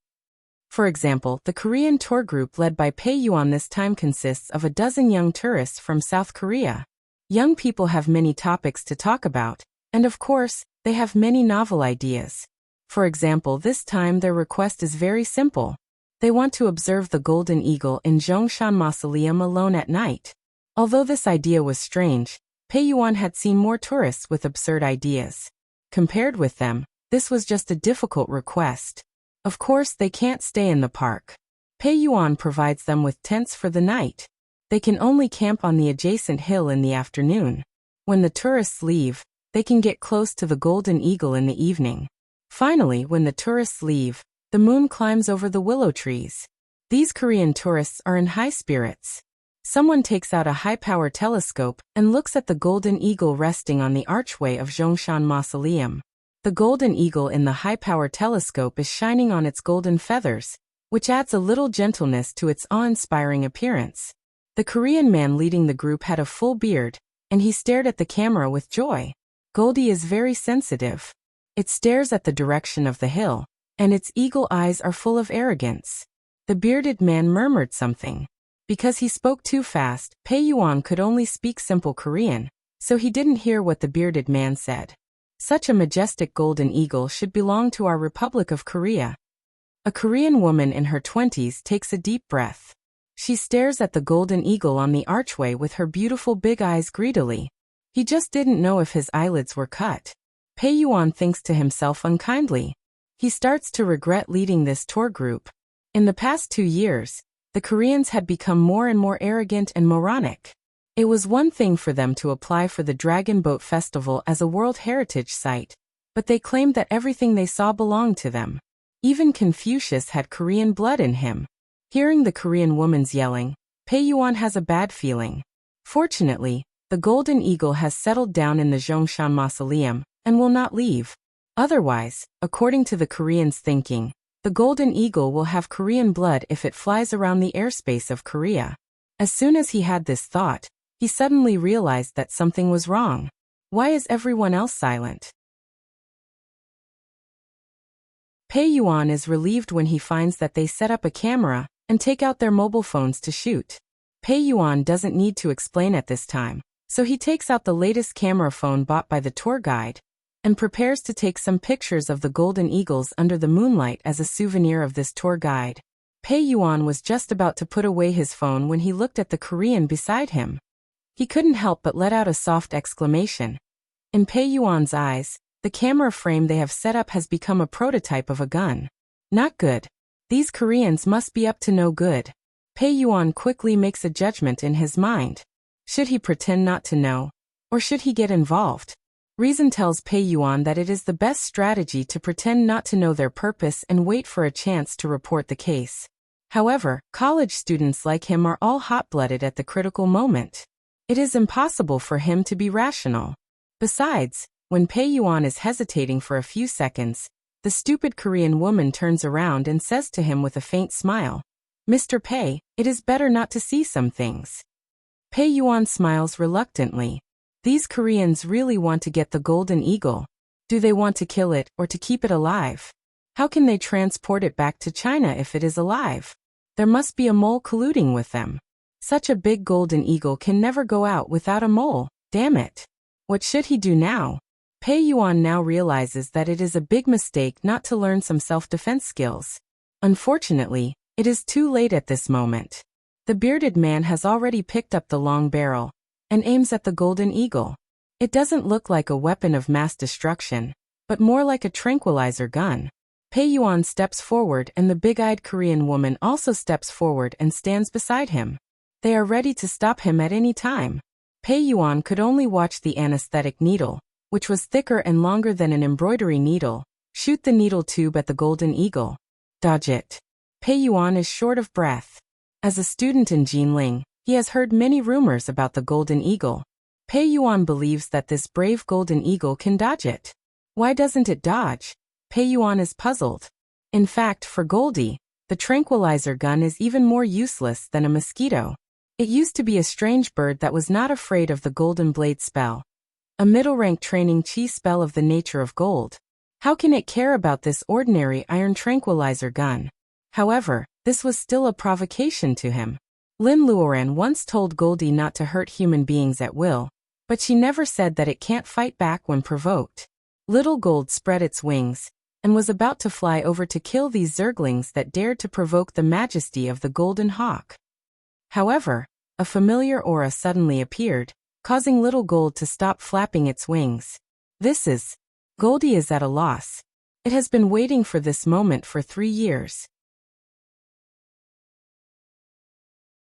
For example, the Korean tour group led by Pei Yuan this time consists of a dozen young tourists from South Korea. Young people have many topics to talk about, and of course, they have many novel ideas. For example, this time their request is very simple. They want to observe the golden eagle in Zhongshan Mausoleum alone at night. Although this idea was strange, Pei Yuan had seen more tourists with absurd ideas. Compared with them, this was just a difficult request. Of course, they can't stay in the park. Pei Yuan provides them with tents for the night. They can only camp on the adjacent hill in the afternoon. When the tourists leave, they can get close to the golden eagle in the evening. Finally, when the tourists leave, the moon climbs over the willow trees. These Korean tourists are in high spirits. Someone takes out a high-power telescope and looks at the golden eagle resting on the archway of Zhongshan Mausoleum. The golden eagle in the high-power telescope is shining on its golden feathers, which adds a little gentleness to its awe-inspiring appearance. The Korean man leading the group had a full beard, and he stared at the camera with joy. Goldie is very sensitive. It stares at the direction of the hill, and its eagle eyes are full of arrogance. The bearded man murmured something. Because he spoke too fast, Pei Yuan could only speak simple Korean, so he didn't hear what the bearded man said. Such a majestic golden eagle should belong to our Republic of Korea. A Korean woman in her 20s takes a deep breath. She stares at the golden eagle on the archway with her beautiful big eyes greedily. He just didn't know if his eyelids were cut. Pei Yuan thinks to himself unkindly. He starts to regret leading this tour group. In the past 2 years, the Koreans had become more and more arrogant and moronic. It was one thing for them to apply for the Dragon Boat Festival as a World Heritage Site, but they claimed that everything they saw belonged to them. Even Confucius had Korean blood in him. Hearing the Korean woman's yelling, Pei Yuan has a bad feeling. Fortunately, the golden eagle has settled down in the Zhongshan Mausoleum and will not leave. Otherwise, according to the Koreans' thinking, the golden eagle will have Korean blood if it flies around the airspace of Korea. As soon as he had this thought, he suddenly realized that something was wrong. Why is everyone else silent? Pei Yuan is relieved when he finds that they set up a camera and take out their mobile phones to shoot. Pei Yuan doesn't need to explain at this time, so he takes out the latest camera phone bought by the tour guide and prepares to take some pictures of the golden eagles under the moonlight as a souvenir of this tour guide. Pei Yuan was just about to put away his phone when he looked at the Korean beside him. He couldn't help but let out a soft exclamation. In Pei Yuan's eyes, the camera frame they have set up has become a prototype of a gun. Not good. These Koreans must be up to no good. Pei Yuan quickly makes a judgment in his mind. Should he pretend not to know? Or should he get involved? Reason tells Pei Yuan that it is the best strategy to pretend not to know their purpose and wait for a chance to report the case. However, college students like him are all hot-blooded at the critical moment. It is impossible for him to be rational. Besides, when Pei Yuan is hesitating for a few seconds, the stupid Korean woman turns around and says to him with a faint smile, "Mr. Pei, it is better not to see some things." Pei Yuan smiles reluctantly. These Koreans really want to get the golden eagle. Do they want to kill it or to keep it alive? How can they transport it back to China if it is alive? There must be a mole colluding with them. Such a big golden eagle can never go out without a mole. Damn it. What should he do now? Pei Yuan now realizes that it is a big mistake not to learn some self-defense skills. Unfortunately, it is too late at this moment. The bearded man has already picked up the long barrel and aims at the golden eagle. It doesn't look like a weapon of mass destruction, but more like a tranquilizer gun. Pei Yuan steps forward and the big-eyed Korean woman also steps forward and stands beside him. They are ready to stop him at any time. Pei Yuan could only watch the anesthetic needle, which was thicker and longer than an embroidery needle, shoot the needle tube at the golden eagle. Dodge it. Pei Yuan is short of breath. As a student in Jinling, he has heard many rumors about the golden eagle. Pei Yuan believes that this brave golden eagle can dodge it. Why doesn't it dodge? Pei Yuan is puzzled. In fact, for Goldie, the tranquilizer gun is even more useless than a mosquito. It used to be a strange bird that was not afraid of the golden blade spell. A middle-rank training chi spell of the nature of gold. How can it care about this ordinary iron tranquilizer gun? However, this was still a provocation to him. Lin Luoran once told Goldie not to hurt human beings at will, but she never said that it can't fight back when provoked. Little Gold spread its wings and was about to fly over to kill these zerglings that dared to provoke the majesty of the golden hawk. However, a familiar aura suddenly appeared, causing Little Gold to stop flapping its wings. Goldie is at a loss. It has been waiting for this moment for 3 years.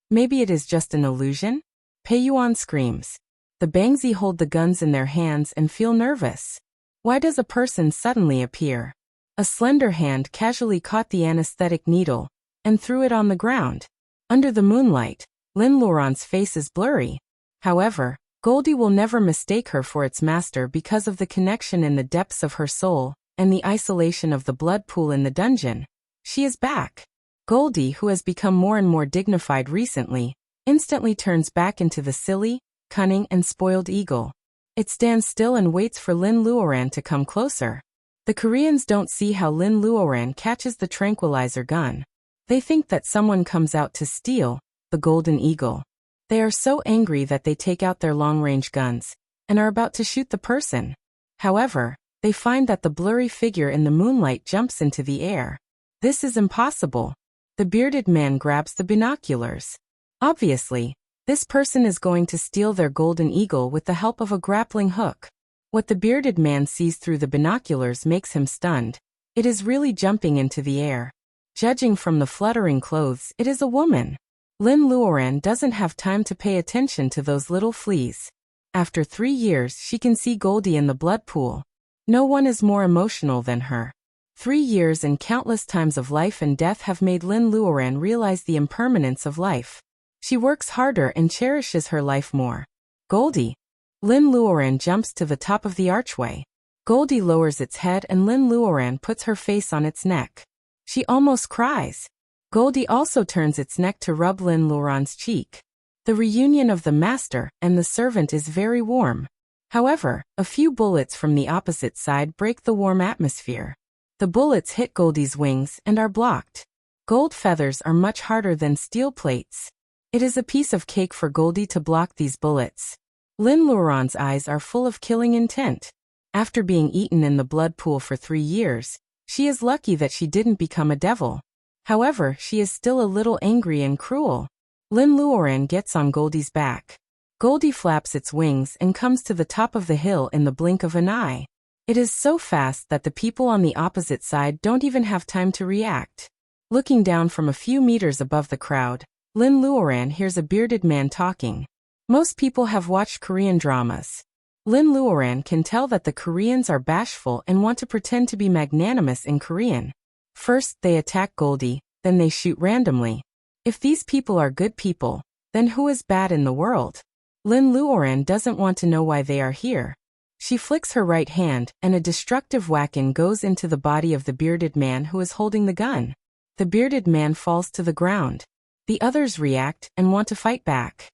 Maybe it is just an illusion? Pei Yuan screams. The Bangzi hold the guns in their hands and feel nervous. Why does a person suddenly appear? A slender hand casually caught the anesthetic needle and threw it on the ground. Under the moonlight, Lin Luoran's face is blurry. However, Goldie will never mistake her for its master because of the connection in the depths of her soul and the isolation of the blood pool in the dungeon. She is back. Goldie, who has become more and more dignified recently, instantly turns back into the silly, cunning and spoiled eagle. It stands still and waits for Lin Luoran to come closer. The Koreans don't see how Lin Luoran catches the tranquilizer gun. They think that someone comes out to steal the golden eagle. They are so angry that they take out their long-range guns and are about to shoot the person. However, they find that the blurry figure in the moonlight jumps into the air. This is impossible. The bearded man grabs the binoculars. Obviously, this person is going to steal their golden eagle with the help of a grappling hook. What the bearded man sees through the binoculars makes him stunned. It is really jumping into the air. Judging from the fluttering clothes, it is a woman. Lin Luoran doesn't have time to pay attention to those little fleas. After 3 years, she can see Goldie in the blood pool. No one is more emotional than her. 3 years and countless times of life and death have made Lin Luoran realize the impermanence of life. She works harder and cherishes her life more. Goldie. Lin Luoran jumps to the top of the archway. Goldie lowers its head and Lin Luoran puts her face on its neck. She almost cries. Goldie also turns its neck to rub Lin Luoran's cheek. The reunion of the master and the servant is very warm. However, a few bullets from the opposite side break the warm atmosphere. The bullets hit Goldie's wings and are blocked. Gold feathers are much harder than steel plates. It is a piece of cake for Goldie to block these bullets. Lin Luoran's eyes are full of killing intent. After being eaten in the blood pool for 3 years, she is lucky that she didn't become a devil. However, she is still a little angry and cruel. Lin Luoran gets on Goldie's back. Goldie flaps its wings and comes to the top of the hill in the blink of an eye. It is so fast that the people on the opposite side don't even have time to react. Looking down from a few meters above the crowd, Lin Luoran hears a bearded man talking. Most people have watched Korean dramas. Lin Luoran can tell that the Koreans are bashful and want to pretend to be magnanimous in Korean. First, they attack Goldie, then they shoot randomly. If these people are good people, then who is bad in the world? Lin Luoran doesn't want to know why they are here. She flicks her right hand and a destructive whack-in goes into the body of the bearded man who is holding the gun. The bearded man falls to the ground. The others react and want to fight back.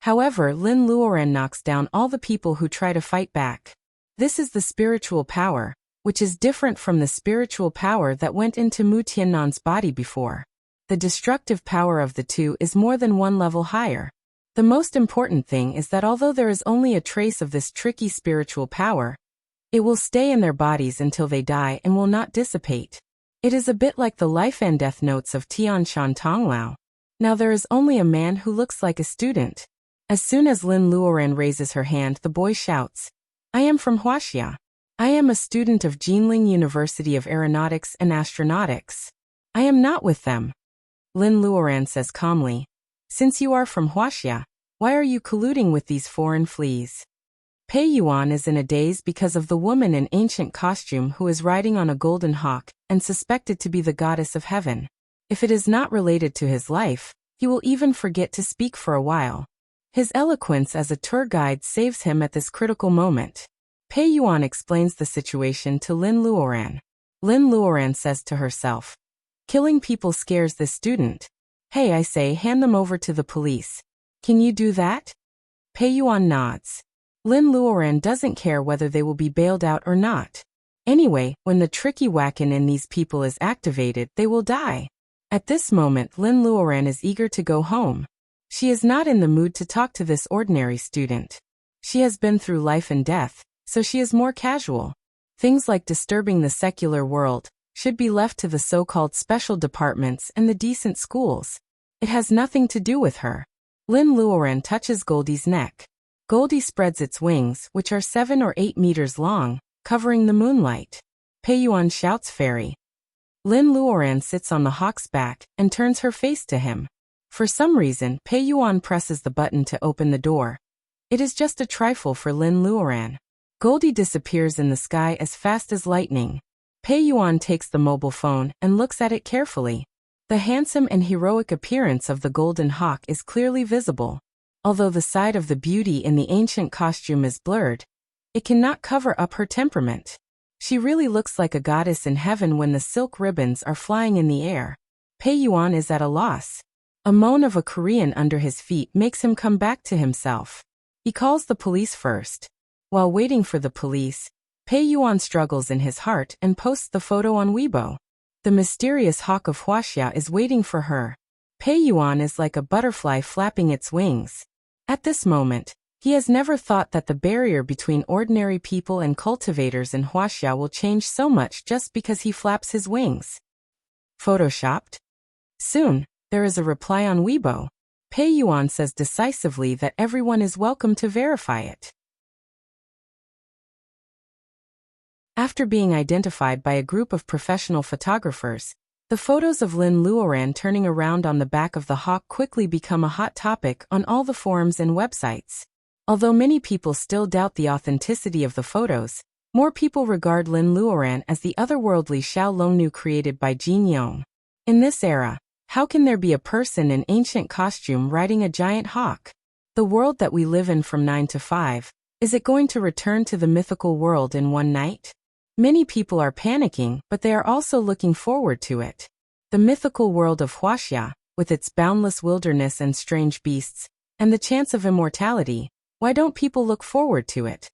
However, Lin Luoran knocks down all the people who try to fight back. This is the spiritual power, which is different from the spiritual power that went into Mu Tiannan's body before. The destructive power of the two is more than 1 level higher. The most important thing is that although there is only a trace of this tricky spiritual power, it will stay in their bodies until they die and will not dissipate. It is a bit like the life and death notes of Tian Shan Tonglao. Now there is only a man who looks like a student. As soon as Lin Luoran raises her hand, the boy shouts, "I am from Wuxia. I am a student of Jinling University of Aeronautics and Astronautics. I am not with them." Lin Luoran says calmly, "Since you are from Wuxia, why are you colluding with these foreign fleas?" Pei Yuan is in a daze because of the woman in ancient costume who is riding on a golden hawk and suspected to be the goddess of heaven. If it is not related to his life, he will even forget to speak for a while. His eloquence as a tour guide saves him at this critical moment. Pei Yuan explains the situation to Lin Luoran. Lin Luoran says to herself, "Killing people scares this student. Hey, I say, hand them over to the police. Can you do that?" Pei Yuan nods. Lin Luoran doesn't care whether they will be bailed out or not. Anyway, when the tricky wacken in these people is activated, they will die. At this moment, Lin Luoran is eager to go home. She is not in the mood to talk to this ordinary student. She has been through life and death, so she is more casual. Things like disturbing the secular world should be left to the so-called special departments and the decent schools. It has nothing to do with her. Lin Luoran touches Goldie's neck. Goldie spreads its wings, which are 7 or 8 meters long, covering the moonlight. Pei Yuan shouts fairy. Lin Luoran sits on the hawk's back and turns her face to him. For some reason, Pei Yuan presses the button to open the door. It is just a trifle for Lin Luoran. Goldie disappears in the sky as fast as lightning. Pei Yuan takes the mobile phone and looks at it carefully. The handsome and heroic appearance of the golden hawk is clearly visible. Although the side of the beauty in the ancient costume is blurred, it cannot cover up her temperament. She really looks like a goddess in heaven when the silk ribbons are flying in the air. Pei Yuan is at a loss. A moan of a Korean under his feet makes him come back to himself. He calls the police first. While waiting for the police, Pei Yuan struggles in his heart and posts the photo on Weibo. The mysterious hawk of Wuxia is waiting for her. Pei Yuan is like a butterfly flapping its wings. At this moment, he has never thought that the barrier between ordinary people and cultivators in Wuxia will change so much just because he flaps his wings. Photoshopped? Soon, there is a reply on Weibo. Pei Yuan says decisively that everyone is welcome to verify it. After being identified by a group of professional photographers, the photos of Lin Luoran turning around on the back of the hawk quickly become a hot topic on all the forums and websites. Although many people still doubt the authenticity of the photos, more people regard Lin Luoran as the otherworldly Xiao Longnu created by Jin Yong. In this era, how can there be a person in ancient costume riding a giant hawk? The world that we live in from 9 to 5, is it going to return to the mythical world in one night? Many people are panicking, but they are also looking forward to it. The mythical world of Wuxia, with its boundless wilderness and strange beasts, and the chance of immortality, why don't people look forward to it?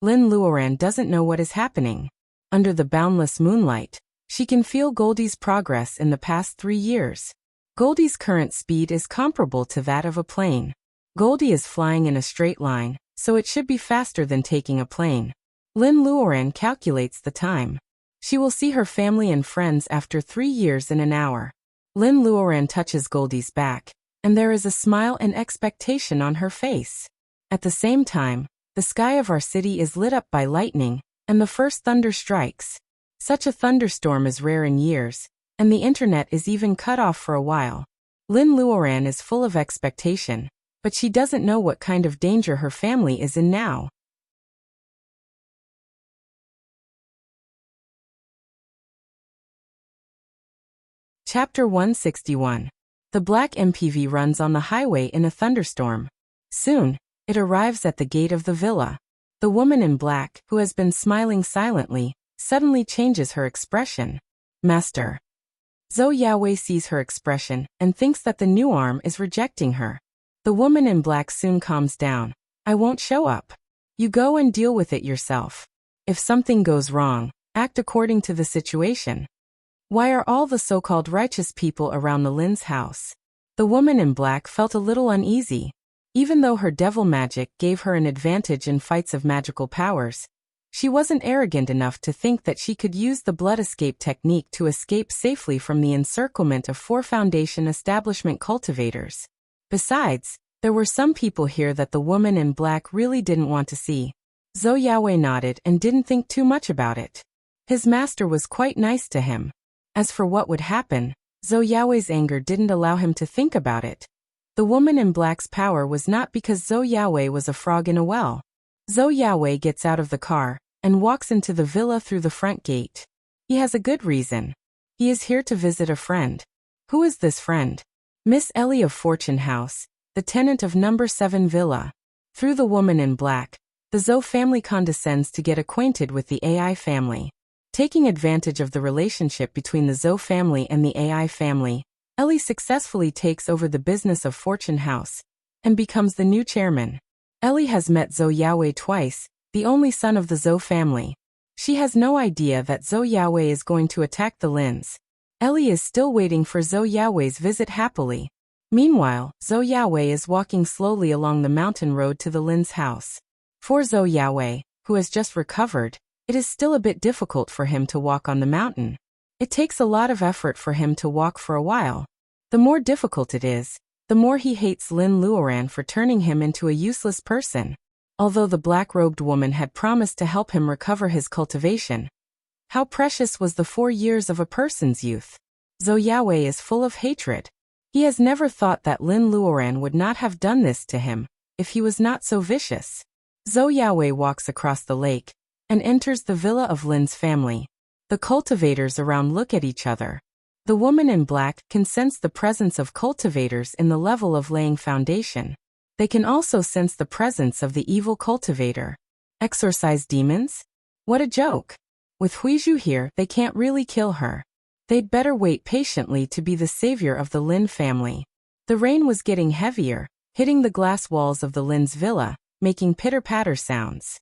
Lin Luoran doesn't know what is happening. Under the boundless moonlight, she can feel Goldie's progress in the past 3 years. Goldie's current speed is comparable to that of a plane. Goldie is flying in a straight line, so it should be faster than taking a plane. Lin Luoran calculates the time. She will see her family and friends after 3 years in an hour. Lin Luoran touches Goldie's back, and there is a smile and expectation on her face. At the same time, the sky of our city is lit up by lightning, and the first thunder strikes. Such a thunderstorm is rare in years, and the internet is even cut off for a while. Lin Luoran is full of expectation, but she doesn't know what kind of danger her family is in now. Chapter 161. The black MPV runs on the highway in a thunderstorm. Soon, it arrives at the gate of the villa. The woman in black, who has been smiling silently, suddenly changes her expression. Master. Zhou Yaowei sees her expression and thinks that the new arm is rejecting her. The woman in black soon calms down. I won't show up. You go and deal with it yourself. If something goes wrong, act according to the situation. Why are all the so-called righteous people around the Lin's house? The woman in black felt a little uneasy. Even though her devil magic gave her an advantage in fights of magical powers, she wasn't arrogant enough to think that she could use the blood escape technique to escape safely from the encirclement of 4 Foundation establishment cultivators. Besides, there were some people here that the woman in black really didn't want to see. Zhou Yaowei nodded and didn't think too much about it. His master was quite nice to him. As for what would happen, Zhou Yaowei's anger didn't allow him to think about it. The woman in black's power was not because Zhou Yaowei was a frog in a well. Zhou Yaowei gets out of the car and walks into the villa through the front gate. He has a good reason. He is here to visit a friend. Who is this friend? Miss Ellie of Fortune House, the tenant of number 7 villa. Through the woman in black, the Zhou family condescends to get acquainted with the AI family. Taking advantage of the relationship between the Zhou family and the AI family, Ellie successfully takes over the business of Fortune House and becomes the new chairman. Ellie has met Zhou Yaowei twice, the only son of the Zhou family. She has no idea that Zhou Yaowei is going to attack the Lins. Ellie is still waiting for Zhou Yaowei's visit happily. Meanwhile, Zhou Yaowei is walking slowly along the mountain road to the Lin's house. For Zhou Yaowei, who has just recovered, it is still a bit difficult for him to walk on the mountain. It takes a lot of effort for him to walk for a while. The more difficult it is, the more he hates Lin Luoran for turning him into a useless person. Although the black-robed woman had promised to help him recover his cultivation, how precious was the 4 years of a person's youth? Zhou Yaowei is full of hatred. He has never thought that Lin Luoran would not have done this to him, if he was not so vicious. Zhou Yaowei walks across the lake and enters the villa of Lin's family. The cultivators around look at each other. The woman in black can sense the presence of cultivators in the level of laying foundation. They can also sense the presence of the evil cultivator. Exorcise demons? What a joke. With Huizhu here, they can't really kill her. They'd better wait patiently to be the savior of the Lin family. The rain was getting heavier, hitting the glass walls of the Lin's villa, making pitter-patter sounds.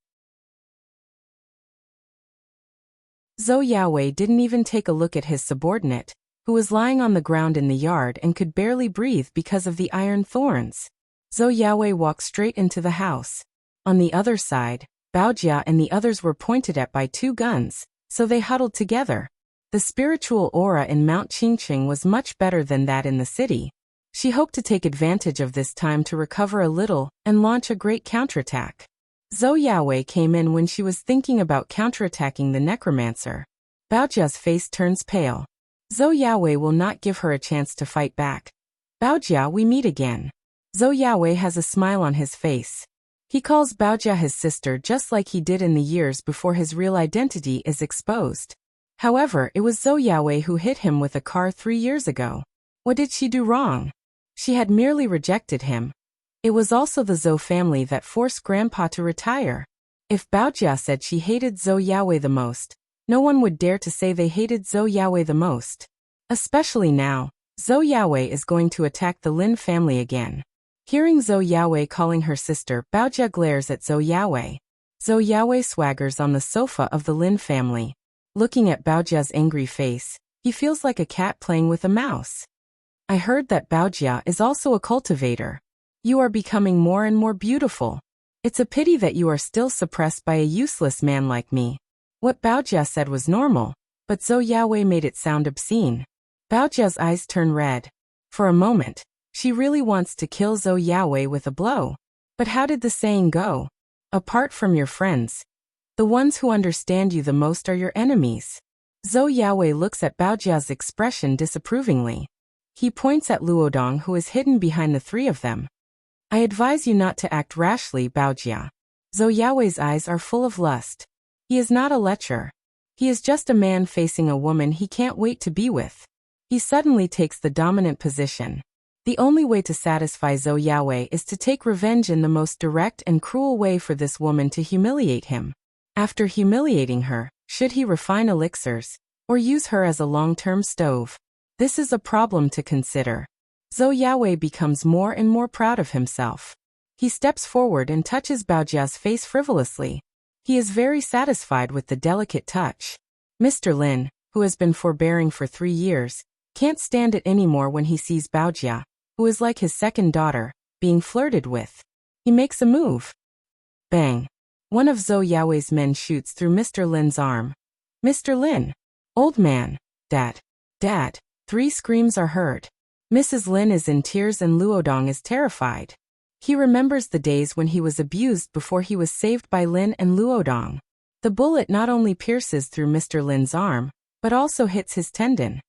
Zhou Yaowei didn't even take a look at his subordinate, who was lying on the ground in the yard and could barely breathe because of the iron thorns. Zhou Yaowei walked straight into the house. On the other side, Baojia and the others were pointed at by 2 guns, so they huddled together. The spiritual aura in Mount Qingqing was much better than that in the city. She hoped to take advantage of this time to recover a little and launch a great counterattack. Zhou Yaowei came in when she was thinking about counterattacking the necromancer. Baojia's face turns pale. Zhou Yaowei will not give her a chance to fight back. Baojia, we meet again. Zhou Yaowei has a smile on his face. He calls Baojia his sister just like he did in the years before his real identity is exposed. However, it was Zhou Yaowei who hit him with a car 3 years ago. What did she do wrong? She had merely rejected him. It was also the Zhou family that forced Grandpa to retire. If Baojia said she hated Zhou Yaowei the most, no one would dare to say they hated Zhou Yaowei the most. Especially now, Zhou Yaowei is going to attack the Lin family again. Hearing Zhou Yaowei calling her sister, Baojia glares at Zhou Yaowei. Zhou Yaowei swaggers on the sofa of the Lin family. Looking at Baojia's angry face, he feels like a cat playing with a mouse. I heard that Baojia is also a cultivator. You are becoming more and more beautiful. It's a pity that you are still suppressed by a useless man like me. What Baojia said was normal, but Zhou Yaowei made it sound obscene. Baojia's eyes turn red. For a moment, she really wants to kill Zhou Yaowei with a blow. But how did the saying go? Apart from your friends, the ones who understand you the most are your enemies. Zhou Yaowei looks at Baojia's expression disapprovingly. He points at Luodong, who is hidden behind the 3 of them. I advise you not to act rashly, Baojia. Zhou Yaowei's eyes are full of lust. He is not a lecher. He is just a man facing a woman he can't wait to be with. He suddenly takes the dominant position. The only way to satisfy Zhou Yaowei is to take revenge in the most direct and cruel way for this woman to humiliate him. After humiliating her, should he refine elixirs, or use her as a long-term stove? This is a problem to consider. Zhou Yaowei becomes more and more proud of himself. He steps forward and touches Baojia's face frivolously. He is very satisfied with the delicate touch. Mr. Lin, who has been forbearing for 3 years, can't stand it anymore when he sees Baojia, who is like his second daughter. being flirted with. He makes a move. Bang! One of Zhou Yaowei's men shoots through Mr. Lin's arm. Mr. Lin! Old man! Dad! Dad! 3 screams are heard. Mrs. Lin is in tears and Luodong is terrified. He remembers the days when he was abused before he was saved by Lin and Luodong. The bullet not only pierces through Mr. Lin's arm, but also hits his tendon.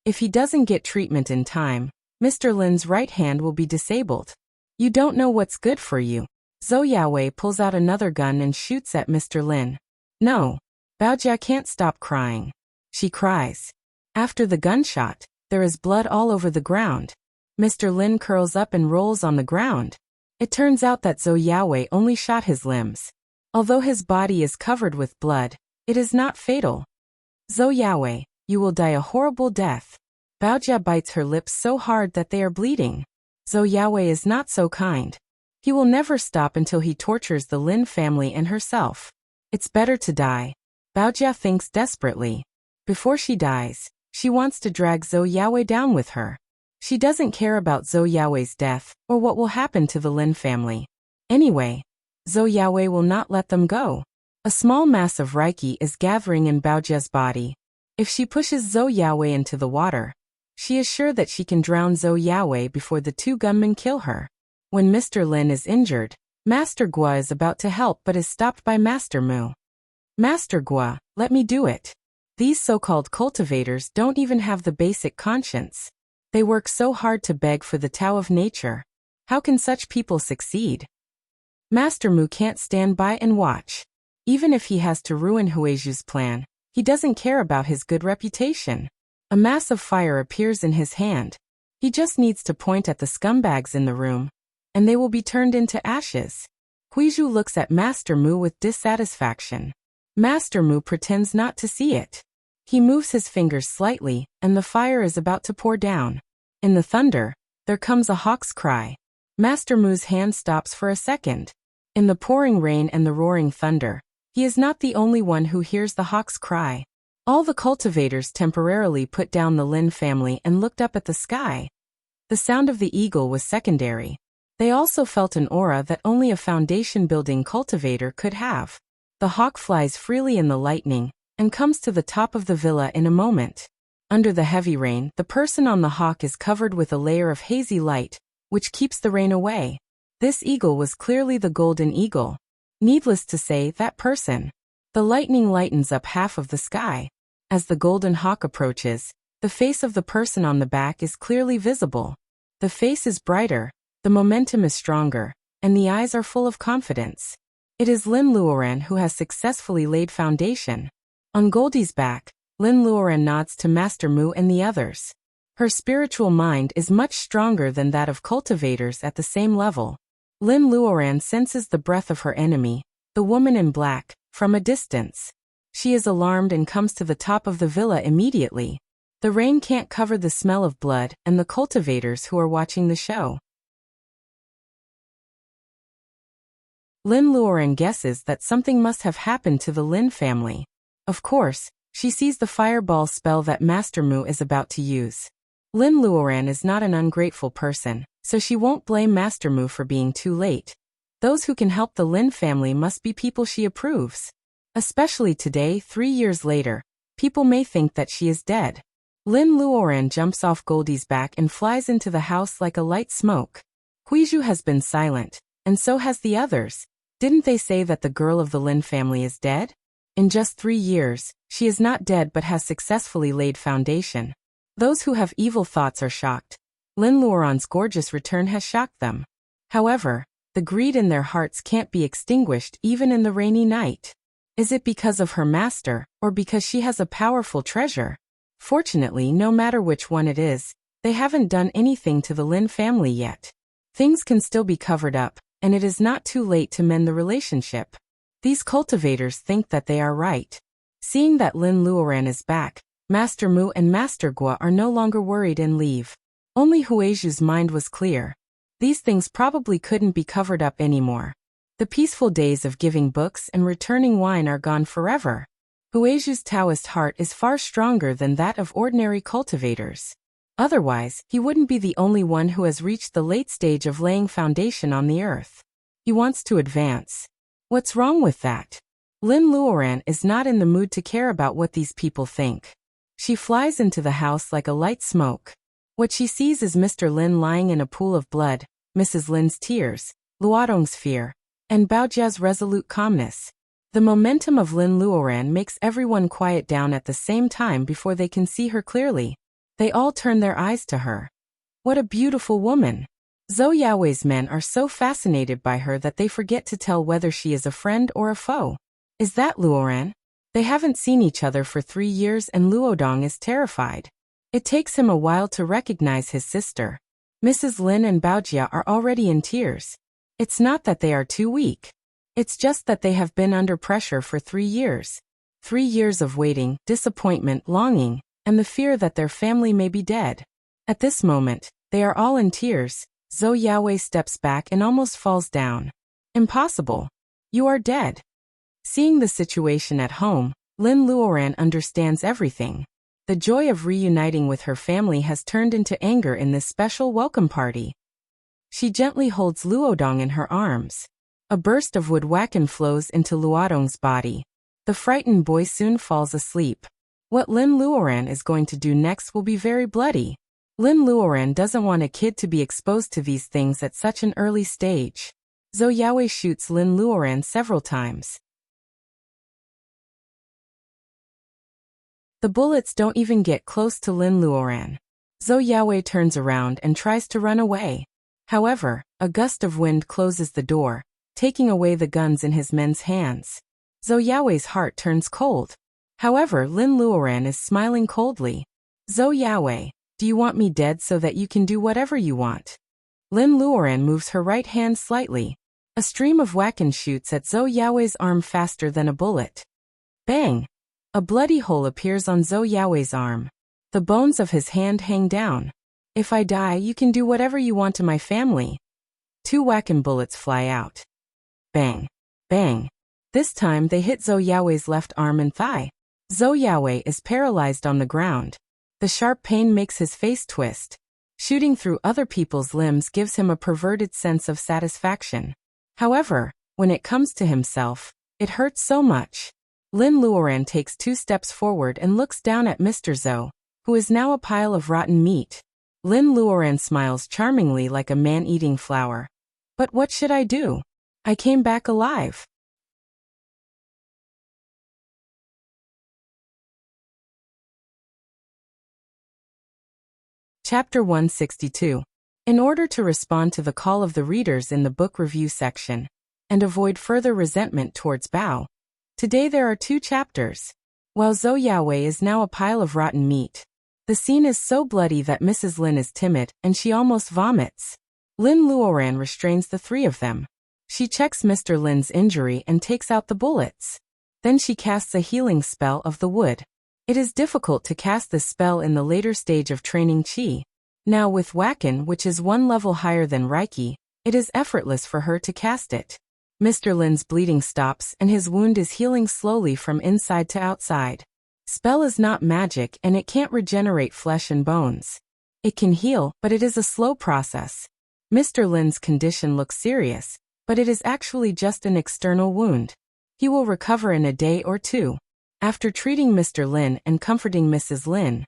If he doesn't get treatment in time, Mr. Lin's right hand will be disabled. You don't know what's good for you. Zhou Yaowei pulls out another gun and shoots at Mr. Lin. No. Baojia can't stop crying. She cries. After the gunshot, there is blood all over the ground. Mr. Lin curls up and rolls on the ground. It turns out that Zhou Yaowei only shot his limbs. Although his body is covered with blood, it is not fatal. Zhou Yaowei, you will die a horrible death. Baojia bites her lips so hard that they are bleeding. Zhou Yaowei is not so kind. He will never stop until he tortures the Lin family and herself. It's better to die. Baojia thinks desperately. Before she dies, she wants to drag Zhou Yaowei down with her. She doesn't care about Zhou Yaowei's death or what will happen to the Lin family. Anyway, Zhou Yaowei will not let them go. A small mass of Reiki is gathering in Baojia's body. If she pushes Zhou Yaowei into the water, she is sure that she can drown Zhou Yaowei before the 2 gunmen kill her. When Mr. Lin is injured, Master Gua is about to help but is stopped by Master Mu. Master Gua, let me do it. These so-called cultivators don't even have the basic conscience. They work so hard to beg for the Tao of nature. How can such people succeed? Master Mu can't stand by and watch. Even if he has to ruin Huizhu's plan, he doesn't care about his good reputation. A mass of fire appears in his hand. He just needs to point at the scumbags in the room, and they will be turned into ashes. Huizhu looks at Master Mu with dissatisfaction. Master Mu pretends not to see it. He moves his fingers slightly, and the fire is about to pour down. In the thunder, there comes a hawk's cry. Master Mu's hand stops for a second. In the pouring rain and the roaring thunder, he is not the only one who hears the hawk's cry. All the cultivators temporarily put down the Lin family and looked up at the sky. The sound of the eagle was secondary. They also felt an aura that only a foundation-building cultivator could have. The hawk flies freely in the lightning and comes to the top of the villa in a moment. Under the heavy rain, the person on the hawk is covered with a layer of hazy light, which keeps the rain away. This eagle was clearly the golden eagle. Needless to say, that person. The lightning lightens up half of the sky. As the golden hawk approaches, the face of the person on the back is clearly visible. The face is brighter, the momentum is stronger, and the eyes are full of confidence. It is Lin Luoran who has successfully laid foundation. On Goldie's back, Lin Luoran nods to Master Mu and the others. Her spiritual mind is much stronger than that of cultivators at the same level. Lin Luoran senses the breath of her enemy, the woman in black, from a distance. She is alarmed and comes to the top of the villa immediately. The rain can't cover the smell of blood and the cultivators who are watching the show. Lin Luoran guesses that something must have happened to the Lin family. Of course, she sees the fireball spell that Master Mu is about to use. Lin Luoran is not an ungrateful person, so she won't blame Master Mu for being too late. Those who can help the Lin family must be people she approves. Especially today, 3 years later, people may think that she is dead. Lin Luoran jumps off Goldie's back and flies into the house like a light smoke. Huizhu has been silent, and so has the others. Didn't they say that the girl of the Lin family is dead? In just 3 years, she is not dead but has successfully laid foundation. Those who have evil thoughts are shocked. Lin Luoran's gorgeous return has shocked them. However, the greed in their hearts can't be extinguished even in the rainy night. Is it because of her master, or because she has a powerful treasure? Fortunately, no matter which one it is, they haven't done anything to the Lin family yet. Things can still be covered up, and it is not too late to mend the relationship. These cultivators think that they are right. Seeing that Lin Luoran is back, Master Mu and Master Gua are no longer worried and leave. Only Huizhu's mind was clear. These things probably couldn't be covered up anymore. The peaceful days of giving books and returning wine are gone forever. Huizhu's Taoist heart is far stronger than that of ordinary cultivators. Otherwise, he wouldn't be the only one who has reached the late stage of laying foundation on the earth. He wants to advance. What's wrong with that? Lin Luoran is not in the mood to care about what these people think. She flies into the house like a light smoke. What she sees is Mr. Lin lying in a pool of blood, Mrs. Lin's tears, Luodong's fear, and Baojia's resolute calmness. The momentum of Lin Luoran makes everyone quiet down at the same time before they can see her clearly. They all turn their eyes to her. What a beautiful woman! Zhou Yaowei's men are so fascinated by her that they forget to tell whether she is a friend or a foe. Is that Luoran? They haven't seen each other for 3 years and Luodong is terrified. It takes him a while to recognize his sister. Mrs. Lin and Baojia are already in tears. It's not that they are too weak. It's just that they have been under pressure for 3 years. 3 years of waiting, disappointment, longing, and the fear that their family may be dead. At this moment, they are all in tears. Zhou Yaowei steps back and almost falls down. Impossible. You are dead. Seeing the situation at home, Lin Luoran understands everything. The joy of reuniting with her family has turned into anger in this special welcome party. She gently holds Luodong in her arms. A burst of wood wacken flows into Luodong's body. The frightened boy soon falls asleep. What Lin Luoran is going to do next will be very bloody. Lin Luoran doesn't want a kid to be exposed to these things at such an early stage. Zhou Yaowei shoots Lin Luoran several times. The bullets don't even get close to Lin Luoran. Zhou Yaowei turns around and tries to run away. However, a gust of wind closes the door, taking away the guns in his men's hands. Zhou Yaowei's heart turns cold. However, Lin Luoran is smiling coldly. Zhou Yaowei, do you want me dead so that you can do whatever you want? Lin Luoran moves her right hand slightly. A stream of wacken shoots at Zhou Yaowei's arm faster than a bullet. Bang! A bloody hole appears on Zhou Yaowei's arm. The bones of his hand hang down. If I die, you can do whatever you want to my family. 2 wacken bullets fly out. Bang! Bang! This time they hit Zhou Yaowei's left arm and thigh. Zhou Yaowei is paralyzed on the ground. The sharp pain makes his face twist. Shooting through other people's limbs gives him a perverted sense of satisfaction. However, when it comes to himself, it hurts so much. Lin Luoran takes 2 steps forward and looks down at Mr. Zhou, who is now a pile of rotten meat. Lin Luoran smiles charmingly like a man eating flour. But what should I do? I came back alive. Chapter 162. In order to respond to the call of the readers in the book review section, and avoid further resentment towards Bao, today there are 2 chapters. While Zhou Yaowei is now a pile of rotten meat, the scene is so bloody that Mrs. Lin is timid and she almost vomits. Lin Luoran restrains the 3 of them. She checks Mr. Lin's injury and takes out the bullets. Then she casts a healing spell of the wood. It is difficult to cast this spell in the later stage of training Qi. Now with Wacken, which is 1 level higher than Reiki, it is effortless for her to cast it. Mr. Lin's bleeding stops and his wound is healing slowly from inside to outside. Spell is not magic and it can't regenerate flesh and bones. It can heal, but it is a slow process. Mr. Lin's condition looks serious, but it is actually just an external wound. He will recover in a day or 2. After treating Mr. Lin and comforting Mrs. Lin,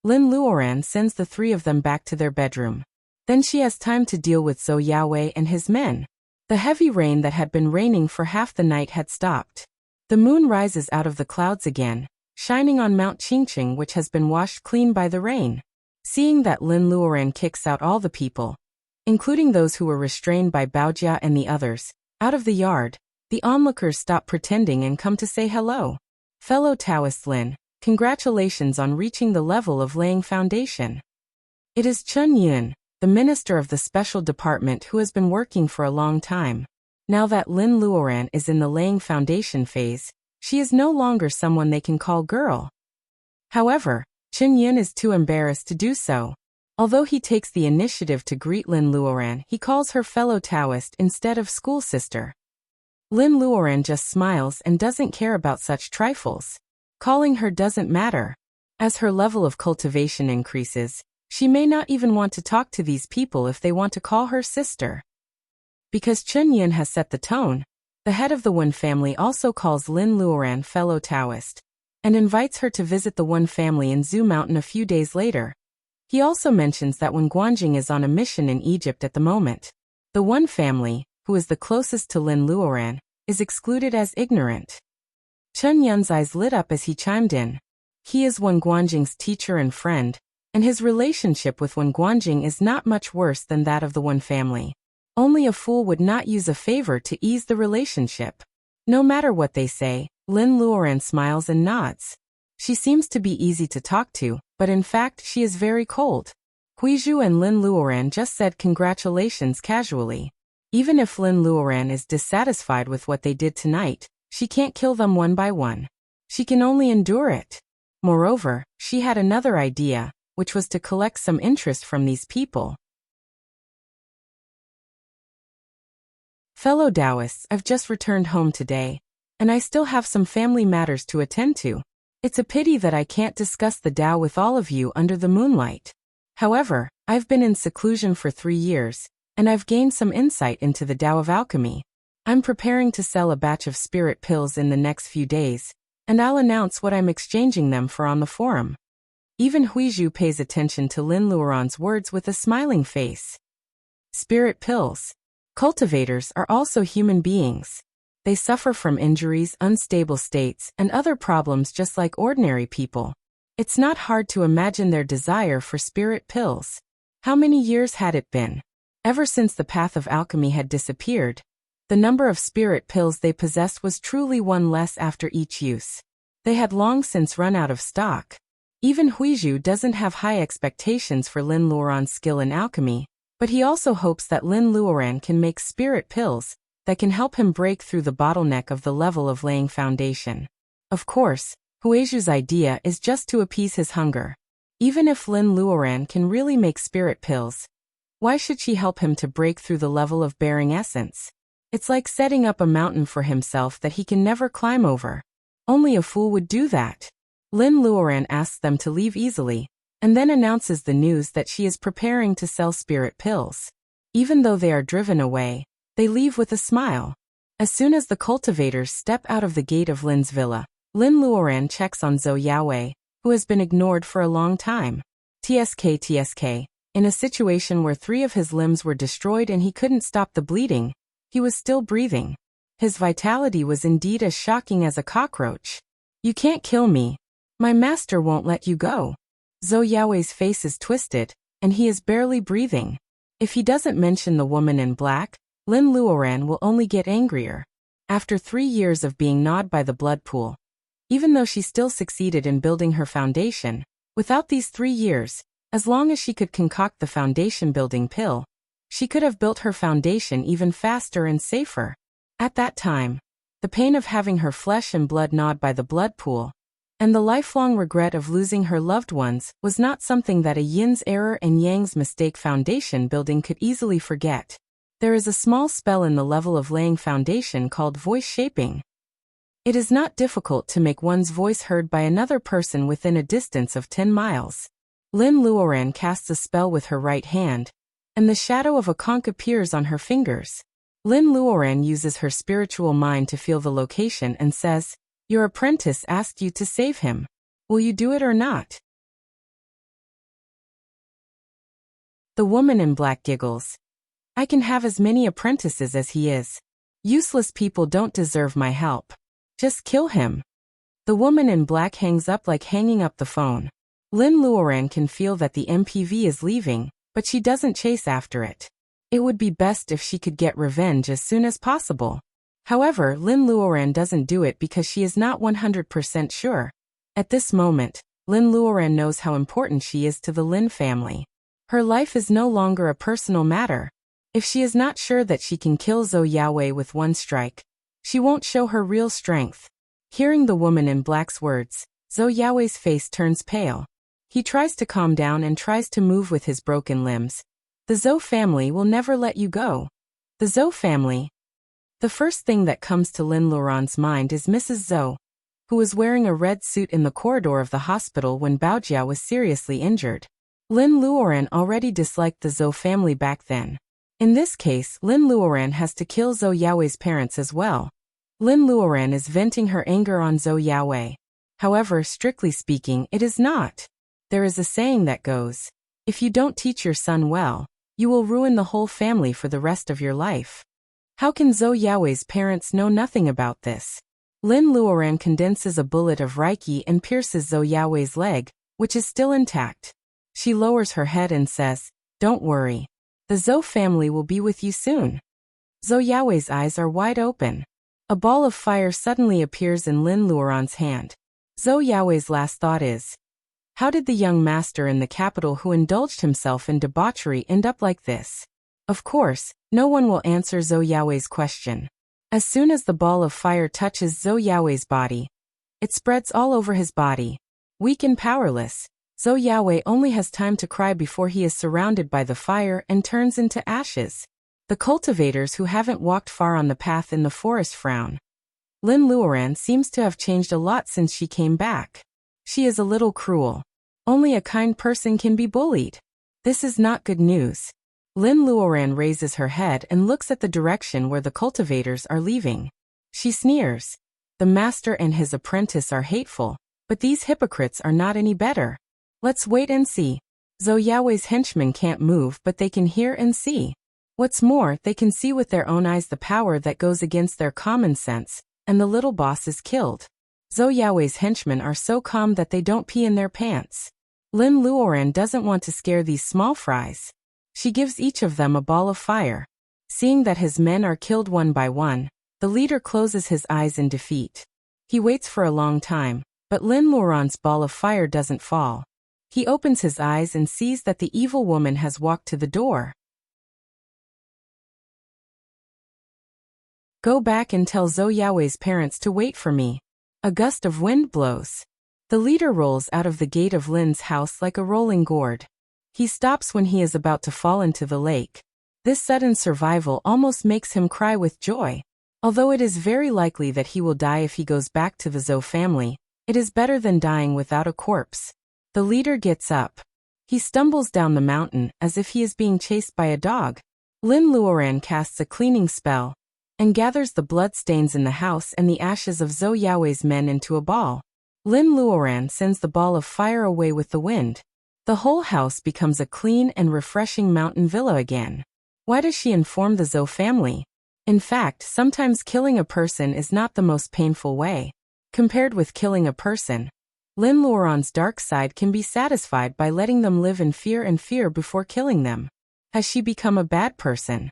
Lin Luoran sends the 3 of them back to their bedroom. Then she has time to deal with Zhou Yaowei and his men. The heavy rain that had been raining for half the night had stopped. The moon rises out of the clouds again, shining on Mount Qingqing, which has been washed clean by the rain. Seeing that Lin Luoran kicks out all the people, including those who were restrained by Baojia and the others, out of the yard, the onlookers stop pretending and come to say hello. Fellow Taoist Lin, congratulations on reaching the level of laying foundation. It is Chun Yun, the minister of the special department, who has been working for a long time. Now that Lin Luoran is in the laying foundation phase, she is no longer someone they can call girl. However, Chun Yun is too embarrassed to do so. Although he takes the initiative to greet Lin Luoran, he calls her fellow Taoist instead of school sister. Lin Luoran just smiles and doesn't care about such trifles. Calling her doesn't matter. As her level of cultivation increases, She may not even want to talk to these people if they want to call her sister. Because Chun Yun has set the tone, the head of the Wen family also calls Lin Luoran fellow Taoist, and invites her to visit the Wen family in Zhu Mountain a few days later. He also mentions that Wen Guanjing is on a mission in Egypt at the moment. The Wen family, who is the closest to Lin Luoran, is excluded as ignorant. Chun Yun's eyes lit up as he chimed in. He is Wen Guanjing's teacher and friend, and his relationship with Wen Guanjing is not much worse than that of the Wen family. Only a fool would not use a favor to ease the relationship. No matter what they say, Lin Luoran smiles and nods. She seems to be easy to talk to, but in fact she is very cold. Huizhu and Lin Luoran just said congratulations casually. Even if Lin Luoran is dissatisfied with what they did tonight, she can't kill them one by one. She can only endure it. Moreover, she had another idea, which was to collect some interest from these people. Fellow Taoists, I've just returned home today, and I still have some family matters to attend to. It's a pity that I can't discuss the Tao with all of you under the moonlight. However, I've been in seclusion for 3 years, and I've gained some insight into the Tao of alchemy. I'm preparing to sell a batch of spirit pills in the next few days, and I'll announce what I'm exchanging them for on the forum. Even Huizhu pays attention to Lin Luoran's words with a smiling face. Spirit pills. Cultivators are also human beings. They suffer from injuries, unstable states, and other problems just like ordinary people. It's not hard to imagine their desire for spirit pills. How many years had it been? Ever since the path of alchemy had disappeared, the number of spirit pills they possessed was truly one less after each use. They had long since run out of stock. Even Huizhu doesn't have high expectations for Lin Luoran's skill in alchemy, but he also hopes that Lin Luoran can make spirit pills that can help him break through the bottleneck of the level of laying foundation. Of course, Huizhu's idea is just to appease his hunger. Even if Lin Luoran can really make spirit pills, why should she help him to break through the level of bearing essence? It's like setting up a mountain for himself that he can never climb over. Only a fool would do that. Lin Luoran asks them to leave easily, and then announces the news that she is preparing to sell spirit pills. Even though they are driven away, they leave with a smile. As soon as the cultivators step out of the gate of Lin's villa, Lin Luoran checks on Zhou Yaowei, who has been ignored for a long time. TSK. In a situation where 3 of his limbs were destroyed and he couldn't stop the bleeding, he was still breathing. His vitality was indeed as shocking as a cockroach. You can't kill me. My master won't let you go. Zhou Yaowei's face is twisted, and he is barely breathing. If he doesn't mention the woman in black, Lin Luoran will only get angrier. After 3 years of being gnawed by the blood pool, even though she still succeeded in building her foundation, without these 3 years, as long as she could concoct the foundation building pill, she could have built her foundation even faster and safer. At that time, the pain of having her flesh and blood gnawed by the blood pool, and the lifelong regret of losing her loved ones was not something that a yin's error and yang's mistake foundation building could easily forget. There is a small spell in the level of laying foundation called voice shaping. It is not difficult to make one's voice heard by another person within a distance of 10 miles. Lin Luoran casts a spell with her right hand, and the shadow of a conch appears on her fingers. Lin Luoran uses her spiritual mind to feel the location and says, "Your apprentice asked you to save him. Will you do it or not?" The woman in black giggles. "I can have as many apprentices as he is. Useless people don't deserve my help. Just kill him." The woman in black hangs up like hanging up the phone. Lin Luoran can feel that the MPV is leaving, but she doesn't chase after it. It would be best if she could get revenge as soon as possible. However, Lin Luoran doesn't do it because she is not 100% sure. At this moment, Lin Luoran knows how important she is to the Lin family. Her life is no longer a personal matter. If she is not sure that she can kill Zhou Yaowei with one strike, she won't show her real strength. Hearing the woman in black's words, Zhou Yaowei's face turns pale. He tries to calm down and tries to move with his broken limbs. The Zhou family will never let you go. The Zhou family. The first thing that comes to Lin Luoran's mind is Mrs. Zhou, who was wearing a red suit in the corridor of the hospital when Baojia was seriously injured. Lin Luoran already disliked the Zhou family back then. In this case, Lin Luoran has to kill Zhou Yaowei's parents as well. Lin Luoran is venting her anger on Zhou Yaowei. However, strictly speaking, it is not. There is a saying that goes, if you don't teach your son well, you will ruin the whole family for the rest of your life. How can Zhou Yaowei's parents know nothing about this? Lin Luoran condenses a bullet of Reiki and pierces Zhou Yaowei's leg, which is still intact. She lowers her head and says, "Don't worry. The Zhou family will be with you soon." Zhou Yaowei's eyes are wide open. A ball of fire suddenly appears in Lin Luoran's hand. Zhou Yaowei's last thought is, how did the young master in the capital who indulged himself in debauchery end up like this? Of course, no one will answer Zhou Yaowei's question. As soon as the ball of fire touches Zhou Yaowei's body, it spreads all over his body. Weak and powerless, Zhou Yaowei only has time to cry before he is surrounded by the fire and turns into ashes. The cultivators who haven't walked far on the path in the forest frown. Lin Luoran seems to have changed a lot since she came back. She is a little cruel. Only a kind person can be bullied. This is not good news. Lin Luoran raises her head and looks at the direction where the cultivators are leaving. She sneers. The master and his apprentice are hateful, but these hypocrites are not any better. Let's wait and see. Zhou Yaowei's henchmen can't move, but they can hear and see. What's more, they can see with their own eyes the power that goes against their common sense, and the little boss is killed. Zhou Yaowei's henchmen are so calm that they don't pee in their pants. Lin Luoran doesn't want to scare these small fries. She gives each of them a ball of fire. Seeing that his men are killed one by one, the leader closes his eyes in defeat. He waits for a long time, but Lin Luoran's ball of fire doesn't fall. He opens his eyes and sees that the evil woman has walked to the door. Go back and tell Zhou Yaowei's parents to wait for me. A gust of wind blows. The leader rolls out of the gate of Lin's house like a rolling gourd. He stops when he is about to fall into the lake. This sudden survival almost makes him cry with joy. Although it is very likely that he will die if he goes back to the Zhou family, it is better than dying without a corpse. The leader gets up. He stumbles down the mountain as if he is being chased by a dog. Lin Luoran casts a cleaning spell and gathers the blood stains in the house and the ashes of Zhou Yaowei's men into a ball. Lin Luoran sends the ball of fire away with the wind. The whole house becomes a clean and refreshing mountain villa again. Why does she inform the Zhou family? In fact, sometimes killing a person is not the most painful way. Compared with killing a person, Lin Luoran's dark side can be satisfied by letting them live in fear before killing them. Has she become a bad person?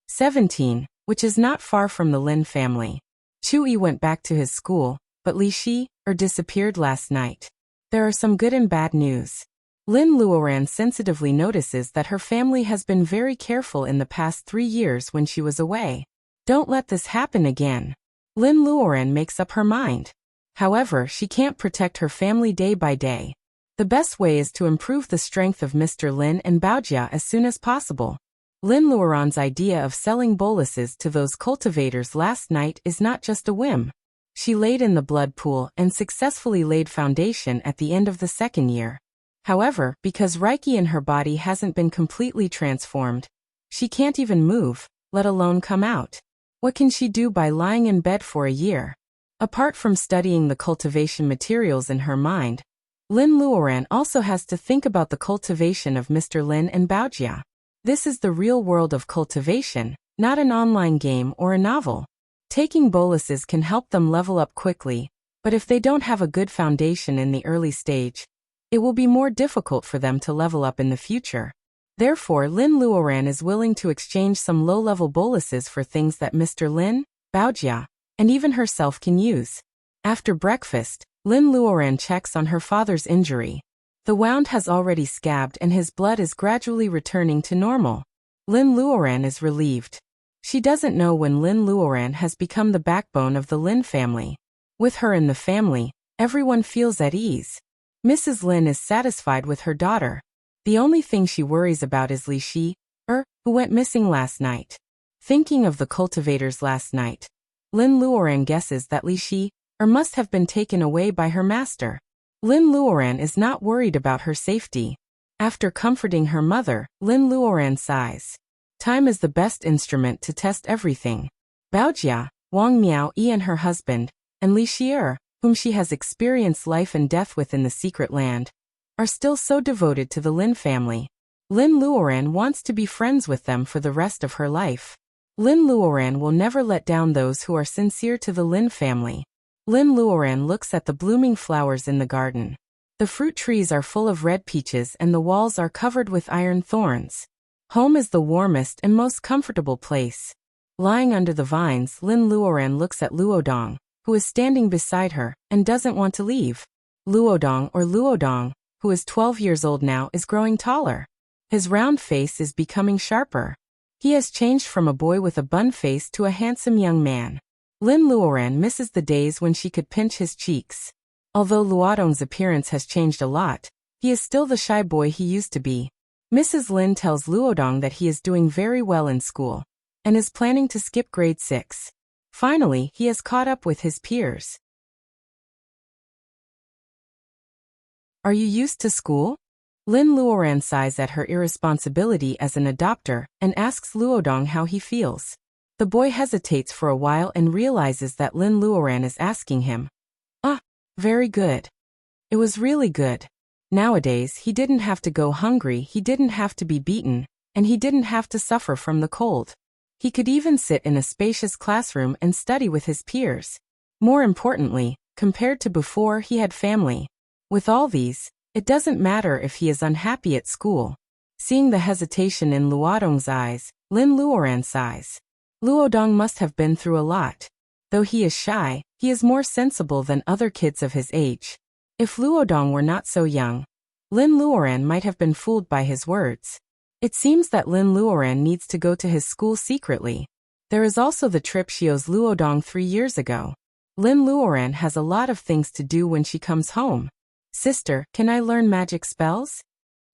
"17, which is not far from the Lin family. Chu-yi went back to his school, but Li Shi disappeared last night. There are some good and bad news. Lin Luoran sensitively notices that her family has been very careful in the past 3 years when she was away. Don't let this happen again. Lin Luoran makes up her mind. However, she can't protect her family day by day. The best way is to improve the strength of Mr. Lin and Baojia as soon as possible. Lin Luoran's idea of selling boluses to those cultivators last night is not just a whim. She laid in the blood pool and successfully laid foundation at the end of the 2nd year. However, because Reiki in her body hasn't been completely transformed, she can't even move, let alone come out. What can she do by lying in bed for a year? Apart from studying the cultivation materials in her mind, Lin Luoran also has to think about the cultivation of Mr. Lin and Baojia. This is the real world of cultivation, not an online game or a novel. Taking boluses can help them level up quickly, but if they don't have a good foundation in the early stage, it will be more difficult for them to level up in the future. Therefore, Lin Luoran is willing to exchange some low-level boluses for things that Mr. Lin, Baojia, and even herself can use. After breakfast, Lin Luoran checks on her father's injury. The wound has already scabbed and his blood is gradually returning to normal. Lin Luoran is relieved. She doesn't know when Lin Luoran has become the backbone of the Lin family. With her in the family, everyone feels at ease. Mrs. Lin is satisfied with her daughter. The only thing she worries about is Li Shi, who went missing last night. Thinking of the cultivators last night, Lin Luoran guesses that Li Shi must have been taken away by her master. Lin Luoran is not worried about her safety. After comforting her mother, Lin Luoran sighs. Time is the best instrument to test everything. Baojia, Wang Miao Yi and her husband, and Li Shi'er, whom she has experienced life and death with in the secret land, are still so devoted to the Lin family. Lin Luoran wants to be friends with them for the rest of her life. Lin Luoran will never let down those who are sincere to the Lin family. Lin Luoran looks at the blooming flowers in the garden. The fruit trees are full of red peaches and the walls are covered with iron thorns. Home is the warmest and most comfortable place. Lying under the vines, Lin Luoran looks at Luodong, who is standing beside her, and doesn't want to leave. Luodong, who is 12 years old now, is growing taller. His round face is becoming sharper. He has changed from a boy with a bun face to a handsome young man. Lin Luoran misses the days when she could pinch his cheeks. Although Luodong's appearance has changed a lot, he is still the shy boy he used to be. Mrs. Lin tells Luodong that he is doing very well in school, and is planning to skip grade 6. Finally, he has caught up with his peers. Are you used to school? Lin Luoran sighs at her irresponsibility as an adopter, and asks Luodong how he feels. The boy hesitates for a while and realizes that Lin Luoran is asking him. Very good. It was really good. Nowadays, he didn't have to go hungry, he didn't have to be beaten, and he didn't have to suffer from the cold. He could even sit in a spacious classroom and study with his peers. More importantly, compared to before, he had family. With all these, it doesn't matter if he is unhappy at school. Seeing the hesitation in Luodong's eyes, Lin Luoran sighs. Luodong must have been through a lot. Though he is shy, he is more sensible than other kids of his age. If Luodong were not so young, Lin Luoran might have been fooled by his words. It seems that Lin Luoran needs to go to his school secretly. There is also the trip she owes Luodong 3 years ago. Lin Luoran has a lot of things to do when she comes home. Sister, can I learn magic spells?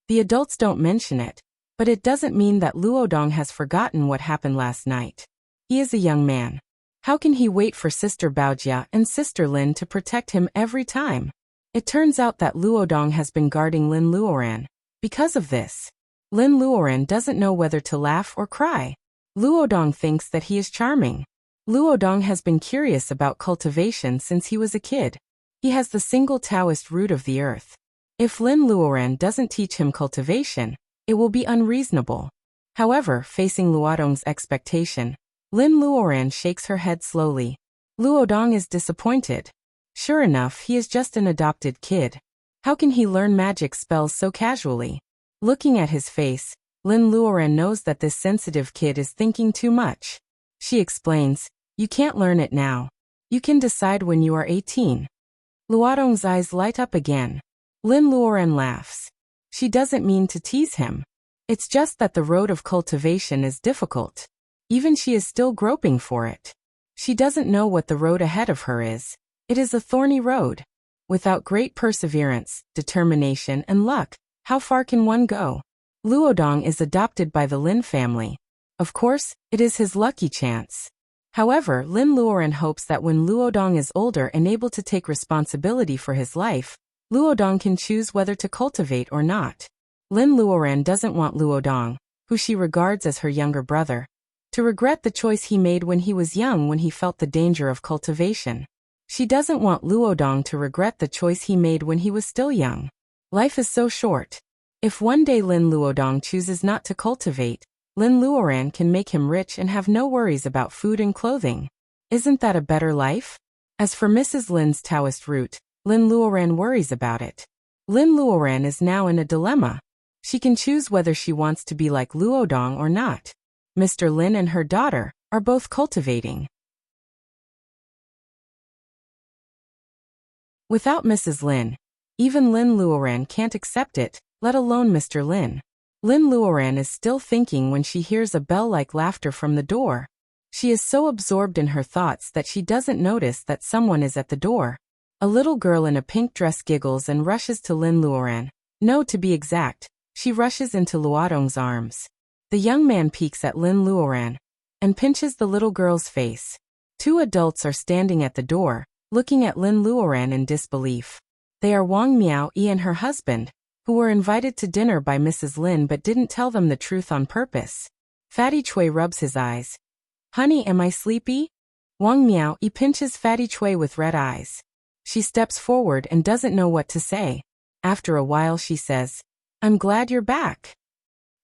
The adults don't mention it, but it doesn't mean that Luodong has forgotten what happened last night. He is a young man. How can he wait for Sister Baojia and Sister Lin to protect him every time? It turns out that Luodong has been guarding Lin Luoran. Because of this, Lin Luoran doesn't know whether to laugh or cry. Luodong thinks that he is charming. Luodong has been curious about cultivation since he was a kid. He has the single Taoist root of the earth. If Lin Luoran doesn't teach him cultivation, it will be unreasonable. However, facing Luodong's expectation, Lin Luoran shakes her head slowly. Luodong is disappointed. Sure enough, he is just an adopted kid. How can he learn magic spells so casually? Looking at his face, Lin Luoran knows that this sensitive kid is thinking too much. She explains, "You can't learn it now. You can decide when you are 18. Luodong's eyes light up again. Lin Luoran laughs. She doesn't mean to tease him. It's just that the road of cultivation is difficult. Even she is still groping for it. She doesn't know what the road ahead of her is. It is a thorny road. Without great perseverance, determination, and luck, how far can one go? Luodong is adopted by the Lin family. Of course, it is his lucky chance. However, Lin Luoran hopes that when Luodong is older and able to take responsibility for his life, Luodong can choose whether to cultivate or not. Lin Luoran doesn't want Luodong, who she regards as her younger brother, to regret the choice he made when he was young when he felt the danger of cultivation. She doesn't want Luodong to regret the choice he made when he was still young. Life is so short. If one day Lin Luodong chooses not to cultivate, Lin Luoran can make him rich and have no worries about food and clothing. Isn't that a better life? As for Mrs. Lin's Taoist root, Lin Luoran worries about it. Lin Luoran is now in a dilemma. She can choose whether she wants to be like Luodong or not. Mr. Lin and her daughter are both cultivating. Without Mrs. Lin, even Lin Luoran can't accept it, let alone Mr. Lin. Lin Luoran is still thinking when she hears a bell-like laughter from the door. She is so absorbed in her thoughts that she doesn't notice that someone is at the door. A little girl in a pink dress giggles and rushes to Lin Luoran. No, to be exact, she rushes into Luodong's arms. The young man peeks at Lin Luoran. and pinches the little girl's face. Two adults are standing at the door, looking at Lin Luoran in disbelief. They are Wang Miao-yi and her husband, who were invited to dinner by Mrs. Lin but didn't tell them the truth on purpose. Fatty Chui rubs his eyes. "Honey, am I sleepy?" Wang Miao-yi pinches Fatty Chui with red eyes. She steps forward and doesn't know what to say. After a while she says, "I'm glad you're back."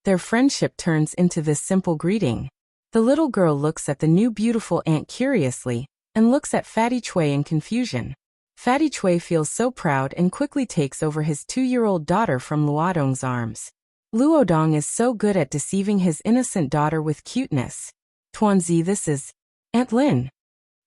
Their friendship turns into this simple greeting. The little girl looks at the new beautiful aunt curiously, and looks at Fatty Chui in confusion. Fatty Chui feels so proud and quickly takes over his 2-year-old daughter from Luodong's arms. Luodong is so good at deceiving his innocent daughter with cuteness. "Tuanzi, this is Aunt Lin."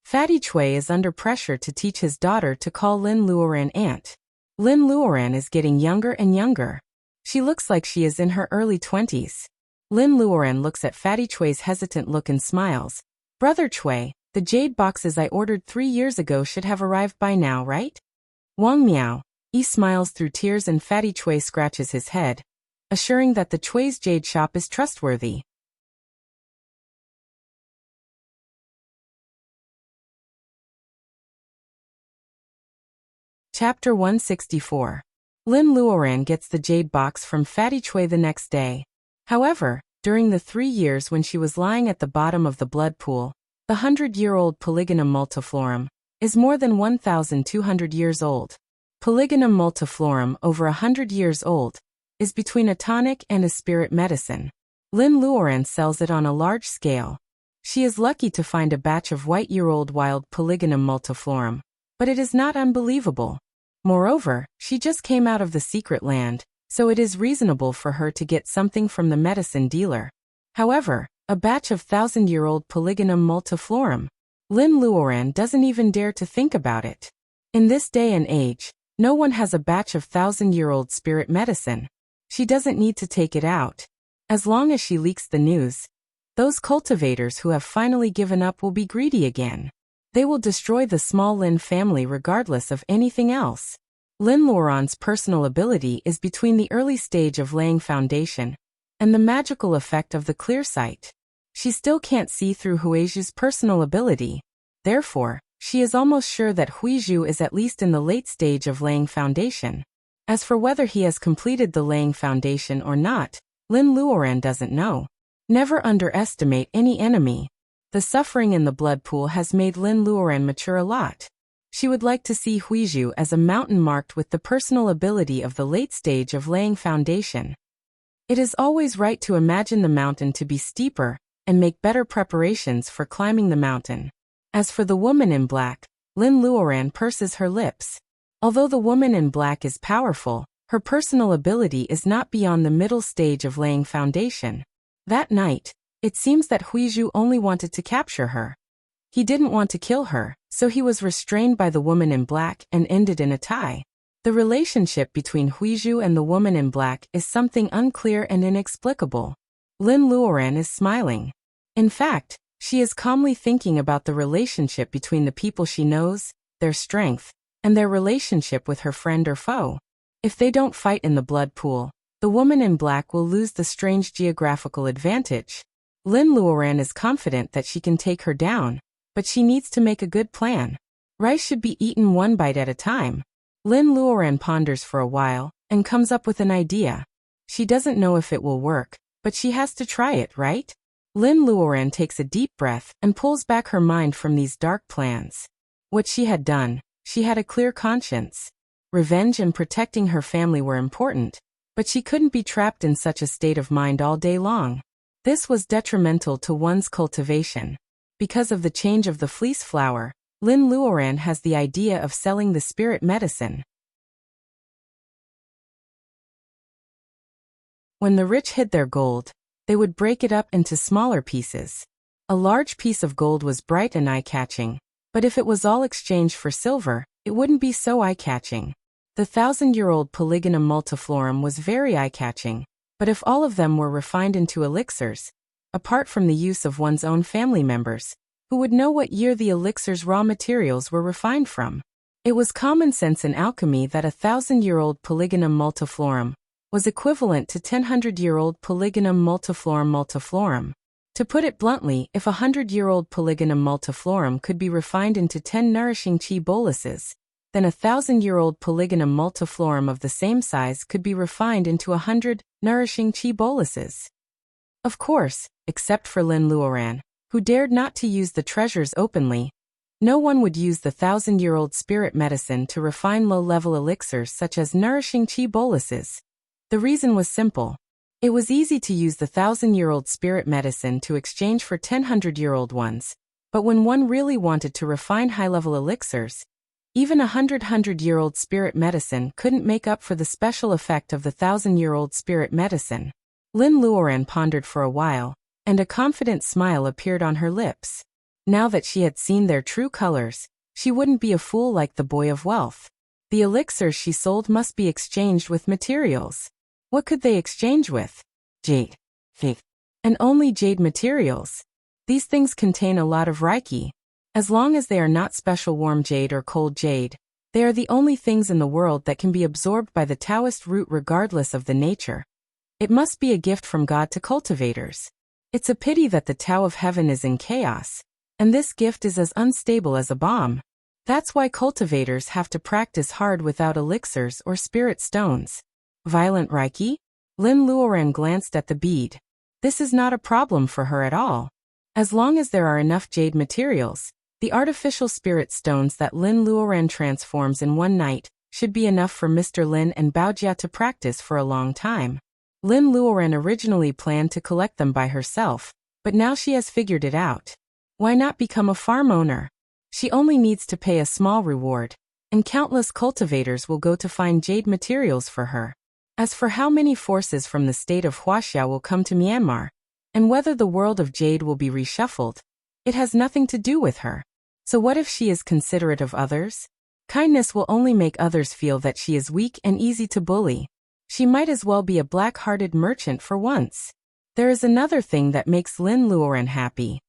Fatty Chui is under pressure to teach his daughter to call Lin Luoran aunt. Lin Luoran is getting younger and younger. She looks like she is in her early 20s. Lin Luoran looks at Fatty Chui's hesitant look and smiles. "Brother Chui, the jade boxes I ordered 3 years ago should have arrived by now, right?" Wang Miao-yi smiles through tears and Fatty Chui scratches his head, assuring that the Chui's jade shop is trustworthy. Chapter 164. Lin Luoran gets the jade box from Fatty Chui the next day. However, during the 3 years when she was lying at the bottom of the blood pool, the 100-year-old Polygonum multiflorum is more than 1,200 years old. Polygonum multiflorum, over 100 years old, is between a tonic and a spirit medicine. Lin Luoran sells it on a large scale. She is lucky to find a batch of white-year-old wild Polygonum multiflorum, but it is not unbelievable. Moreover, she just came out of the secret land, so it is reasonable for her to get something from the medicine dealer. However, a batch of 1,000-year-old Polygonum multiflorum, Lin Luoran doesn't even dare to think about it. In this day and age, no one has a batch of 1,000-year-old spirit medicine. She doesn't need to take it out. As long as she leaks the news, those cultivators who have finally given up will be greedy again. They will destroy the small Lin family regardless of anything else. Lin Luoran's personal ability is between the early stage of laying foundation and the magical effect of the clear sight. She still can't see through Huizhu's personal ability. Therefore, she is almost sure that Huizhu is at least in the late stage of laying foundation. As for whether he has completed the laying foundation or not, Lin Luoran doesn't know. Never underestimate any enemy. The suffering in the blood pool has made Lin Luoran mature a lot. She would like to see Huizhu as a mountain marked with the personal ability of the late stage of laying foundation. It is always right to imagine the mountain to be steeper and make better preparations for climbing the mountain. As for the woman in black, Lin Luoran purses her lips. Although the woman in black is powerful, her personal ability is not beyond the middle stage of laying foundation. That night, it seems that Huizhu only wanted to capture her. He didn't want to kill her, so he was restrained by the woman in black and ended in a tie. The relationship between Huizhu and the woman in black is something unclear and inexplicable. Lin Luoran is smiling. In fact, she is calmly thinking about the relationship between the people she knows, their strength, and their relationship with her friend or foe. If they don't fight in the blood pool, the woman in black will lose the strange geographical advantage. Lin Luoran is confident that she can take her down, but she needs to make a good plan. Rice should be eaten one bite at a time. Lin Luoran ponders for a while and comes up with an idea. She doesn't know if it will work, but she has to try it, right? Lin Luoran takes a deep breath and pulls back her mind from these dark plans. What she had done, she had a clear conscience. Revenge and protecting her family were important, but she couldn't be trapped in such a state of mind all day long. This was detrimental to one's cultivation. Because of the change of the fleece flower, Lin Luoran has the idea of selling the spirit medicine. When the rich hid their gold, they would break it up into smaller pieces. A large piece of gold was bright and eye-catching, but if it was all exchanged for silver, it wouldn't be so eye-catching. The 1,000-year-old Polygonum multiflorum was very eye-catching, but if all of them were refined into elixirs, apart from the use of one's own family members, who would know what year the elixir's raw materials were refined from? It was common sense in alchemy that a 1,000-year-old Polygonum multiflorum was equivalent to 1,000-year-old Polygonum multiflorum. To put it bluntly, if 100-year-old Polygonum multiflorum could be refined into 10 nourishing chi boluses, then 1,000-year-old Polygonum multiflorum of the same size could be refined into 100 nourishing chi boluses. Of course, except for Lin Luoran, who dared not to use the treasures openly, no one would use the 1,000-year-old spirit medicine to refine low-level elixirs such as nourishing chi boluses. The reason was simple. It was easy to use the 1,000-year-old spirit medicine to exchange for 100-year-old ones, but when one really wanted to refine high-level elixirs, even 100-year-old spirit medicine couldn't make up for the special effect of the 1,000-year-old spirit medicine. Lin Luoran pondered for a while, and a confident smile appeared on her lips. Now that she had seen their true colors, she wouldn't be a fool like the boy of wealth. The elixirs she sold must be exchanged with materials. What could they exchange with? Jade. Faith. And only jade materials. These things contain a lot of reiki. As long as they are not special warm jade or cold jade, they are the only things in the world that can be absorbed by the Taoist root regardless of the nature. It must be a gift from God to cultivators. It's a pity that the Tao of Heaven is in chaos, and this gift is as unstable as a bomb. That's why cultivators have to practice hard without elixirs or spirit stones. Violent reiki? Lin Luoran glanced at the bead. This is not a problem for her at all. As long as there are enough jade materials, the artificial spirit stones that Lin Luoran transforms in one night should be enough for Mr. Lin and Baojia to practice for a long time. Lin Luoran originally planned to collect them by herself, but now she has figured it out. Why not become a farm owner? She only needs to pay a small reward, and countless cultivators will go to find jade materials for her. As for how many forces from the state of Wuxia will come to Myanmar, and whether the world of jade will be reshuffled, it has nothing to do with her. So what if she is considerate of others? Kindness will only make others feel that she is weak and easy to bully. She might as well be a black-hearted merchant for once. There is another thing that makes Lin Luoran happy.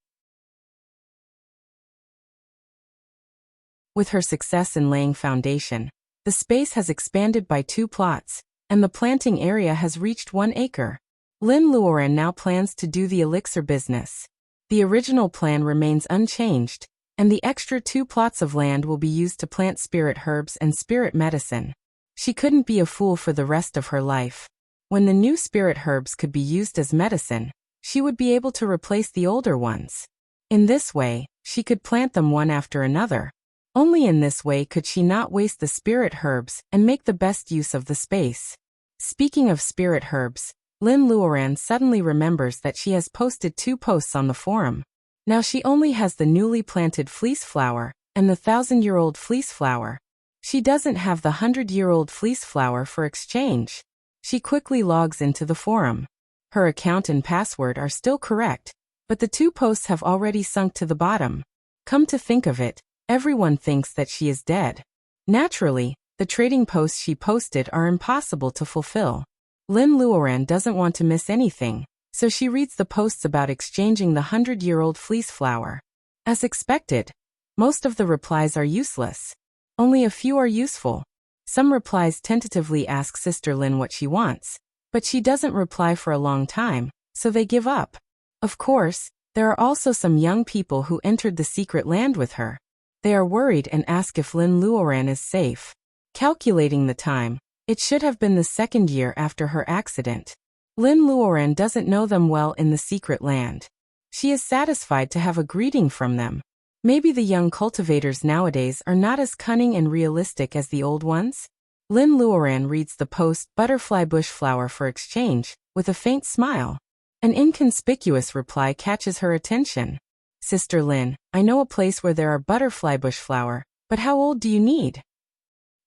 With her success in laying foundation, the space has expanded by 2 plots, and the planting area has reached 1 acre. Lin Luoran now plans to do the elixir business. The original plan remains unchanged, and the extra 2 plots of land will be used to plant spirit herbs and spirit medicine. She couldn't be a fool for the rest of her life. When the new spirit herbs could be used as medicine, she would be able to replace the older ones. In this way, she could plant them one after another. Only in this way could she not waste the spirit herbs and make the best use of the space. Speaking of spirit herbs, Lin Luoran suddenly remembers that she has posted 2 posts on the forum. Now she only has the newly planted fleece flower and the 1,000-year-old fleece flower. She doesn't have the 100-year-old fleece flower for exchange. She quickly logs into the forum. Her account and password are still correct, but the 2 posts have already sunk to the bottom. Come to think of it, everyone thinks that she is dead. Naturally, the trading posts she posted are impossible to fulfill. Lin Luoran doesn't want to miss anything, so she reads the posts about exchanging the 100-year-old fleece flower. As expected, most of the replies are useless. Only a few are useful. Some replies tentatively ask Sister Lin what she wants, but she doesn't reply for a long time, so they give up. Of course, there are also some young people who entered the secret land with her. They are worried and ask if Lin Luoran is safe. Calculating the time, it should have been the 2nd year after her accident. Lin Luoran doesn't know them well in the secret land. She is satisfied to have a greeting from them. Maybe the young cultivators nowadays are not as cunning and realistic as the old ones? Lin Luoran reads the post butterfly bush flower for exchange, with a faint smile. An inconspicuous reply catches her attention. Sister Lin, I know a place where there are butterfly bush flower, but how old do you need?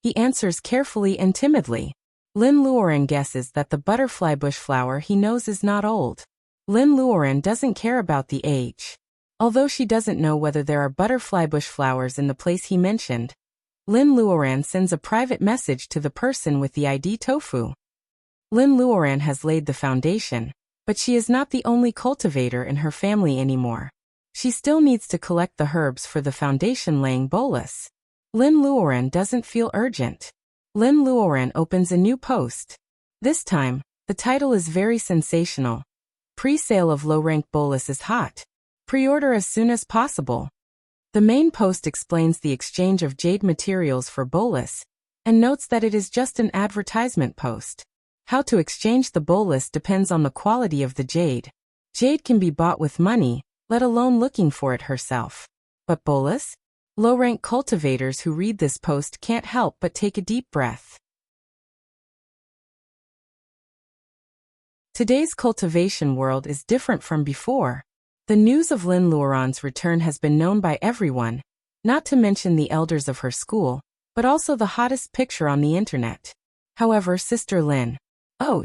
He answers carefully and timidly. Lin Luoran guesses that the butterfly bush flower he knows is not old. Lin Luoran doesn't care about the age. Although she doesn't know whether there are butterfly bush flowers in the place he mentioned, Lin Luoran sends a private message to the person with the ID tofu. Lin Luoran has laid the foundation, but she is not the only cultivator in her family anymore. She still needs to collect the herbs for the foundation laying bolus. Lin Luoran doesn't feel urgent. Lin Luoran opens a new post. This time, the title is very sensational. Pre-sale of low-rank bolus is hot. Pre-order as soon as possible. The main post explains the exchange of jade materials for bolus, and notes that it is just an advertisement post. How to exchange the bolus depends on the quality of the jade. Jade can be bought with money, let alone looking for it herself. But bolus? Low-rank cultivators who read this post can't help but take a deep breath. Today's cultivation world is different from before. The news of Lin Luoran's return has been known by everyone, not to mention the elders of her school, but also the hottest picture on the internet. However, Sister Lin,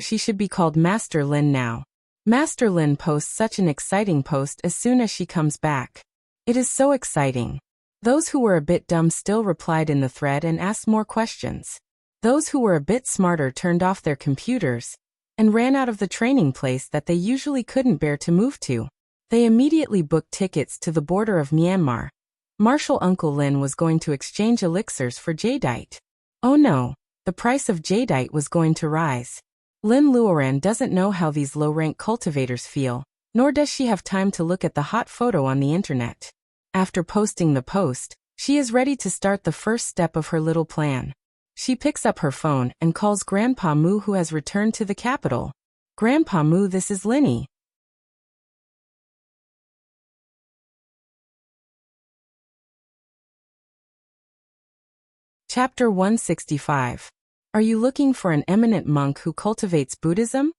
she should be called Master Lin now. Master Lin posts such an exciting post as soon as she comes back. It is so exciting. Those who were a bit dumb still replied in the thread and asked more questions. Those who were a bit smarter turned off their computers and ran out of the training place that they usually couldn't bear to move to. They immediately booked tickets to the border of Myanmar. Martial Uncle Lin was going to exchange elixirs for jadeite. Oh no, the price of jadeite was going to rise. Lin Luoran doesn't know how these low-rank cultivators feel, nor does she have time to look at the hot photo on the internet. After posting the post, she is ready to start the first step of her little plan. She picks up her phone and calls Grandpa Mu, who has returned to the capital. Grandpa Mu, this is Linny. Chapter 165. Are you looking for an eminent monk who cultivates Buddhism?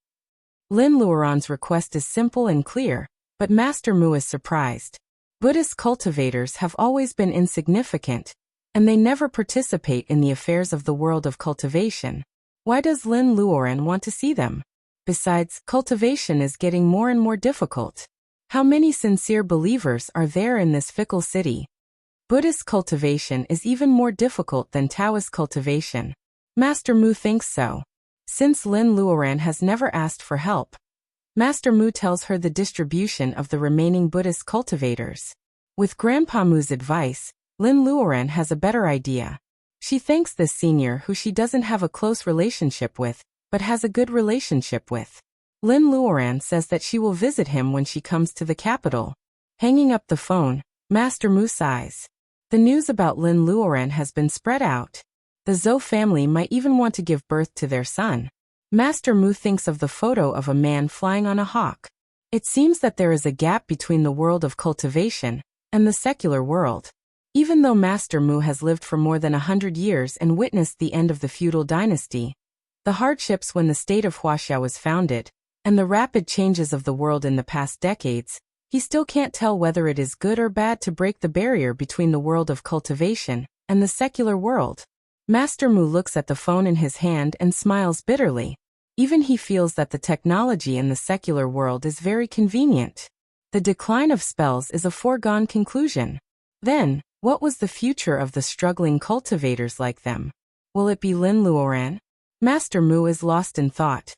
Lin Luoran's request is simple and clear, but Master Mu is surprised. Buddhist cultivators have always been insignificant, and they never participate in the affairs of the world of cultivation. Why does Lin Luoran want to see them? Besides, cultivation is getting more and more difficult. How many sincere believers are there in this fickle city? Buddhist cultivation is even more difficult than Taoist cultivation. Master Mu thinks so. Since Lin Luoran has never asked for help, Master Mu tells her the distribution of the remaining Buddhist cultivators. With Grandpa Mu's advice, Lin Luoran has a better idea. She thanks this senior who she doesn't have a close relationship with, but has a good relationship with. Lin Luoran says that she will visit him when she comes to the capital. Hanging up the phone, Master Mu sighs. The news about Lin Luoran has been spread out. The Zhou family might even want to give birth to their son. Master Mu thinks of the photo of a man flying on a hawk. It seems that there is a gap between the world of cultivation and the secular world. Even though Master Mu has lived for more than 100 years and witnessed the end of the feudal dynasty, the hardships when the state of Wuxia was founded, and the rapid changes of the world in the past decades, he still can't tell whether it is good or bad to break the barrier between the world of cultivation and the secular world. Master Mu looks at the phone in his hand and smiles bitterly. Even he feels that the technology in the secular world is very convenient. The decline of spells is a foregone conclusion. Then, what was the future of the struggling cultivators like them? Will it be Lin Luoran? Master Mu is lost in thought.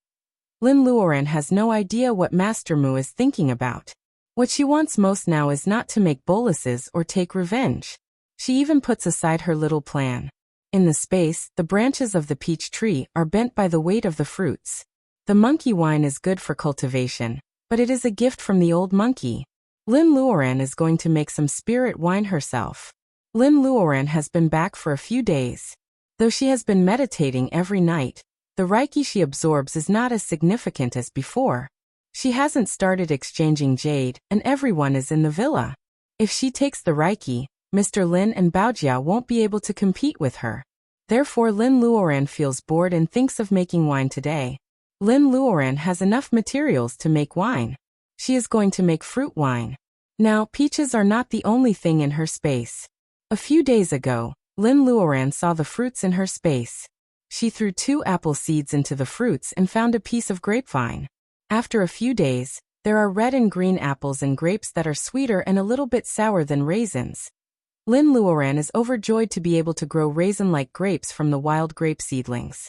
Lin Luoran has no idea what Master Mu is thinking about. What she wants most now is not to make boluses or take revenge. She even puts aside her little plan. In the space, the branches of the peach tree are bent by the weight of the fruits. The monkey wine is good for cultivation, but it is a gift from the old monkey. Lin Luoran is going to make some spirit wine herself. Lin Luoran has been back for a few days. Though she has been meditating every night, the Reiki she absorbs is not as significant as before. She hasn't started exchanging jade, and everyone is in the villa. If she takes the Reiki, Mr. Lin and Baojia won't be able to compete with her. Therefore Lin Luoran feels bored and thinks of making wine today. Lin Luoran has enough materials to make wine. She is going to make fruit wine. Now, peaches are not the only thing in her space. A few days ago, Lin Luoran saw the fruits in her space. She threw 2 apple seeds into the fruits and found a piece of grapevine. After a few days, there are red and green apples and grapes that are sweeter and a little bit sour than raisins. Lin Luoran is overjoyed to be able to grow raisin-like grapes from the wild grape seedlings.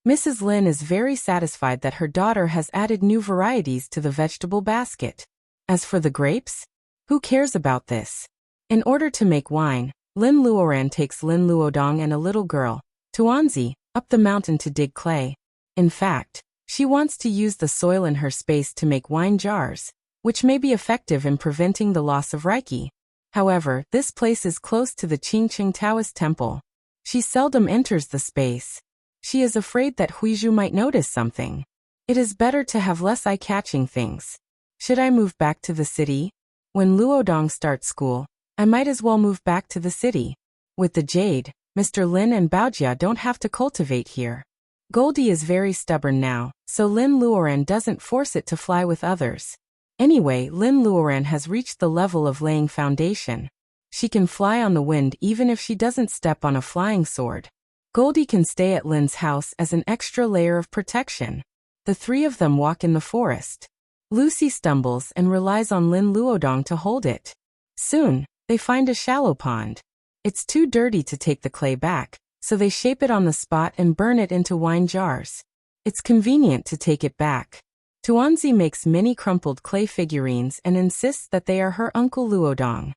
Mrs. Lin is very satisfied that her daughter has added new varieties to the vegetable basket. As for the grapes, who cares about this? In order to make wine, Lin Luoran takes Lin Luodong and a little girl, Tuanzi, up the mountain to dig clay. In fact, she wants to use the soil in her space to make wine jars, which may be effective in preventing the loss of Reiki. However, this place is close to the Qingqing Taoist temple. She seldom enters the space. She is afraid that Huizhu might notice something. It is better to have less eye-catching things. Should I move back to the city? When Luodong starts school, I might as well move back to the city. With the jade, Mr. Lin and Baojia don't have to cultivate here. Goldie is very stubborn now, so Lin Luoran doesn't force it to fly with others. Anyway, Lin Luoran has reached the level of laying foundation. She can fly on the wind even if she doesn't step on a flying sword. Goldie can stay at Lin's house as an extra layer of protection. The three of them walk in the forest. Lucy stumbles and relies on Lin Luodong to hold it. Soon, they find a shallow pond. It's too dirty to take the clay back, so they shape it on the spot and burn it into wine jars. It's convenient to take it back. Tuanzi makes many crumpled clay figurines and insists that they are her uncle Luodong.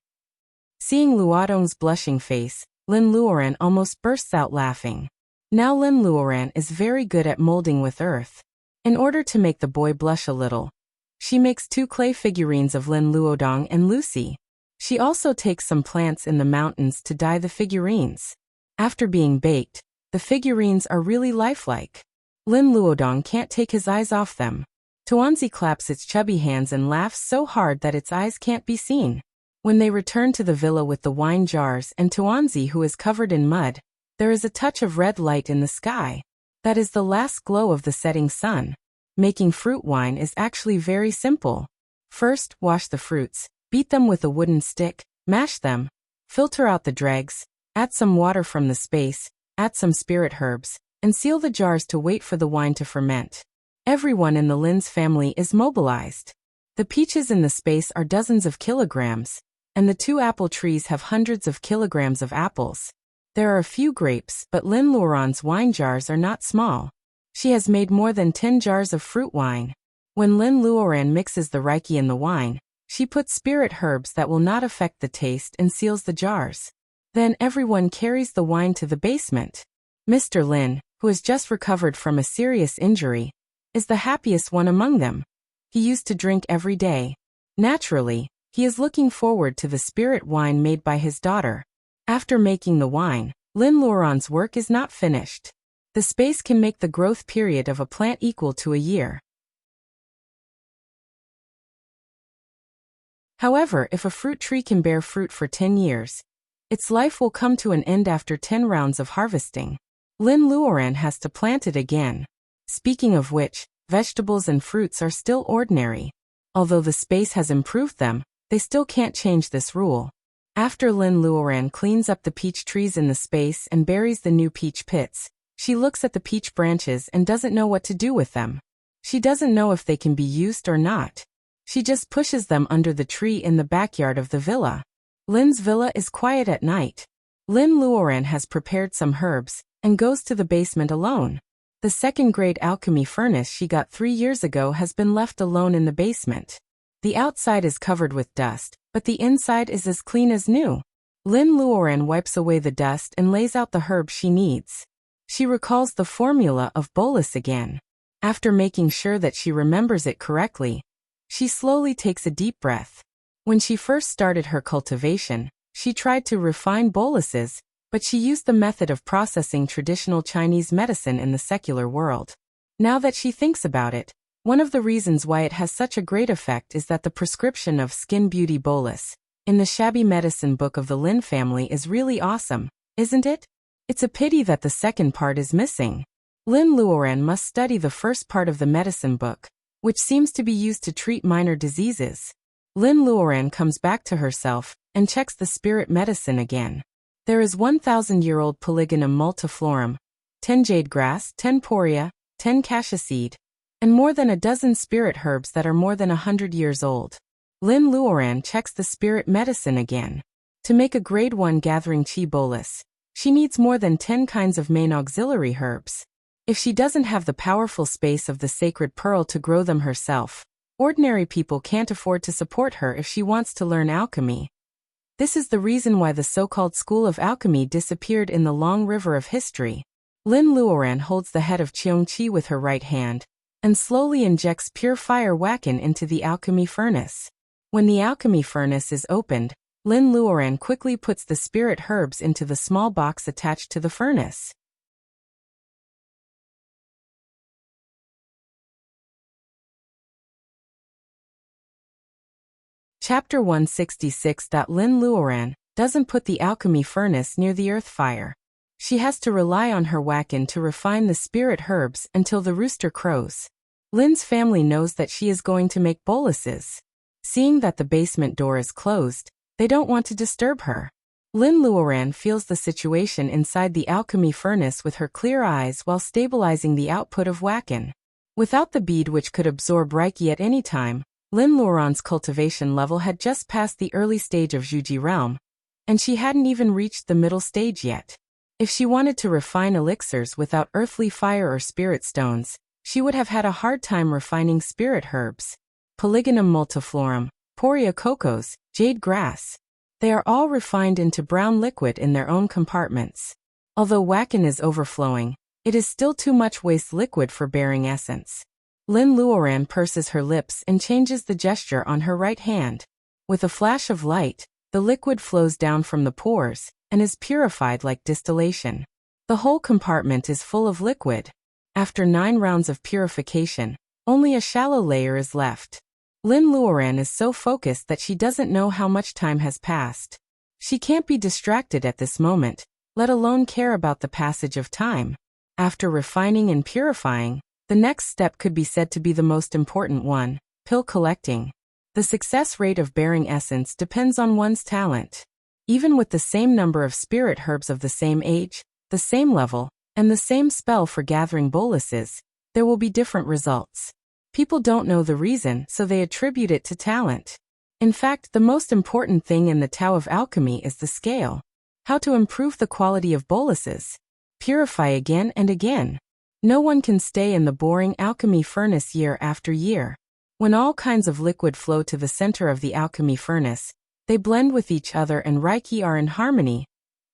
Seeing Luodong's blushing face, Lin Luoran almost bursts out laughing. Now Lin Luoran is very good at molding with earth. In order to make the boy blush a little, she makes 2 clay figurines of Lin Luodong and Lucy. She also takes some plants in the mountains to dye the figurines. After being baked, the figurines are really lifelike. Lin Luodong can't take his eyes off them. Tuanzi claps its chubby hands and laughs so hard that its eyes can't be seen. When they return to the villa with the wine jars and Tuanzi, who is covered in mud, there is a touch of red light in the sky. That is the last glow of the setting sun. Making fruit wine is actually very simple. First, wash the fruits, beat them with a wooden stick, mash them, filter out the dregs, add some water from the space, add some spirit herbs, and seal the jars to wait for the wine to ferment. Everyone in the Lin's family is mobilized. The peaches in the space are dozens of kilograms, and the 2 apple trees have hundreds of kilograms of apples. There are a few grapes, but Lin Luoran's wine jars are not small. She has made more than 10 jars of fruit wine. When Lin Luoran mixes the Reiki in the wine, she puts spirit herbs that will not affect the taste and seals the jars. Then everyone carries the wine to the basement. Mr. Lin, who has just recovered from a serious injury, is the happiest one among them. He used to drink every day. Naturally, he is looking forward to the spirit wine made by his daughter. After making the wine, Lin Luoran's work is not finished. The space can make the growth period of a plant equal to a year. However, if a fruit tree can bear fruit for 10 years, its life will come to an end after 10 rounds of harvesting. Lin Luoran has to plant it again. Speaking of which, vegetables and fruits are still ordinary. Although the space has improved them, they still can't change this rule. After Lin Luoran cleans up the peach trees in the space and buries the new peach pits, she looks at the peach branches and doesn't know what to do with them. She doesn't know if they can be used or not. She just pushes them under the tree in the backyard of the villa. Lin's villa is quiet at night. Lin Luoran has prepared some herbs and goes to the basement alone. The second-grade alchemy furnace she got 3 years ago has been left alone in the basement. The outside is covered with dust, but the inside is as clean as new. Lin Luoran wipes away the dust and lays out the herbs she needs. She recalls the formula of bolus again. After making sure that she remembers it correctly, she slowly takes a deep breath. When she first started her cultivation, she tried to refine boluses, but she used the method of processing traditional Chinese medicine in the secular world. Now that she thinks about it, one of the reasons why it has such a great effect is that the prescription of skin beauty bolus in the shabby medicine book of the Lin family is really awesome, isn't it? It's a pity that the second part is missing. Lin Luoran must study the first part of the medicine book, which seems to be used to treat minor diseases. Lin Luoran comes back to herself and checks the spirit medicine again. There is 1,000-year-old Polygonum multiflorum, 10 jade grass, 10 poria, 10 cassia seed, and more than a dozen spirit herbs that are more than 100 years old. Lin Luoran checks the spirit medicine again. To make a grade 1 gathering chi bolus, she needs more than 10 kinds of main auxiliary herbs. If she doesn't have the powerful space of the sacred pearl to grow them herself, ordinary people can't afford to support her if she wants to learn alchemy. This is the reason why the so-called School of Alchemy disappeared in the long river of history. Lin Luoran holds the head of Cheongqi with her right hand and slowly injects pure fire Wacken into the alchemy furnace. When the alchemy furnace is opened, Lin Luoran quickly puts the spirit herbs into the small box attached to the furnace. Chapter 166. Lin Luoran doesn't put the alchemy furnace near the earth fire. She has to rely on her Wacken to refine the spirit herbs until the rooster crows. Lin's family knows that she is going to make boluses. Seeing that the basement door is closed, they don't want to disturb her. Lin Luoran feels the situation inside the alchemy furnace with her clear eyes while stabilizing the output of Wacken. Without the bead which could absorb Reiki at any time, Lin Luoran's cultivation level had just passed the early stage of Zhuji realm, and she hadn't even reached the middle stage yet. If she wanted to refine elixirs without earthly fire or spirit stones, she would have had a hard time refining spirit herbs. Polygonum multiflorum, Poria cocos, jade grass. They are all refined into brown liquid in their own compartments. Although Wacken is overflowing, it is still too much waste liquid for bearing essence. Lin Luoran purses her lips and changes the gesture on her right hand. With a flash of light, the liquid flows down from the pores and is purified like distillation. The whole compartment is full of liquid. After 9 rounds of purification, only a shallow layer is left. Lin Luoran is so focused that she doesn't know how much time has passed. She can't be distracted at this moment, let alone care about the passage of time. After refining and purifying, the next step could be said to be the most important one: pill collecting. The success rate of bearing essence depends on one's talent. Even with the same number of spirit herbs of the same age, the same level, and the same spell for gathering boluses, there will be different results. People don't know the reason, so they attribute it to talent. In fact, the most important thing in the Tao of Alchemy is the scale. How to improve the quality of boluses. Purify again and again. No one can stay in the boring alchemy furnace year after year. When all kinds of liquid flow to the center of the alchemy furnace, they blend with each other and Reiki are in harmony.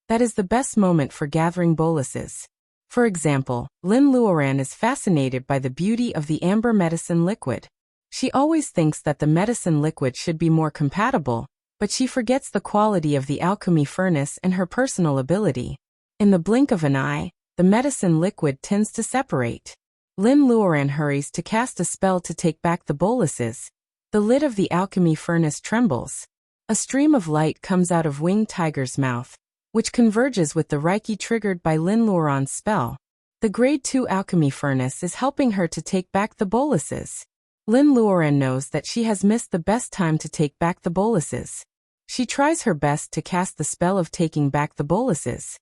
That is the best moment for gathering boluses. For example, Lin Luoran is fascinated by the beauty of the amber medicine liquid. She always thinks that the medicine liquid should be more compatible, but she forgets the quality of the alchemy furnace and her personal ability. In the blink of an eye, the medicine liquid tends to separate. Lin Luoran hurries to cast a spell to take back the boluses. The lid of the alchemy furnace trembles. A stream of light comes out of Winged Tiger's mouth, which converges with the Reiki triggered by Lin Luoran's spell. The Grade 2 alchemy furnace is helping her to take back the boluses. Lin Luoran knows that she has missed the best time to take back the boluses. She tries her best to cast the spell of taking back the boluses.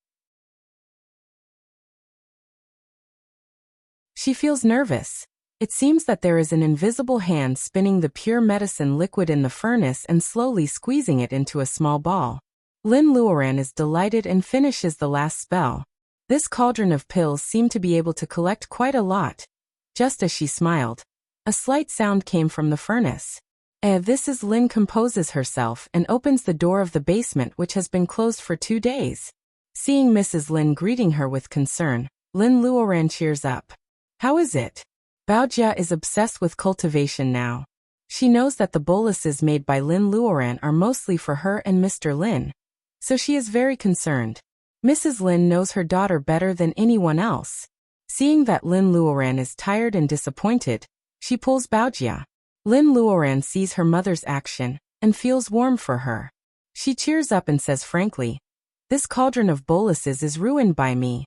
She feels nervous. It seems that there is an invisible hand spinning the pure medicine liquid in the furnace and slowly squeezing it into a small ball. Lin Luoran is delighted and finishes the last spell. This cauldron of pills seemed to be able to collect quite a lot. Just as she smiled, a slight sound came from the furnace. This is Lin composes herself and opens the door of the basement which has been closed for 2 days. Seeing Mrs. Lin greeting her with concern, Lin Luoran cheers up. How is it? Baojia is obsessed with cultivation now. She knows that the boluses made by Lin Luoran are mostly for her and Mr. Lin, so she is very concerned. Mrs. Lin knows her daughter better than anyone else. Seeing that Lin Luoran is tired and disappointed, she pulls Baojia. Lin Luoran sees her mother's action and feels warm for her. She cheers up and says frankly, "This cauldron of boluses is ruined by me."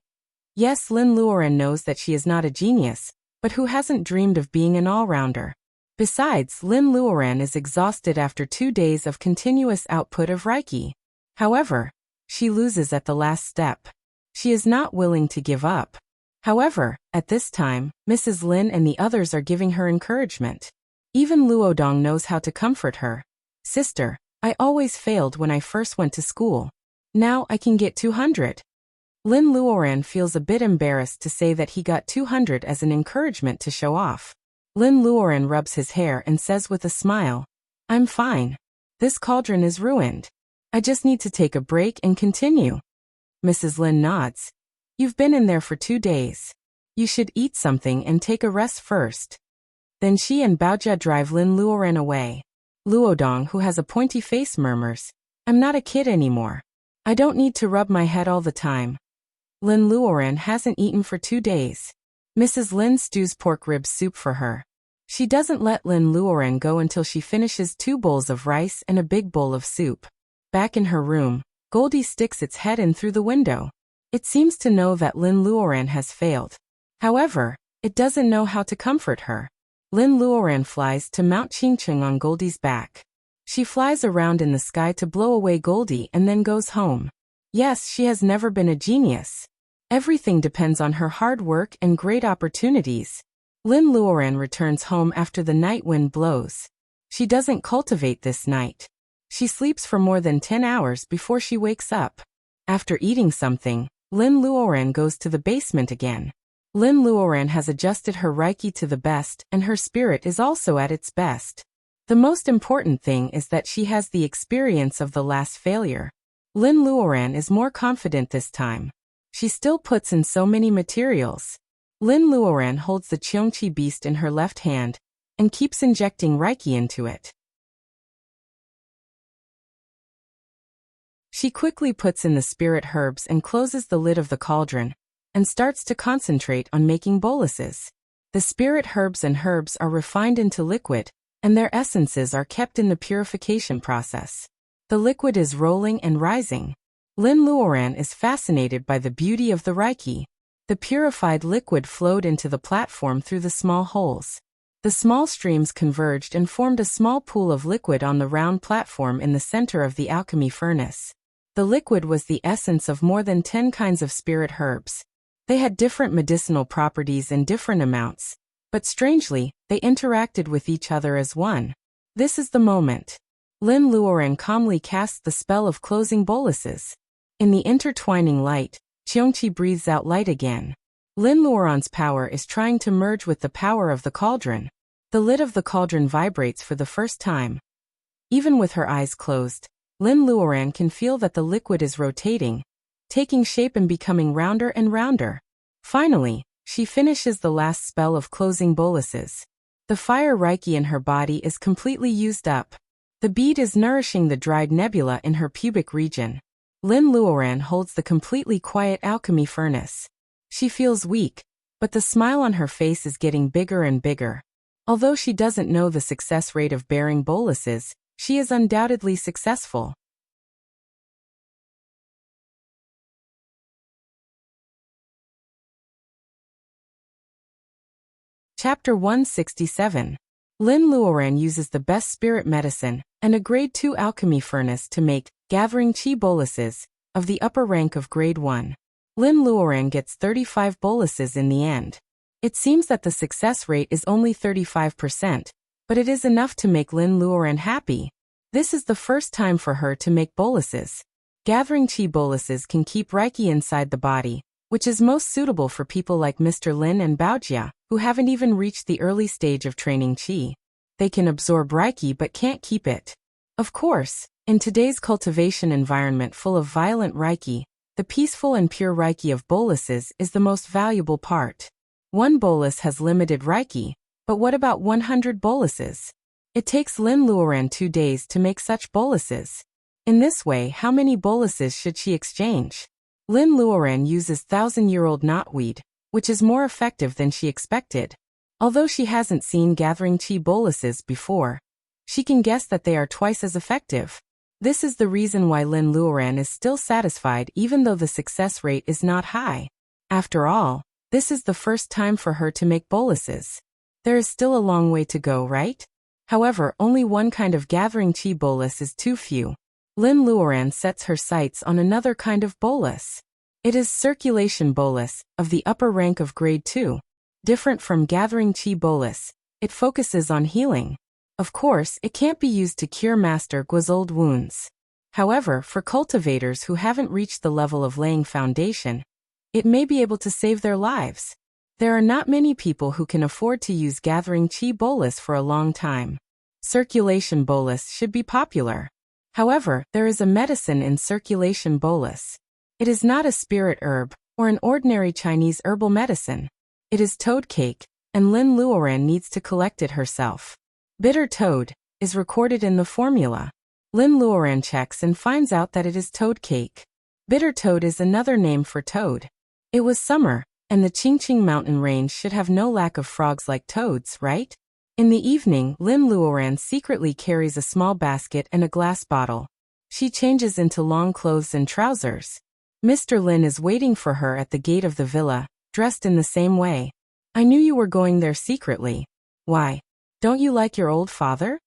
Yes, Lin Luoran knows that she is not a genius, but who hasn't dreamed of being an all-rounder? Besides, Lin Luoran is exhausted after 2 days of continuous output of Reiki. However, she loses at the last step. She is not willing to give up. However, at this time, Mrs. Lin and the others are giving her encouragement. Even Luodong knows how to comfort her. "Sister, I always failed when I first went to school. Now I can get 200. Lin Luoran feels a bit embarrassed to say that he got 200 as an encouragement to show off. Lin Luoran rubs his hair and says with a smile, "I'm fine. This cauldron is ruined. I just need to take a break and continue." Mrs. Lin nods. You've been in there for 2 days. You should eat something and take a rest first. Then she and Baojia drive Lin Luoren away. Luodong, who has a pointy face, murmurs, I'm not a kid anymore. I don't need to rub my head all the time. Lin Luoren hasn't eaten for 2 days. Mrs. Lin stews pork rib soup for her. She doesn't let Lin Luoren go until she finishes 2 bowls of rice and a big bowl of soup. Back in her room, Goldie sticks its head in through the window. It seems to know that Lin Luoren has failed. However, it doesn't know how to comfort her. Lin Luoren flies to Mount Qingcheng on Goldie's back. She flies around in the sky to blow away Goldie and then goes home. Yes, she has never been a genius. Everything depends on her hard work and great opportunities. Lin Luoren returns home after the night wind blows. She doesn't cultivate this night. She sleeps for more than 10 hours before she wakes up. After eating something, Lin Luoren goes to the basement again. Lin Luoren has adjusted her Reiki to the best and her spirit is also at its best. The most important thing is that she has the experience of the last failure. Lin Luoren is more confident this time. She still puts in so many materials. Lin Luoren holds the Cheongqi beast in her left hand and keeps injecting Reiki into it. She quickly puts in the spirit herbs and closes the lid of the cauldron and starts to concentrate on making boluses. The spirit herbs and herbs are refined into liquid, and their essences are kept in the purification process. The liquid is rolling and rising. Lin Luoren is fascinated by the beauty of the Reiki. The purified liquid flowed into the platform through the small holes. The small streams converged and formed a small pool of liquid on the round platform in the center of the alchemy furnace. The liquid was the essence of more than 10 kinds of spirit herbs. They had different medicinal properties in different amounts, but strangely, they interacted with each other as one. This is the moment. Lin Luoren calmly casts the spell of closing boluses. In the intertwining light, Cheongqi breathes out light again. Lin Luoren's power is trying to merge with the power of the cauldron. The lid of the cauldron vibrates for the first time. Even with her eyes closed, Lin Luoren can feel that the liquid is rotating, taking shape and becoming rounder and rounder. Finally, she finishes the last spell of closing boluses. The fire Reiki in her body is completely used up. The bead is nourishing the dried nebula in her pubic region. Lin Luoren holds the completely quiet alchemy furnace. She feels weak, but the smile on her face is getting bigger and bigger. Although she doesn't know the success rate of bearing boluses, she is undoubtedly successful. Chapter 167. Lin Luoren uses the best spirit medicine and a grade 2 alchemy furnace to make gathering qi boluses of the upper rank of grade 1. Lin Luoren gets 35 boluses in the end. It seems that the success rate is only 35%, but it is enough to make Lin Luoren happy. This is the first time for her to make boluses. Gathering qi boluses can keep Reiki inside the body, which is most suitable for people like Mr. Lin and Baojia, who haven't even reached the early stage of training qi. They can absorb Reiki but can't keep it. Of course, in today's cultivation environment full of violent Reiki, the peaceful and pure Reiki of boluses is the most valuable part. One bolus has limited Reiki, but what about 100 boluses? It takes Lin Luoren 2 days to make such boluses. In this way, how many boluses should she exchange? Lin Luoren uses 1,000-year-old knotweed, which is more effective than she expected. Although she hasn't seen gathering qi boluses before, she can guess that they are twice as effective. This is the reason why Lin Luoren is still satisfied even though the success rate is not high. After all, this is the first time for her to make boluses. There is still a long way to go, right? However, only one kind of gathering qi bolus is too few. Lin Luoren sets her sights on another kind of bolus. It is circulation bolus, of the upper rank of grade 2. Different from gathering qi bolus, it focuses on healing. Of course, it can't be used to cure Master Guo's old wounds. However, for cultivators who haven't reached the level of laying foundation, it may be able to save their lives. There are not many people who can afford to use gathering qi bolus for a long time. Circulation bolus should be popular. However, there is a medicine in circulation bolus. It is not a spirit herb, or an ordinary Chinese herbal medicine. It is toad cake, and Lin Luoran needs to collect it herself. Bitter toad is recorded in the formula. Lin Luoran checks and finds out that it is toad cake. Bitter toad is another name for toad. It was summer, and the Qingqing mountain range should have no lack of frogs like toads, right? In the evening, Lin Luoran secretly carries a small basket and a glass bottle. She changes into long clothes and trousers. Mr. Lin is waiting for her at the gate of the villa, dressed in the same way. I knew you were going there secretly. Why? Don't you like your old father?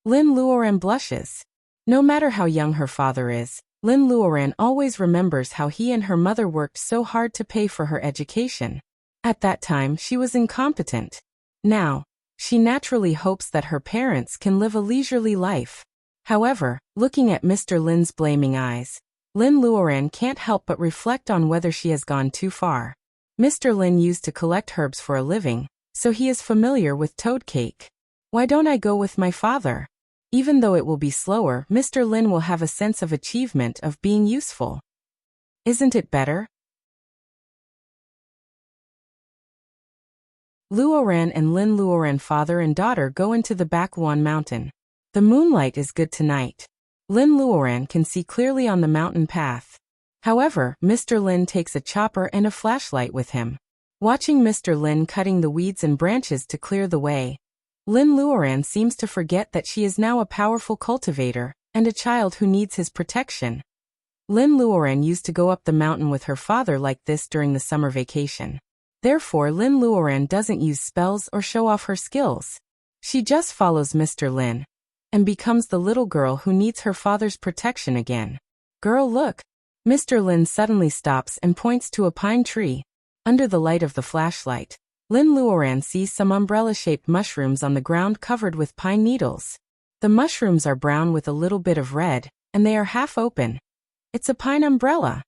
Lin Luoran blushes. No matter how young her father is, Lin Luoran always remembers how he and her mother worked so hard to pay for her education. At that time, she was incompetent. Now, she naturally hopes that her parents can live a leisurely life. However, looking at Mr. Lin's blaming eyes, Lin Luoran can't help but reflect on whether she has gone too far. Mr. Lin used to collect herbs for a living, so he is familiar with toad cake. Why don't I go with my father? Even though it will be slower, Mr. Lin will have a sense of achievement of being useful. Isn't it better? Luoran and Lin Luoran father and daughter go into the Bakuan mountain. The moonlight is good tonight. Lin Luoran can see clearly on the mountain path. However, Mr. Lin takes a chopper and a flashlight with him. Watching Mr. Lin cutting the weeds and branches to clear the way, Lin Luoran seems to forget that she is now a powerful cultivator and a child who needs his protection. Lin Luoran used to go up the mountain with her father like this during the summer vacation. Therefore, Lin Luoran doesn't use spells or show off her skills. She just follows Mr. Lin and becomes the little girl who needs her father's protection again. Girl, look! Mr. Lin suddenly stops and points to a pine tree. Under the light of the flashlight, Lin Luoran sees some umbrella-shaped mushrooms on the ground covered with pine needles. The mushrooms are brown with a little bit of red, and they are half open. It's a pine umbrella.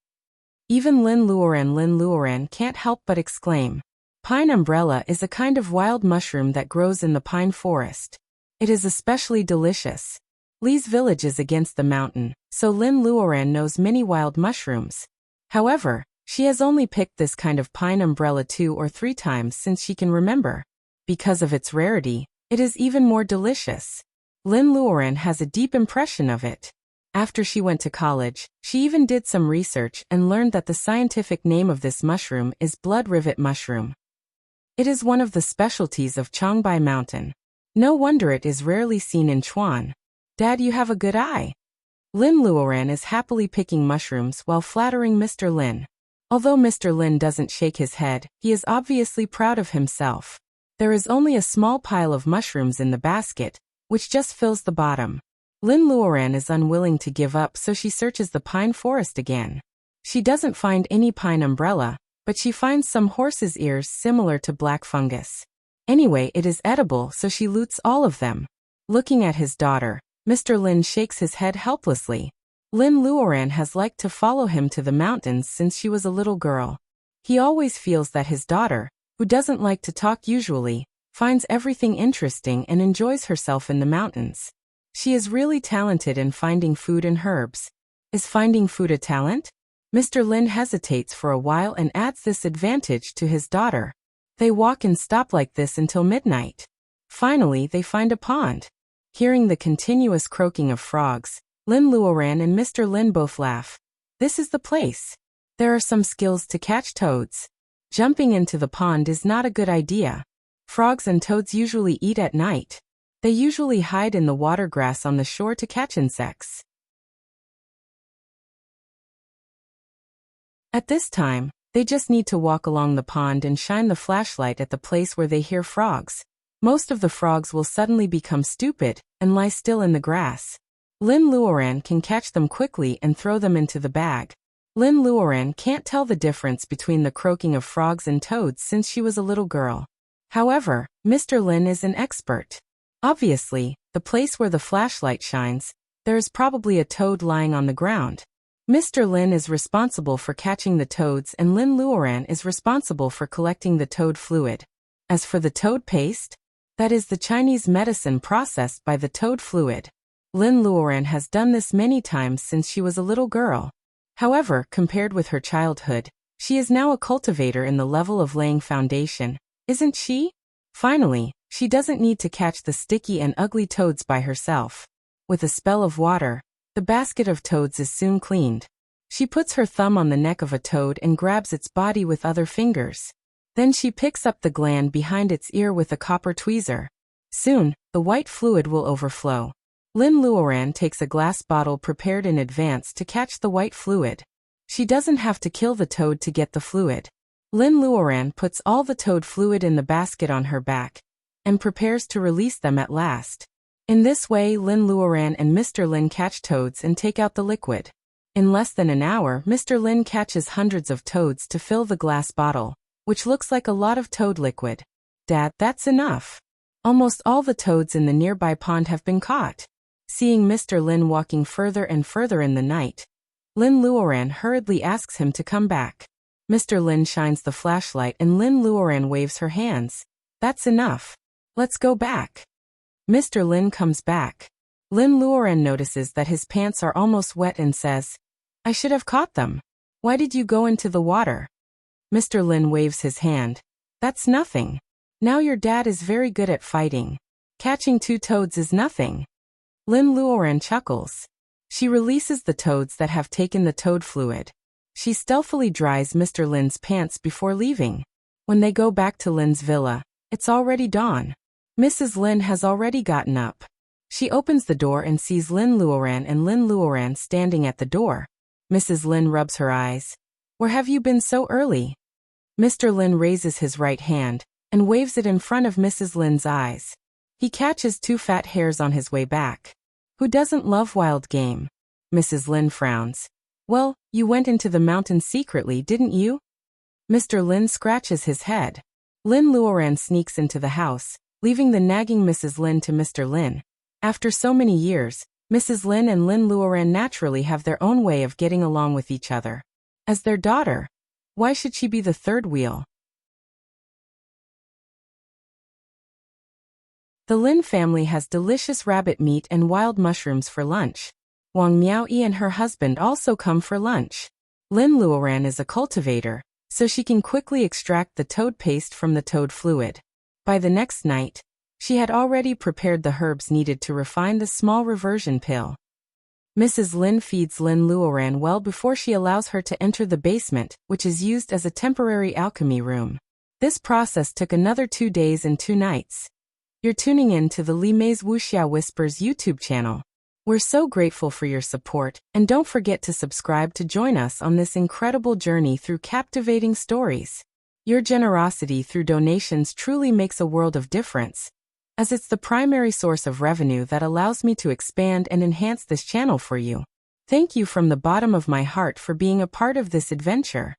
Even Lin Luoran can't help but exclaim. Pine umbrella is a kind of wild mushroom that grows in the pine forest. It is especially delicious. Li's village is against the mountain, so Lin Luoran knows many wild mushrooms. However, she has only picked this kind of pine umbrella 2 or 3 times since she can remember. Because of its rarity, it is even more delicious. Lin Luoran has a deep impression of it. After she went to college, she even did some research and learned that the scientific name of this mushroom is blood rivet mushroom. It is one of the specialties of Changbai Mountain. No wonder it is rarely seen in Chuan. Dad, you have a good eye. Lin Luoran is happily picking mushrooms while flattering Mr. Lin. Although Mr. Lin doesn't shake his head, he is obviously proud of himself. There is only a small pile of mushrooms in the basket, which just fills the bottom. Lin Luoran is unwilling to give up, so she searches the pine forest again. She doesn't find any pine umbrella, but she finds some horse's ears similar to black fungus. Anyway, it is edible, so she loots all of them. Looking at his daughter, Mr. Lin shakes his head helplessly. Lin Luoran has liked to follow him to the mountains since she was a little girl. He always feels that his daughter, who doesn't like to talk usually, finds everything interesting and enjoys herself in the mountains. She is really talented in finding food and herbs. Is finding food a talent? Mr. Lin hesitates for a while and adds this advantage to his daughter. They walk and stop like this until midnight. Finally, they find a pond. Hearing the continuous croaking of frogs, Lin Luoran and Mr. Lin both laugh. This is the place. There are some skills to catch toads. Jumping into the pond is not a good idea. Frogs and toads usually eat at night. They usually hide in the water grass on the shore to catch insects. At this time, they just need to walk along the pond and shine the flashlight at the place where they hear frogs. Most of the frogs will suddenly become stupid and lie still in the grass. Lin Luoran can catch them quickly and throw them into the bag. Lin Luoran can't tell the difference between the croaking of frogs and toads since she was a little girl. However, Mr. Lin is an expert. Obviously, the place where the flashlight shines, there is probably a toad lying on the ground. Mr. Lin is responsible for catching the toads and Lin Luoran is responsible for collecting the toad fluid. As for the toad paste, that is the Chinese medicine processed by the toad fluid. Lin Luoran has done this many times since she was a little girl. However, compared with her childhood, She is now a cultivator in the level of laying foundation, isn't she? Finally, she doesn't need to catch the sticky and ugly toads by herself. With a spell of water, the basket of toads is soon cleaned. She puts her thumb on the neck of a toad and grabs its body with other fingers. Then she picks up the gland behind its ear with a copper tweezer. Soon, the white fluid will overflow. Lin Luoran takes a glass bottle prepared in advance to catch the white fluid. She doesn't have to kill the toad to get the fluid. Lin Luoran puts all the toad fluid in the basket on her back and prepares to release them at last. In this way, Lin Luoran and Mr. Lin catch toads and take out the liquid. In less than an hour, Mr. Lin catches hundreds of toads to fill the glass bottle, which looks like a lot of toad liquid. Dad, that's enough. Almost all the toads in the nearby pond have been caught. Seeing Mr. Lin walking further and further in the night, Lin Luoran hurriedly asks him to come back. Mr. Lin shines the flashlight and Lin Luoran waves her hands. That's enough. Let's go back. Mr. Lin comes back. Lin Luoran notices that his pants are almost wet and says, I should have caught them. Why did you go into the water? Mr. Lin waves his hand. That's nothing. Now your dad is very good at fighting. Catching 2 toads is nothing. Lin Luoran chuckles. She releases the toads that have taken the toad fluid. She stealthily dries Mr. Lin's pants before leaving. When they go back to Lin's villa, it's already dawn. Mrs. Lin has already gotten up. She opens the door and sees Lin Luoran and Lin Luoran standing at the door. Mrs. Lin rubs her eyes. Where have you been so early? Mr. Lin raises his right hand and waves it in front of Mrs. Lin's eyes. He catches 2 fat hares on his way back. Who doesn't love wild game? Mrs. Lin frowns. Well, you went into the mountains secretly, didn't you? Mr. Lin scratches his head. Lin Luoran sneaks into the house, leaving the nagging Mrs. Lin to Mr. Lin. After so many years, Mrs. Lin and Lin Luoran naturally have their own way of getting along with each other. As their daughter, why should she be the third wheel? The Lin family has delicious rabbit meat and wild mushrooms for lunch. Wang Miaoyi and her husband also come for lunch. Lin Luoran is a cultivator, so she can quickly extract the toad paste from the toad fluid. By the next night, she had already prepared the herbs needed to refine the small reversion pill. Mrs. Lin feeds Lin Luoran well before she allows her to enter the basement, which is used as a temporary alchemy room. This process took another 2 days and 2 nights. You're tuning in to the Li Mei's Wuxia Whispers YouTube channel. We're so grateful for your support, and don't forget to subscribe to join us on this incredible journey through captivating stories. Your generosity through donations truly makes a world of difference, as it's the primary source of revenue that allows me to expand and enhance this channel for you. Thank you from the bottom of my heart for being a part of this adventure.